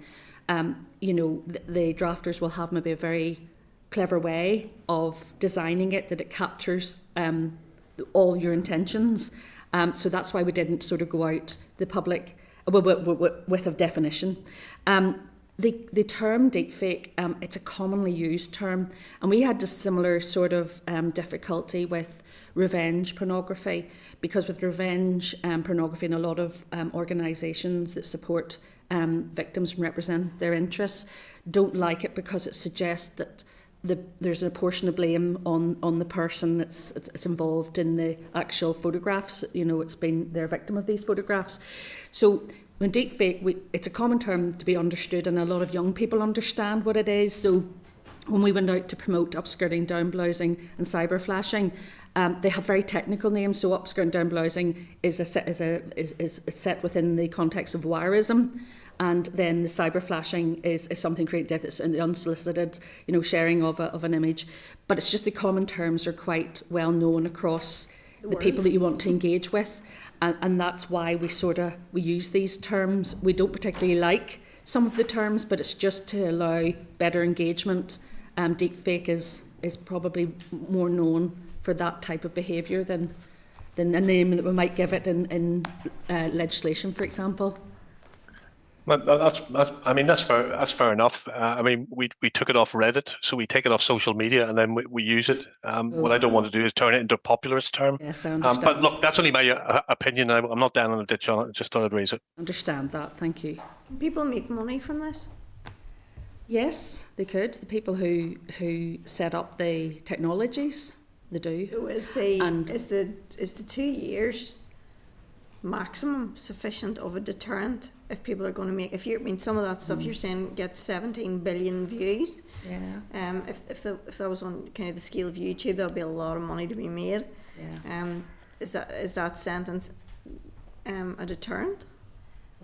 you know, the drafters will have maybe a very clever way of designing it that it captures all your intentions. So that's why we didn't sort of go out the public with a definition. The term deepfake, it's a commonly used term, and we had a similar sort of difficulty with revenge pornography, because with revenge pornography, and a lot of organisations that support victims and represent their interests don't like it because it suggests that there's a portion of blame on the person that's involved in the actual photographs. You know, they're a victim of these photographs. So when deepfake, it's a common term to be understood, and a lot of young people understand what it is. So when we went out to promote upskirting, downblousing, and cyber flashing, they have very technical names. So upskirting, downblousing is set within the context of wirism. And then the cyber flashing is something created. It's the unsolicited, you know, sharing of an image. But it's just the common terms are quite well known across the people that you want to engage with, and that's why we use these terms. We don't particularly like some of the terms, but it's just to allow better engagement. Deepfake is probably more known for that type of behaviour than a name that we might give it in legislation, for example. That's fair enough. I mean, we took it off Reddit, so we take it off social media, and then we use it. What I don't want to do is turn it into a populist term. Yes, I understand. But look, that's only my opinion. I'm not down on the ditch on it. Just thought I'd raise it. Understand that. Thank you. Can people make money from this? Yes, they could. The people who set up the technologies, they do. So is the 2 years maximum sufficient of a deterrent if people are going to make? Some of that stuff you're saying gets 17 billion views. Yeah. If that was on kind of the scale of YouTube, there'll be a lot of money to be made. Yeah. Is that sentence a deterrent?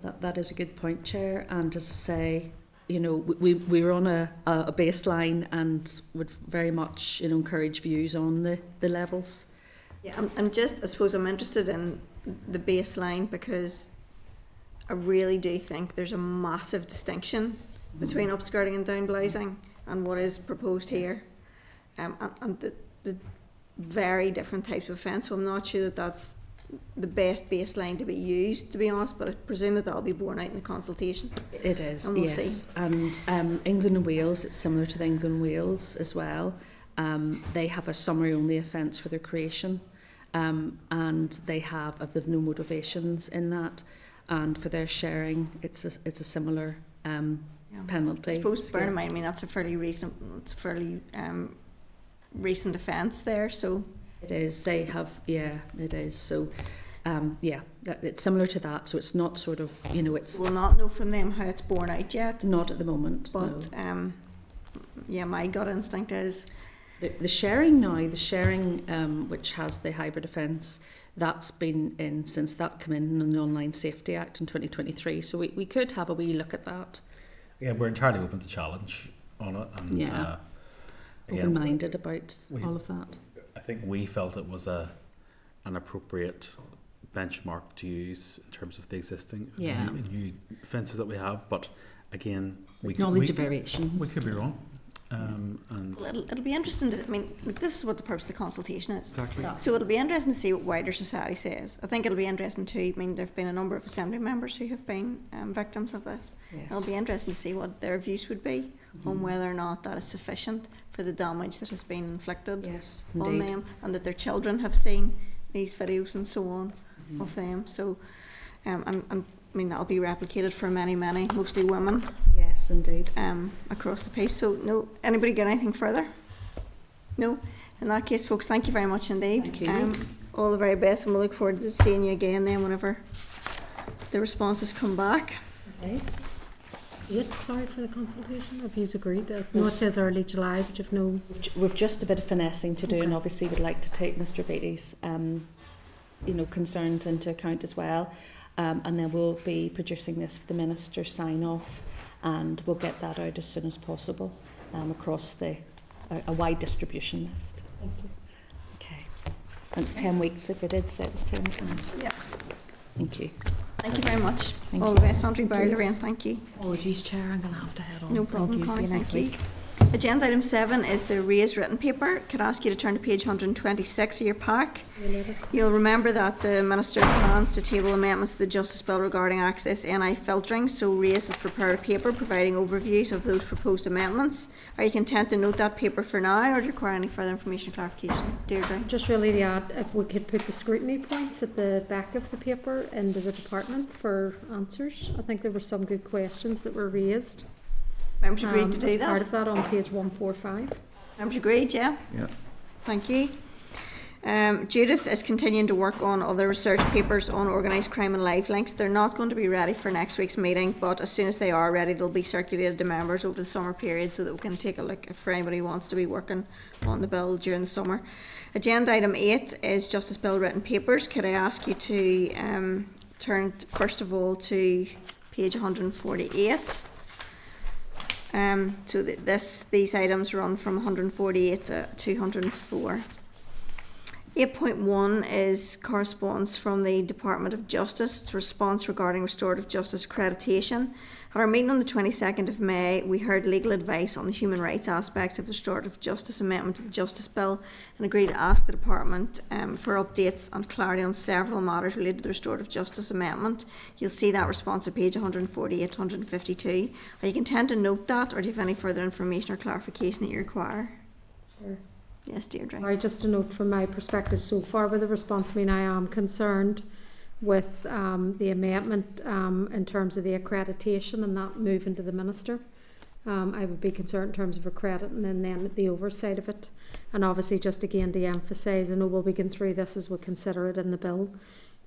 That is a good point, Chair. And as I say, you know, we were on a baseline and would very much, you know, encourage views on the levels. Yeah, I suppose I'm interested in the baseline because I really do think there's a massive distinction between upskirting and downblousing and what is proposed here, and the very different types of offence. So I'm not sure that that's the best baseline to be used, to be honest, but I presume that that'll be borne out in the consultation. It is, and we'll yes. see. And England and Wales, it's similar to the England and Wales as well. They have a summary-only offence for their creation, and they've no motivations in that. And for their sharing, it's a similar penalty. I suppose, bear in mind, that's a fairly recent offence there, so. It is. They have, yeah, it is. So, it's similar to that. So it's not sort of, you know, it's. We'll not know from them how it's borne out yet. Not at the moment. But no. yeah, my gut instinct is The sharing now, which has the hybrid offence, that's been in since that came in the Online Safety Act in 2023. So we could have a wee look at that. Yeah, we're entirely open to challenge on it. And, Yeah. Open-minded about all of that. I think we felt it was an appropriate benchmark to use in terms of the existing new offences that we have. But again, Knowledge of variations. We could be wrong. And well, it'll be interesting to, I mean, this is what the purpose of the consultation is. Exactly. So it'll be interesting to see what wider society says. I think it'll be interesting too. I mean, there have been a number of Assembly members who have been victims of this. Yes. It'll be interesting to see what their views would be on whether or not that is sufficient for the damage that has been inflicted Yes, on indeed. them, and that their children have seen these videos and so on of them. So, and I mean, that'll be replicated for many, mostly women. Yes, indeed. Across the piece. So, no, anybody got anything further? No? In that case, folks, thank you very much indeed. Thank you. All the very best, and we'll look forward to seeing you again then whenever the responses come back. Okay. Sorry for the consultation. Have you agreed that? No, it says early July, but you've no. We've just a bit of finessing to do, and obviously we'd like to take Mr. Beatty's, concerns into account as well. And then we'll be producing this for the Minister's sign-off, and we'll get that out as soon as possible across a wide distribution list. Thank you. Okay. And it's 10 weeks, if we did say it was 10 weeks. Yeah. Thank you. Thank you very much. Thank All you. the best, Andrew Bowler, Lorraine. Thank you. Apologies, Chair, I'm going to have to head on. No problem, Thank you. See you Connie. next Thank week. you. Agenda item 7 is the raised written paper. Could I ask you to turn to page 126 of your pack? You'll remember that the Minister plans to table amendments to the Justice Bill regarding access NI filtering, so Race has prepared a paper providing overviews of those proposed amendments. Are you content to note that paper for now, or do you require any further information or clarification? Deirdre? Just really to add, if we could put the scrutiny points at the back of the paper into the department for answers. I think there were some good questions that were raised. Members agreed to do as that? part of that on page 145. Members agreed, yeah? Yeah. Thank you. Judith is continuing to work on other research papers on organised crime and live links. They're not going to be ready for next week's meeting, but as soon as they are ready, they'll be circulated to members over the summer period so that we can take a look if anybody wants to be working on the bill during the summer. Agenda item 8 is Justice Bill written papers. Could I ask you to turn first of all to page 148? So these items run from 148 to 204. 8.1 is corresponds from the Department of Justice. It's a response regarding restorative justice accreditation. At our meeting on the 22nd of May, we heard legal advice on the human rights aspects of the restorative justice amendment to the Justice Bill and agreed to ask the Department for updates and clarity on several matters related to the restorative justice amendment. You'll see that response at page 148 to 152. Are you content to note that, or do you have any further information or clarification that you require? Sure. Yes, Deirdre. Sorry, just a note from my perspective so far with the response. I mean, I am concerned with the amendment in terms of the accreditation and that moving to the Minister. I would be concerned in terms of accrediting and then the oversight of it. And obviously, just again to emphasise, I know we'll be going through this as we consider it in the bill,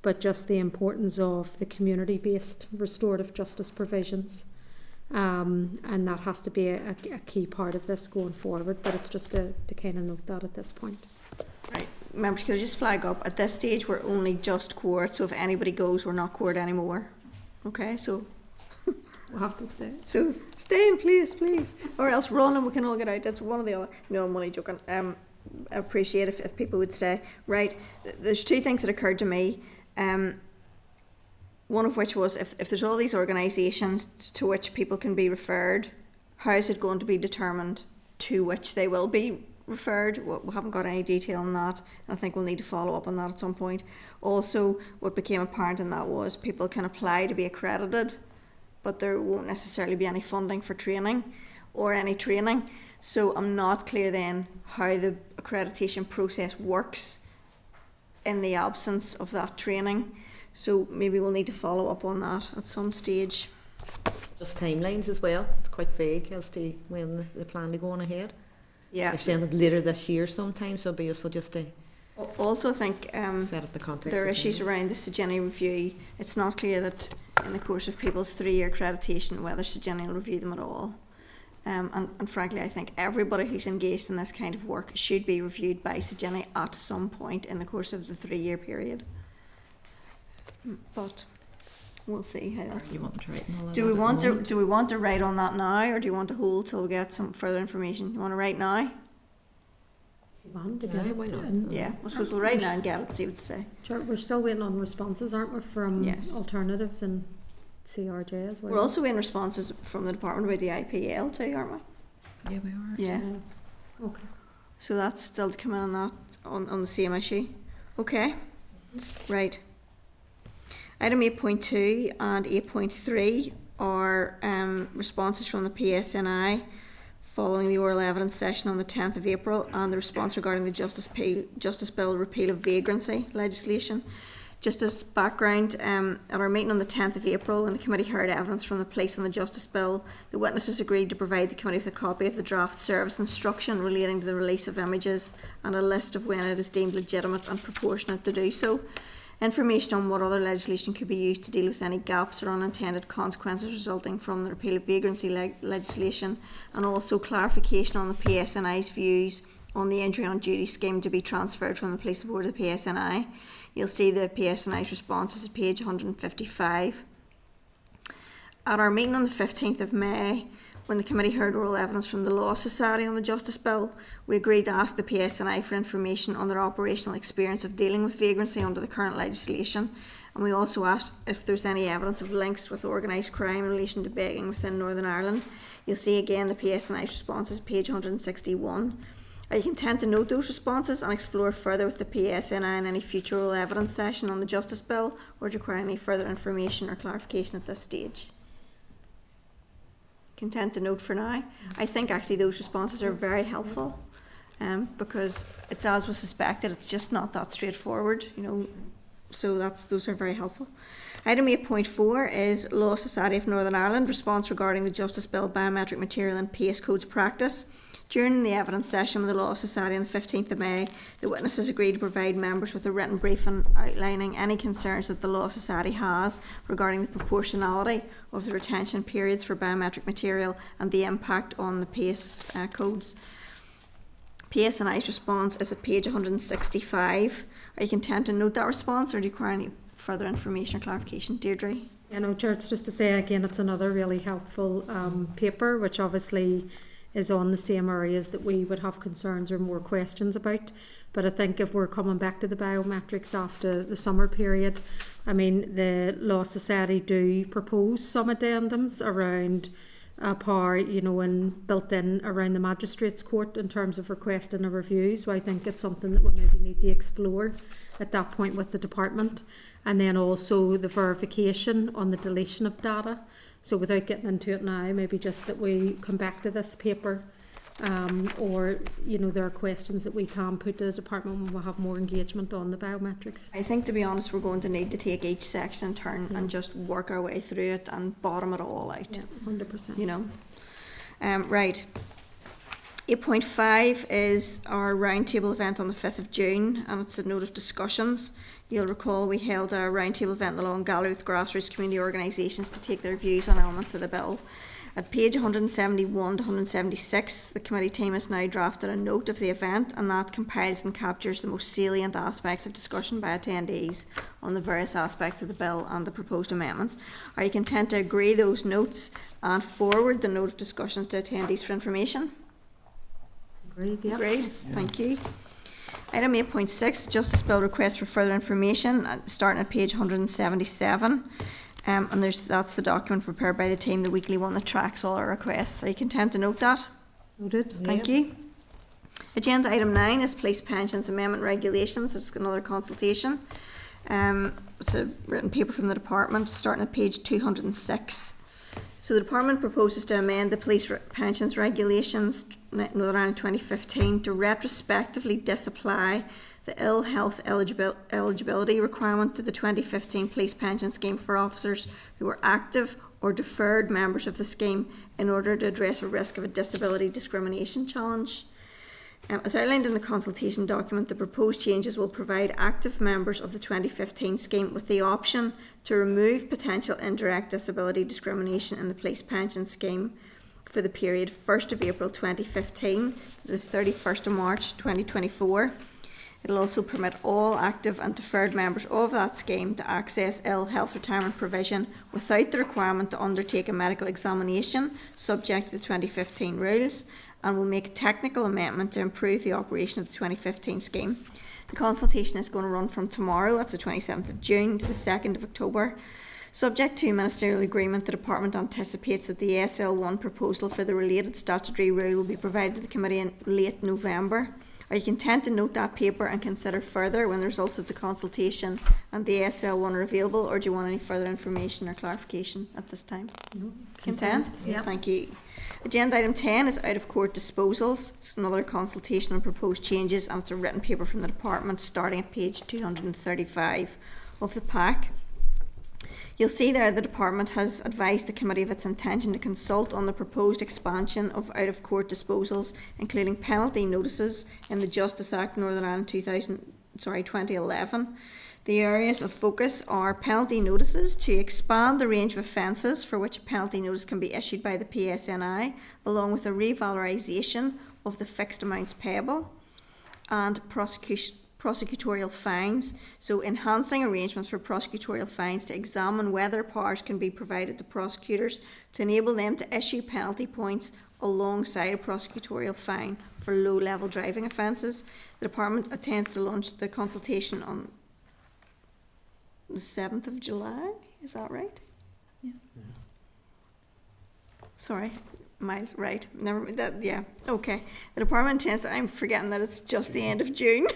but just the importance of the community-based restorative justice provisions. And that has to be a key part of this going forward, but it's just to kind of note that at this point. Right. Members, could I just flag up, at this stage we're only just court, so if anybody goes, we're not court anymore. Okay, so We'll have to stay. So stay in place, please, or else run and we can all get out. That's one or the other. No, I'm only joking. I appreciate if people would stay. Right, there's two things that occurred to me. One of which was if there's all these organisations to which people can be referred, how is it going to be determined to which they will be referred? We haven't got any detail on that, and I think we'll need to follow up on that at some point. Also, what became apparent in that was people can apply to be accredited, but there won't necessarily be any funding for training or any training. So I'm not clear then how the accreditation process works in the absence of that training. So maybe we'll need to follow up on that at some stage. Just timelines as well. It's quite vague as to when they plan to go on ahead. Yeah. They're saying it later this year sometimes, so it'll be useful just to also think set up the context. there are issues around the CJINI review. It's not clear that in the course of people's 3-year accreditation whether CJINI will review them at all. And frankly, I think everybody who's engaged in this kind of work should be reviewed by SEGINI at some point in the course of the 3-year period. But we'll see how. You want to write and all that Do we at the want to moment? do we want to write on that now, or do you want to hold till we get some further information? You want to write now? Yeah, why not? Yeah, I suppose we'll write now and get it. See what to say. Sure, we're still waiting on responses, aren't we, from Yes. alternatives and CRJ as well? We're also in responses from the department about the IPL too, aren't we? Yeah, we are. Yeah. Okay. So that's still to come in on that on the same issue. Okay. Right. Item 8.2 and 8.3 are responses from the PSNI following the oral evidence session on the 10th of April and the response regarding the Justice Bill repeal of vagrancy legislation. Just as background, at our meeting on the 10th of April, when the committee heard evidence from the police on the Justice Bill, the witnesses agreed to provide the committee with a copy of the draft service instruction relating to the release of images and a list of when it is deemed legitimate and proportionate to do so. Information on what other legislation could be used to deal with any gaps or unintended consequences resulting from the repeal of vagrancy legislation, and also clarification on the PSNI's views on the injury on duty scheme to be transferred from the police board to the PSNI. You'll see the PSNI's responses at page 155. At our meeting on the 15th of May, when the committee heard oral evidence from the Law Society on the Justice Bill, we agreed to ask the PSNI for information on their operational experience of dealing with vagrancy under the current legislation, and we also asked if there's any evidence of links with organised crime in relation to begging within Northern Ireland. You'll see again the PSNI's responses, page 161. Are you content to note those responses and explore further with the PSNI in any future oral evidence session on the Justice Bill, or do you require any further information or clarification at this stage? Content to note for now. I think actually those responses are very helpful, because it's as was suspected, it's just not that straightforward, you know, so those are very helpful. Item 8.4 is Law Society of Northern Ireland response regarding the Justice Bill biometric material and PACE codes practice. During the evidence session with the Law Society on the 15th of May, the witnesses agreed to provide members with a written briefing outlining any concerns that the Law Society has regarding the proportionality of the retention periods for biometric material and the impact on the PACE codes. PSNI's response is at page 165. Are you content to note that response, or do you require any further information or clarification? Deirdre? Yeah, no, Chair, it's just to say again, it's another really helpful paper, which obviously is on the same areas that we would have concerns or more questions about. But I think if we're coming back to the biometrics after the summer period, I mean, the Law Society do propose some addendums around power, you know, and built in around the Magistrates Court in terms of requesting a review. So I think it's something that we maybe need to explore at that point with the department. And then also the verification on the deletion of data. So without getting into it now, maybe just that we come back to this paper, or, you know, there are questions that we can put to the department when we'll have more engagement on the biometrics. I think, to be honest, we're going to need to take each section in turn and just work our way through it and bottom it all out. Yeah, 100%. You know. Right. 8.5 is our roundtable event on the 5th of June, and it's a note of discussions. You'll recall we held a roundtable event in the Long Gallery with grassroots community organisations to take their views on elements of the bill. At page 171 to 176, the committee team has now drafted a note of the event, and that compiles and captures the most salient aspects of discussion by attendees on the various aspects of the bill and the proposed amendments. Are you content to agree those notes and forward the note of discussions to attendees for information? Agreed, yeah. Agreed. Thank you. Item 8.6, Justice Bill request for further information, starting at page 177. And that's the document prepared by the team, the weekly one that tracks all our requests. Are you content to note that? Noted. Thank you. Agenda item 9 is Police Pensions Amendment Regulations. It's another consultation. It's a written paper from the department, starting at page 206. So the department proposes to amend the Police Pensions Regulations Northern Ireland 2015 to retrospectively disapply the ill health eligibility requirement to the 2015 police pension scheme for officers who were active or deferred members of the scheme in order to address a risk of a disability discrimination challenge. As outlined in the consultation document, the proposed changes will provide active members of the 2015 scheme with the option to remove potential indirect disability discrimination in the police pension scheme for the period 1st of April 2015 to the 31st of March 2024. It'll also permit all active and deferred members of that scheme to access ill health retirement provision without the requirement to undertake a medical examination subject to the 2015 rules, and will make a technical amendment to improve the operation of the 2015 scheme. The consultation is going to run from tomorrow, that's the 27th of June, to the 2nd of October. Subject to ministerial agreement, the Department anticipates that the SL1 proposal for the related statutory rule will be provided to the Committee in late November. Are you content to note that paper and consider further when the results of the consultation and the SL1 are available, or do you want any further information or clarification at this time? No. Content? Yeah. Thank you. Agenda item 10 is out of court disposals. It's another consultation on proposed changes, and it's a written paper from the department starting at page 235 of the pack. You'll see there the department has advised the committee of its intention to consult on the proposed expansion of out-of-court disposals, including penalty notices in the Justice Act Northern Ireland 2011. The areas of focus are penalty notices to expand the range of offences for which a penalty notice can be issued by the PSNI, along with a revalorisation of the fixed amounts payable, and prosecutorial fines, so enhancing arrangements for prosecutorial fines to examine whether powers can be provided to prosecutors to enable them to issue penalty points alongside a prosecutorial fine for low-level driving offences. The department intends to launch the consultation on the 7th of July, is that right? Yeah. Sorry. Miles, right. Never mind that. Yeah. Okay. The department intends. I'm forgetting that it's just the end of June.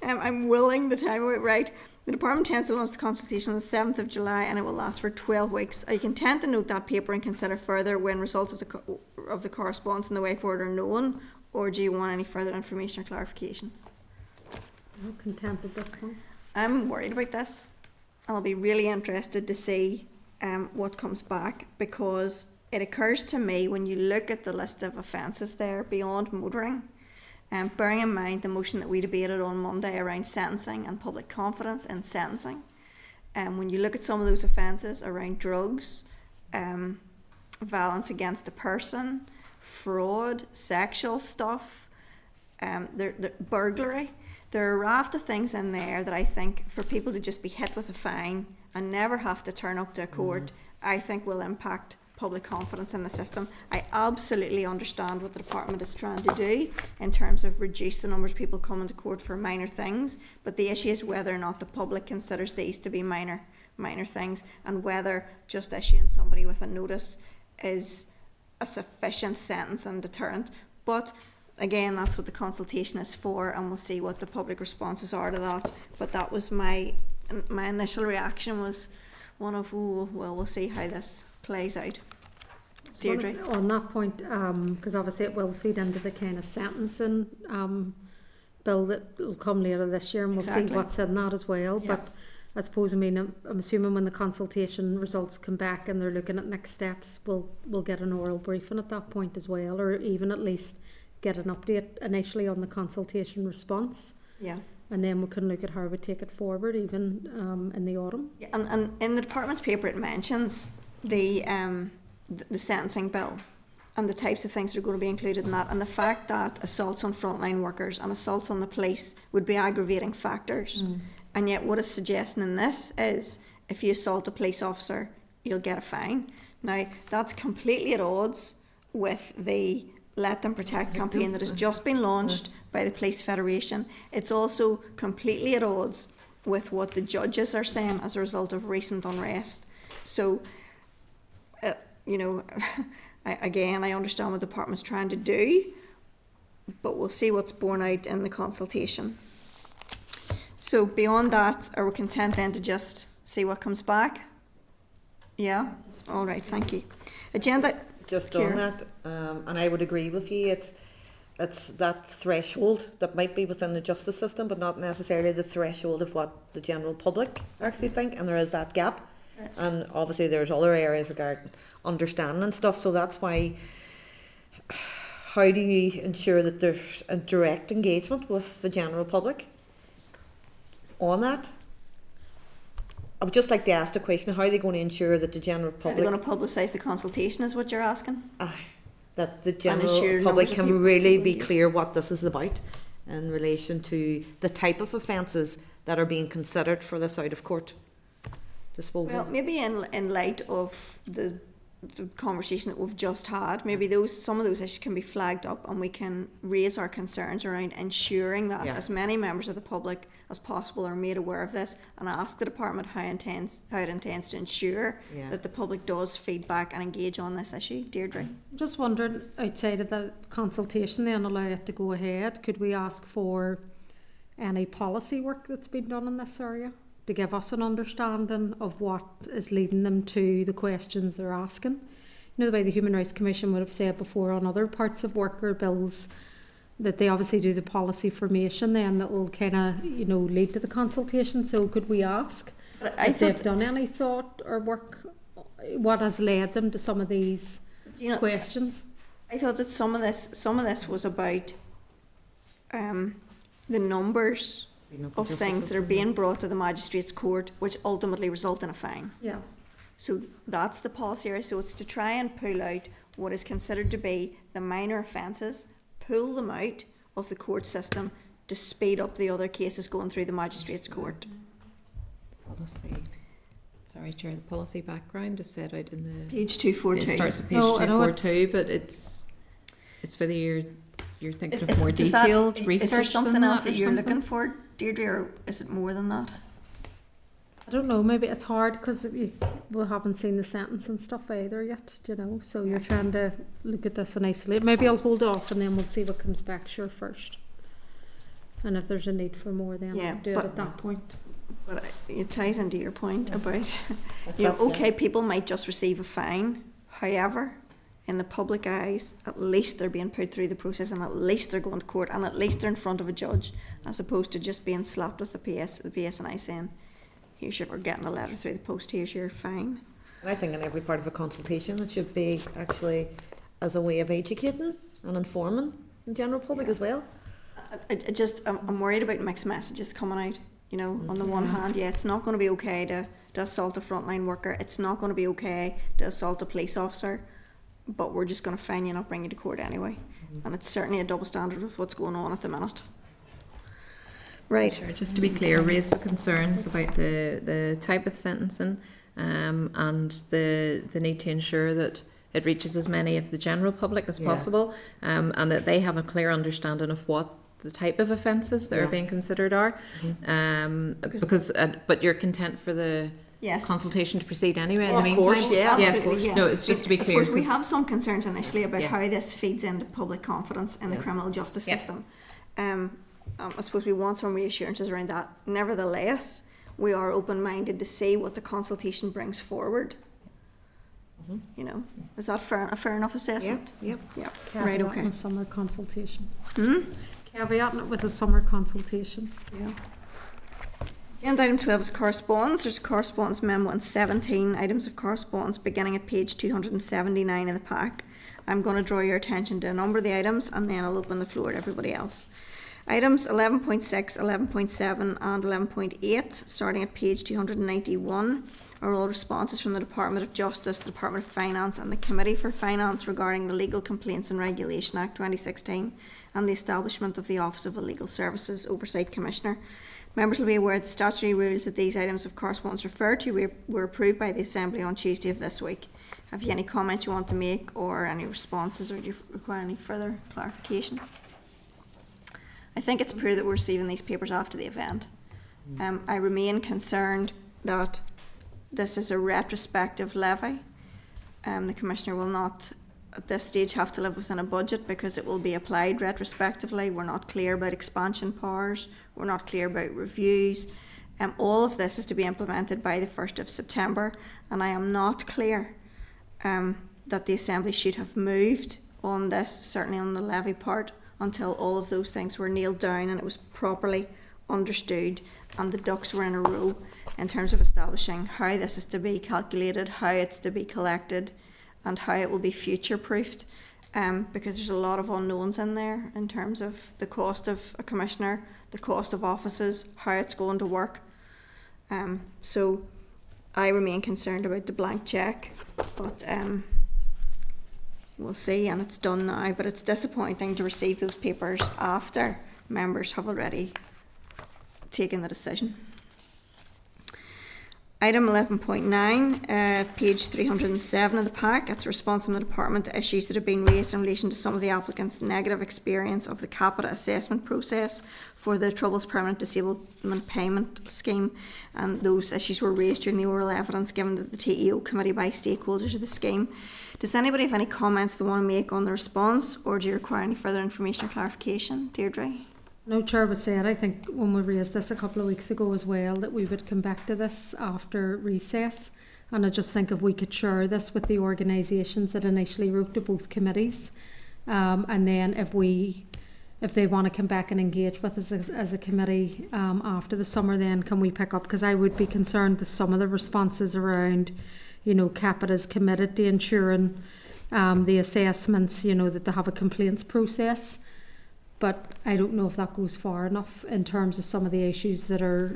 I'm willing the time away. Right. The department intends to launch the consultation on the 7th of July, and it will last for 12 weeks. Are you content to note that paper and consider further when results of the correspondence and the way forward are known, or do you want any further information or clarification? I'm content at this point. I'm worried about this, and I'll be really interested to see what comes back, because it occurs to me when you look at the list of offences there beyond motoring, bearing in mind the motion that we debated on Monday around sentencing and public confidence in sentencing, when you look at some of those offences around drugs, violence against the person, fraud, sexual stuff, burglary, there are a raft of things in there that I think for people to just be hit with a fine and never have to turn up to a court, I think will impact public confidence in the system. I absolutely understand what the department is trying to do in terms of reduce the numbers of people coming to court for minor things, but the issue is whether or not the public considers these to be minor things, and whether just issuing somebody with a notice is a sufficient sentence and deterrent. But again, that's what the consultation is for, and we'll see what the public responses are to that. But that was my initial reaction, was one of, well, we'll see how this plays out. Deirdre? On that point, because obviously it will feed into the kind of sentencing bill that will come later this year, and we'll see what's in that as well. Yeah. But I suppose, I'm assuming when the consultation results come back and they're looking at next steps, we'll get an oral briefing at that point as well, or even at least get an update initially on the consultation response. Yeah. And then we can look at how we take it forward, even in the autumn. Yeah, and in the department's paper it mentions the sentencing bill and the types of things that are going to be included in that, and the fact that assaults on frontline workers and assaults on the police would be aggravating factors. And yet what it's suggesting in this is if you assault a police officer, you'll get a fine. Now, that's completely at odds with the Let Them Protect campaign that has just been launched by the Police Federation. It's also completely at odds with what the judges are saying as a result of recent unrest. So, I understand what the department's trying to do, but we'll see what's borne out in the consultation. So beyond that, are we content then to just see what comes back? Yeah? All right, thank you. Agenda... Just on that, and I would agree with you, it's that threshold that might be within the justice system, but not necessarily the threshold of what the general public actually think, and there is that gap. Yes. And obviously there's other areas regarding understanding and stuff, so that's why, how do you ensure that there's a direct engagement with the general public on that? I would just like to ask the question, how are they going to ensure that the general Are they public, going to publicise the consultation is what you're asking? that the ensure general numbers public of can people really will be engage? clear what this is about in relation to the type of offences that are being considered for this out of court disposal? Well, maybe in light of the conversation that we've just had, maybe some of those issues can be flagged up and we can raise our concerns around ensuring that Yeah. as many members of the public as possible are made aware of this, and ask the department how it intends to ensure Yeah. that the public does feedback and engage on this issue. Deirdre? I'm just wondering, outside of the consultation then allow it to go ahead, could we ask for any policy work that's been done in this area to give us an understanding of what is leading them to the questions they're asking? You know, the way the Human Rights Commission would have said before on other parts of worker bills, that they obviously do the policy formation then that will kind of, you know, lead to the consultation. So could we ask if they've done any thought or work, what has led them to some of these questions? I thought that some of this was about the numbers of things that are being brought to the magistrates court, which ultimately result in a fine. Yeah. So that's the policy area. So it's to try and pull out what is considered to be the minor offences, pull them out of the court system to speed up the other cases going through the magistrates court. Policy. Sorry, Chair. The policy background is set out in the Page 242. It starts at page 242, but it's whether you're thinking of more detailed research. Is there something than else that that or you're something? looking for, Deirdre, or is it more than that? I don't know, maybe it's hard because we haven't seen the sentence and stuff either yet, you know, so you're trying to look at this in isolation. Maybe I'll hold off and then we'll see what comes back first. And if there's a need for more, then Yeah, I'll do it but- at that point. But it ties into your point about, you know, okay, people might just receive a fine. However, in the public eyes, at least they're being put through the process, and at least they're going to court, and at least they're in front of a judge, as opposed to just being slapped with the PSNI saying, here's your, or getting a letter through the post, here's your fine. And I think in every part of a consultation it should be actually as a way of educating and informing the general public as well. I'm worried about mixed messages coming out. You know, on the one hand, yeah, it's not going to be okay to assault a frontline worker. It's not going to be okay to assault a police officer, but we're just going to fine you, not bring you to court anyway. And it's certainly a double standard with what's going on at the minute. Right. Sure, just to be clear, raise the concerns about the type of sentencing and the need to ensure that it reaches as many of the general public as possible, and that they have a clear understanding of what the type of offences that are being considered are. But you're content for the consultation to proceed anyway in the meantime? Of course, yeah. Absolutely, yes. No, it's just to be clear. I suppose we 'cause- have some concerns initially about how this feeds into public confidence in the criminal justice system. I suppose we want some reassurances around that. Nevertheless, we are open-minded to see what the consultation brings forward. You know, is that a fair enough assessment? Yep. Yeah. Caveat Right, okay. in a summer consultation. Hmm? Caveat in it with a summer consultation. Yeah. Agenda item 12 is correspondence. There's a correspondence memo and 17 items of correspondence beginning at page 279 in the pack. I'm going to draw your attention to a number of the items and then I'll open the floor to everybody else. Items 11.6, 11.7 and 11.8, starting at page 291, are all responses from the Department of Justice, the Department of Finance and the Committee for Finance regarding the Legal Complaints and Regulation Act 2016 and the establishment of the Office of the Legal Services Oversight Commissioner. Members will be aware the statutory rules that these items of correspondence refer to were approved by the Assembly on Tuesday of this week. Have you any comments you want to make or any responses, or do you require any further clarification? I think it's poor that we're receiving these papers after the event. I remain concerned that this is a retrospective levy. The Commissioner will not at this stage have to live within a budget because it will be applied retrospectively. We're not clear about expansion powers. We're not clear about reviews. All of this is to be implemented by the 1st of September, and I am not clear that the Assembly should have moved on this, certainly on the levy part, until all of those things were nailed down and it was properly understood and the ducks were in a row in terms of establishing how this is to be calculated, how it's to be collected and how it will be future-proofed, because there's a lot of unknowns in there in terms of the cost of a commissioner, the cost of offices, how it's going to work. So I remain concerned about the blank cheque, but we'll see, and it's done now. But it's disappointing to receive those papers after members have already taken the decision. Item 11.9, page 307 of the pack. It's a response from the department to issues that have been raised in relation to some of the applicants' negative experience of the CAPITA assessment process for the Troubles Permanent Disablement Payment Scheme, and those issues were raised during the oral evidence given to the TEO committee by stakeholders of the scheme. Does anybody have any comments they want to make on the response, or do you require any further information or clarification? Deirdre? No, Chair was said, I think when we raised this a couple of weeks ago as well, that we would come back to this after recess. And I just think if we could share this with the organisations that initially wrote to both committees, and then if they want to come back and engage with us as a committee after the summer, then can we pick up? Because I would be concerned with some of the responses around, CAPITA's committed to ensuring the assessments, that they have a complaints process. But I don't know if that goes far enough in terms of some of the issues that are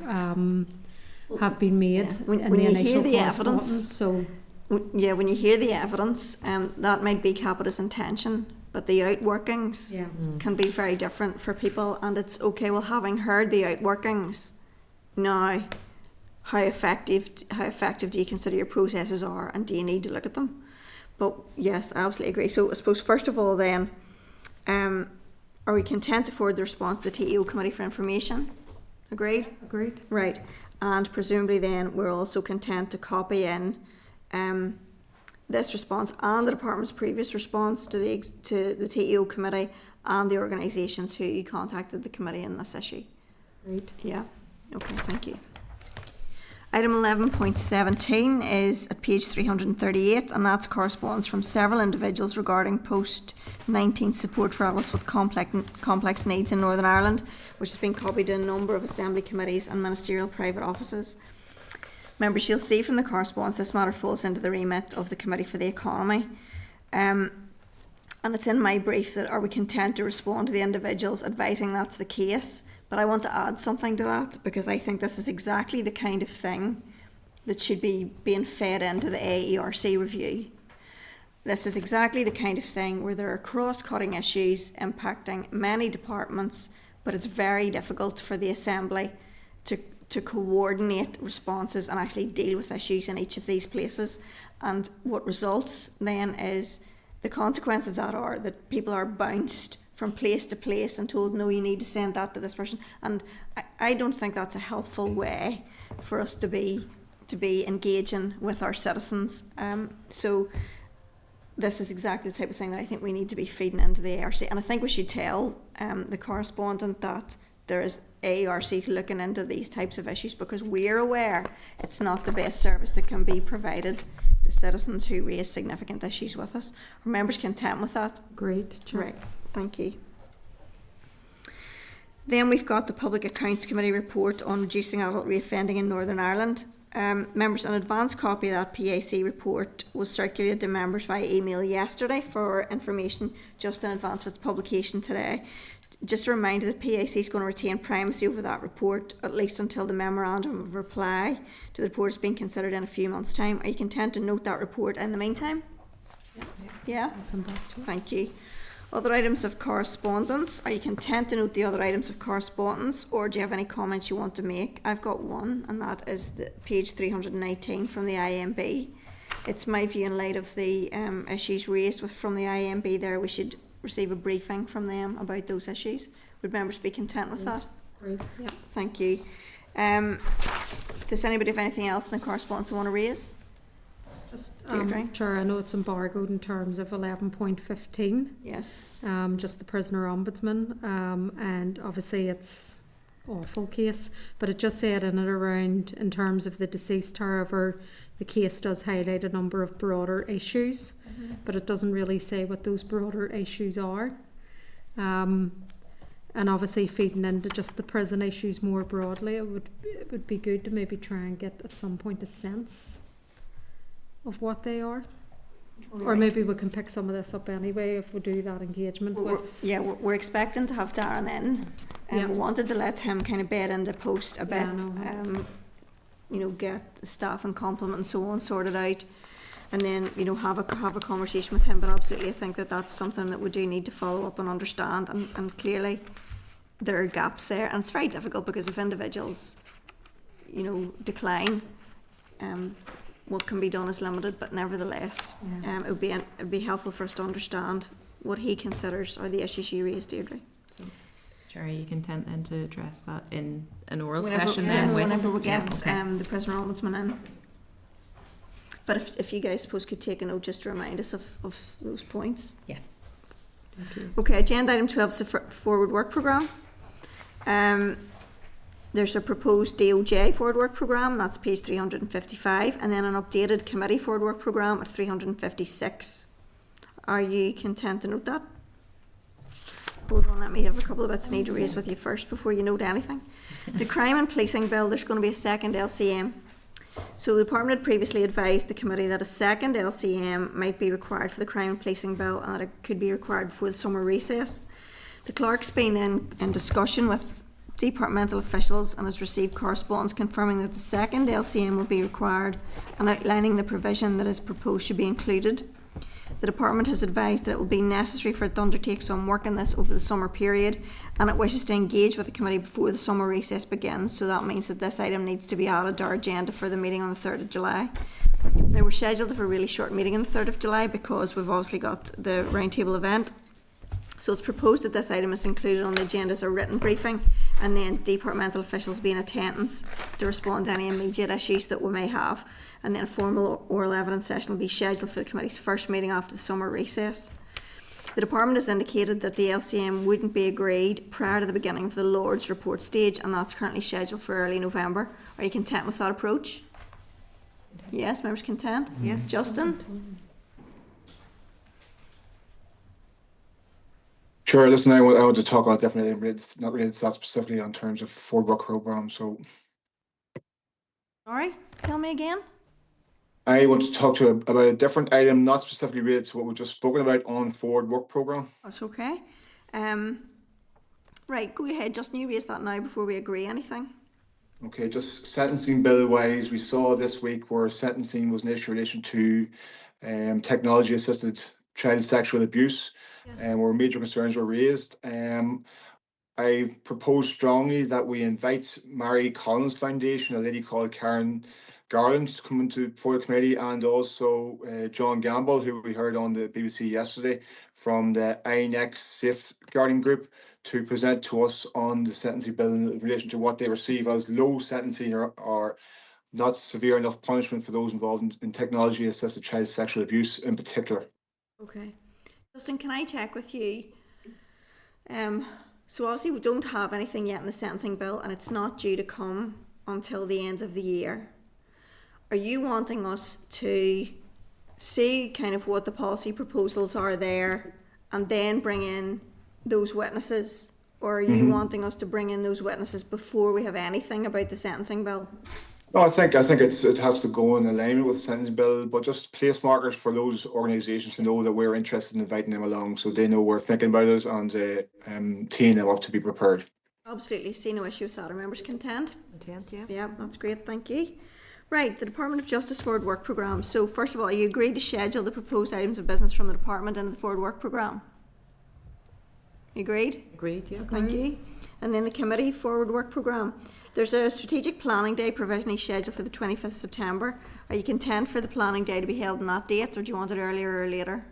have been made in the initial correspondence. When you hear the evidence, that might be CAPITA's intention, but the outworkings can be very different for people. And it's okay. Well, having heard the outworkings, now, how effective do you consider your processes are, and do you need to look at them? But yes, I absolutely agree. So I suppose first of all, then. Are we content to forward the response to the TEO committee for information? Agreed? Agreed. Right. And presumably then we're also content to copy in this response and the department's previous response to the TEO committee and the organisations who contacted the committee in this issue. Right. Yeah. Okay, thank you. Item 11.17 is at page 338, and that's corresponds from several individuals regarding post-19 support for adults with complex needs in Northern Ireland, which has been copied in a number of assembly committees and ministerial private offices. Members, you'll see from the correspondence this matter falls into the remit of the Committee for the Economy. And it's in my brief that are we content to respond to the individuals advising that's the case. But I want to add something to that, because I think this is exactly the kind of thing that should be being fed into the AERC review. This is exactly the kind of thing where there are cross-cutting issues impacting many departments, but it's very difficult for the Assembly to coordinate responses and actually deal with issues in each of these places. And what results then is the consequence of that are that people are bounced from place to place and told, no, you need to send that to this person. And I don't think that's a helpful way for us to be engaging with our citizens. So this is exactly the type of thing that I think we need to be feeding into the ARC. And I think we should tell the correspondent that there is ARC looking into these types of issues, because we're aware it's not the best service that can be provided to citizens who raise significant issues with us. Are members content with that? Great. Sure. Right. Thank you. Then we've got the Public Accounts Committee report on reducing adult reoffending in Northern Ireland. Members, an advance copy of that PAC report was circulated to members via email yesterday for information just in advance of its publication today. Just a reminder that PAC is going to retain primacy over that report, at least until the memorandum of reply to the report is being considered in a few months' time. Are you content to note that report in the meantime? Yeah? I'll come back to it. Thank you. Other items of correspondence. Are you content to note the other items of correspondence, or do you have any comments you want to make? I've got one, and that is the page 319 from the IMB. It's my view, in light of the issues raised from the IMB there, we should receive a briefing from them about those issues. Would members be content with that? Great. Yeah. Thank you. Does anybody have anything else in the correspondence they want to raise? Just, Deirdre? Chair, I know it's embargoed in terms of 11.15. Yes. Just the prisoner ombudsman, and obviously it's awful case, but it just said in it around in terms of the deceased. However, the case does highlight a number of broader issues, but it doesn't really say what those broader issues are. And obviously feeding into just the prison issues more broadly, it would be good to maybe try and get at some point a sense of what they are. Or maybe we can pick some of this up anyway if we do that engagement with... We're expecting to have Darren in, and we wanted to let him kind of bed into post a bit get the staff and complement and so on sorted out, and then, have a conversation with him. But absolutely, I think that that's something that we do need to follow up and understand, and clearly there are gaps there, and it's very difficult because if individuals, decline, what can be done is limited, but nevertheless, it would be helpful for us to understand what he considers are the issues you raised, Deirdre. So, Chair, are you content then to address that in an oral Whenever- session yes, then? whenever we get okay. the prisoner ombudsman in. But if you guys suppose could take a note just to remind us of those points. Yeah. Thank you. Okay, agenda item 12 is the forward work programme. There's a proposed DOJ forward work programme, that's page 355, and then an updated committee forward work programme at 356. Are you content to note that? Hold on, let me have a couple of bits I need to raise with you first before you note anything. The crime and policing bill, there's going to be a second LCM. So the department had previously advised the committee that a second LCM might be required for the crime and policing bill, and that it could be required before the summer recess. The clerk's been in discussion with departmental officials and has received correspondence confirming that the second LCM will be required and outlining the provision that is proposed should be included. The department has advised that it will be necessary for it to undertake some work on this over the summer period, and it wishes to engage with the committee before the summer recess begins, so that means that this item needs to be added to our agenda for the meeting on the 3rd of July. Now, we're scheduled to have a really short meeting on the 3rd of July because we've obviously got the roundtable event. So it's proposed that this item is included on the agenda as a written briefing, and then departmental officials be in attendance to respond to any immediate issues that we may have. And then a formal oral evidence session will be scheduled for the committee's first meeting after the summer recess. The department has indicated that the LCM wouldn't be agreed prior to the beginning of the Lord's report stage, and that's currently scheduled for early November. Are you content with that approach? Yes, members content? Yes. Justin? Sure, listen, I want to talk on definitely not related to that specifically on terms of forward work programme. So Sorry, tell me again. I want to talk to about a different item, not specifically related to what we've just spoken about on forward work programme. That's okay. Right, go ahead, Justin, you raise that now before we agree anything. Okay, just sentencing bill wise, we saw this week where sentencing was an issue in relation to technology assisted child sexual abuse, and where major concerns were raised. I propose strongly that we invite Mary Collins Foundation, a lady called Karen Garland, to come into for the committee, and also John Gamble, who we heard on the BBC yesterday from the INEC Safeguarding Group, to present to us on the sentencing bill in relation to what they receive as low sentencing or not severe enough punishment for those involved in technology assisted child sexual abuse in particular. Okay. Justin, can I check with you? So obviously we don't have anything yet in the sentencing bill, and it's not due to come until the end of the year. Are you wanting us to see kind of what the policy proposals are there and then bring in those witnesses? Or are you wanting us to bring in those witnesses before we have anything about the sentencing bill? No, I think it has to go in alignment with the sentencing bill, but just place markers for those organisations to know that we're interested in inviting them along, so they know we're thinking about it and teeing them up to be prepared. Absolutely, see no issue with that. Are members content? Content, yeah. Yeah, that's great, thank you. Right, the Department of Justice Forward Work Programme. So first of all, you agreed to schedule the proposed items of business from the department into the Forward Work Programme? You agreed? Agreed, yeah. Thank you. And then the committee Forward Work Programme. There's a strategic planning day provisionally scheduled for the 25th September. Are you content for the planning day to be held on that date, or do you want it earlier or later?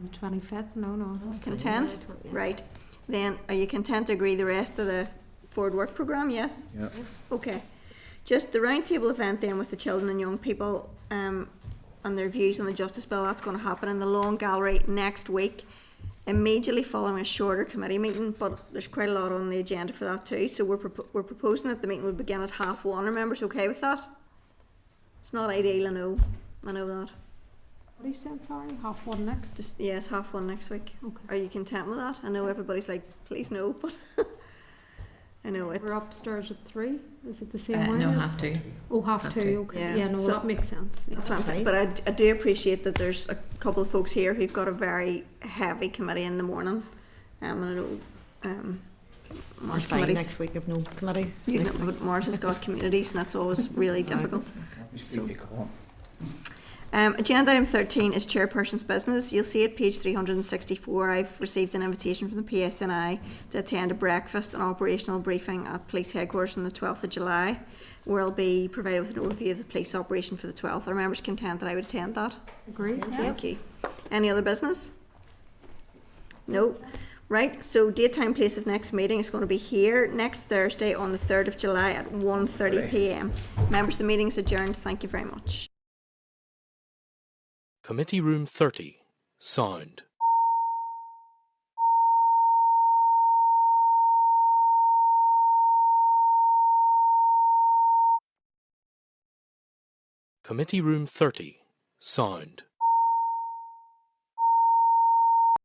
The 25th? No. Content? Right. Then are you content to agree the rest of the Forward Work Programme? Yes? Yeah. Okay. Just the roundtable event then with the children and young people and their views on the Justice Bill, that's going to happen in the Long Gallery next week, immediately following a shorter committee meeting, but there's quite a lot on the agenda for that too. So we're proposing that the meeting would begin at 1:30. Are members okay with that? It's not ideal, I know that. What are you saying, sorry? 1:30 next? Just, yes, 1:30 next week. Okay. Are you content with that? I know everybody's like, please no, but I know it's... We're upstairs at 3. Is it the same way? No, have to. Oh, have to. Okay. Yeah, no, So that makes sense. Yeah. that's what I'm saying. But I do appreciate that there's a couple of folks here who've got a very heavy committee in the morning. And I know Morris Fine, committees. next week if no committee. But Morris has got communities, and that's always really difficult. Agenda item 13 is chairperson's business. You'll see at page 364 I've received an invitation from the PSNI to attend a breakfast and operational briefing at police headquarters on the 12th of July, where I'll be provided with an overview of the police operation for the 12th. Are members content that I would attend that? Agree. Thank you. Any other business? No. Right, so date, time, place of next meeting is going to be here next Thursday on the 3rd of July at 1:30 p.m. Members, the meeting is adjourned. Thank you very much. Committee Room 30. Sound. Committee Room 30. Sound.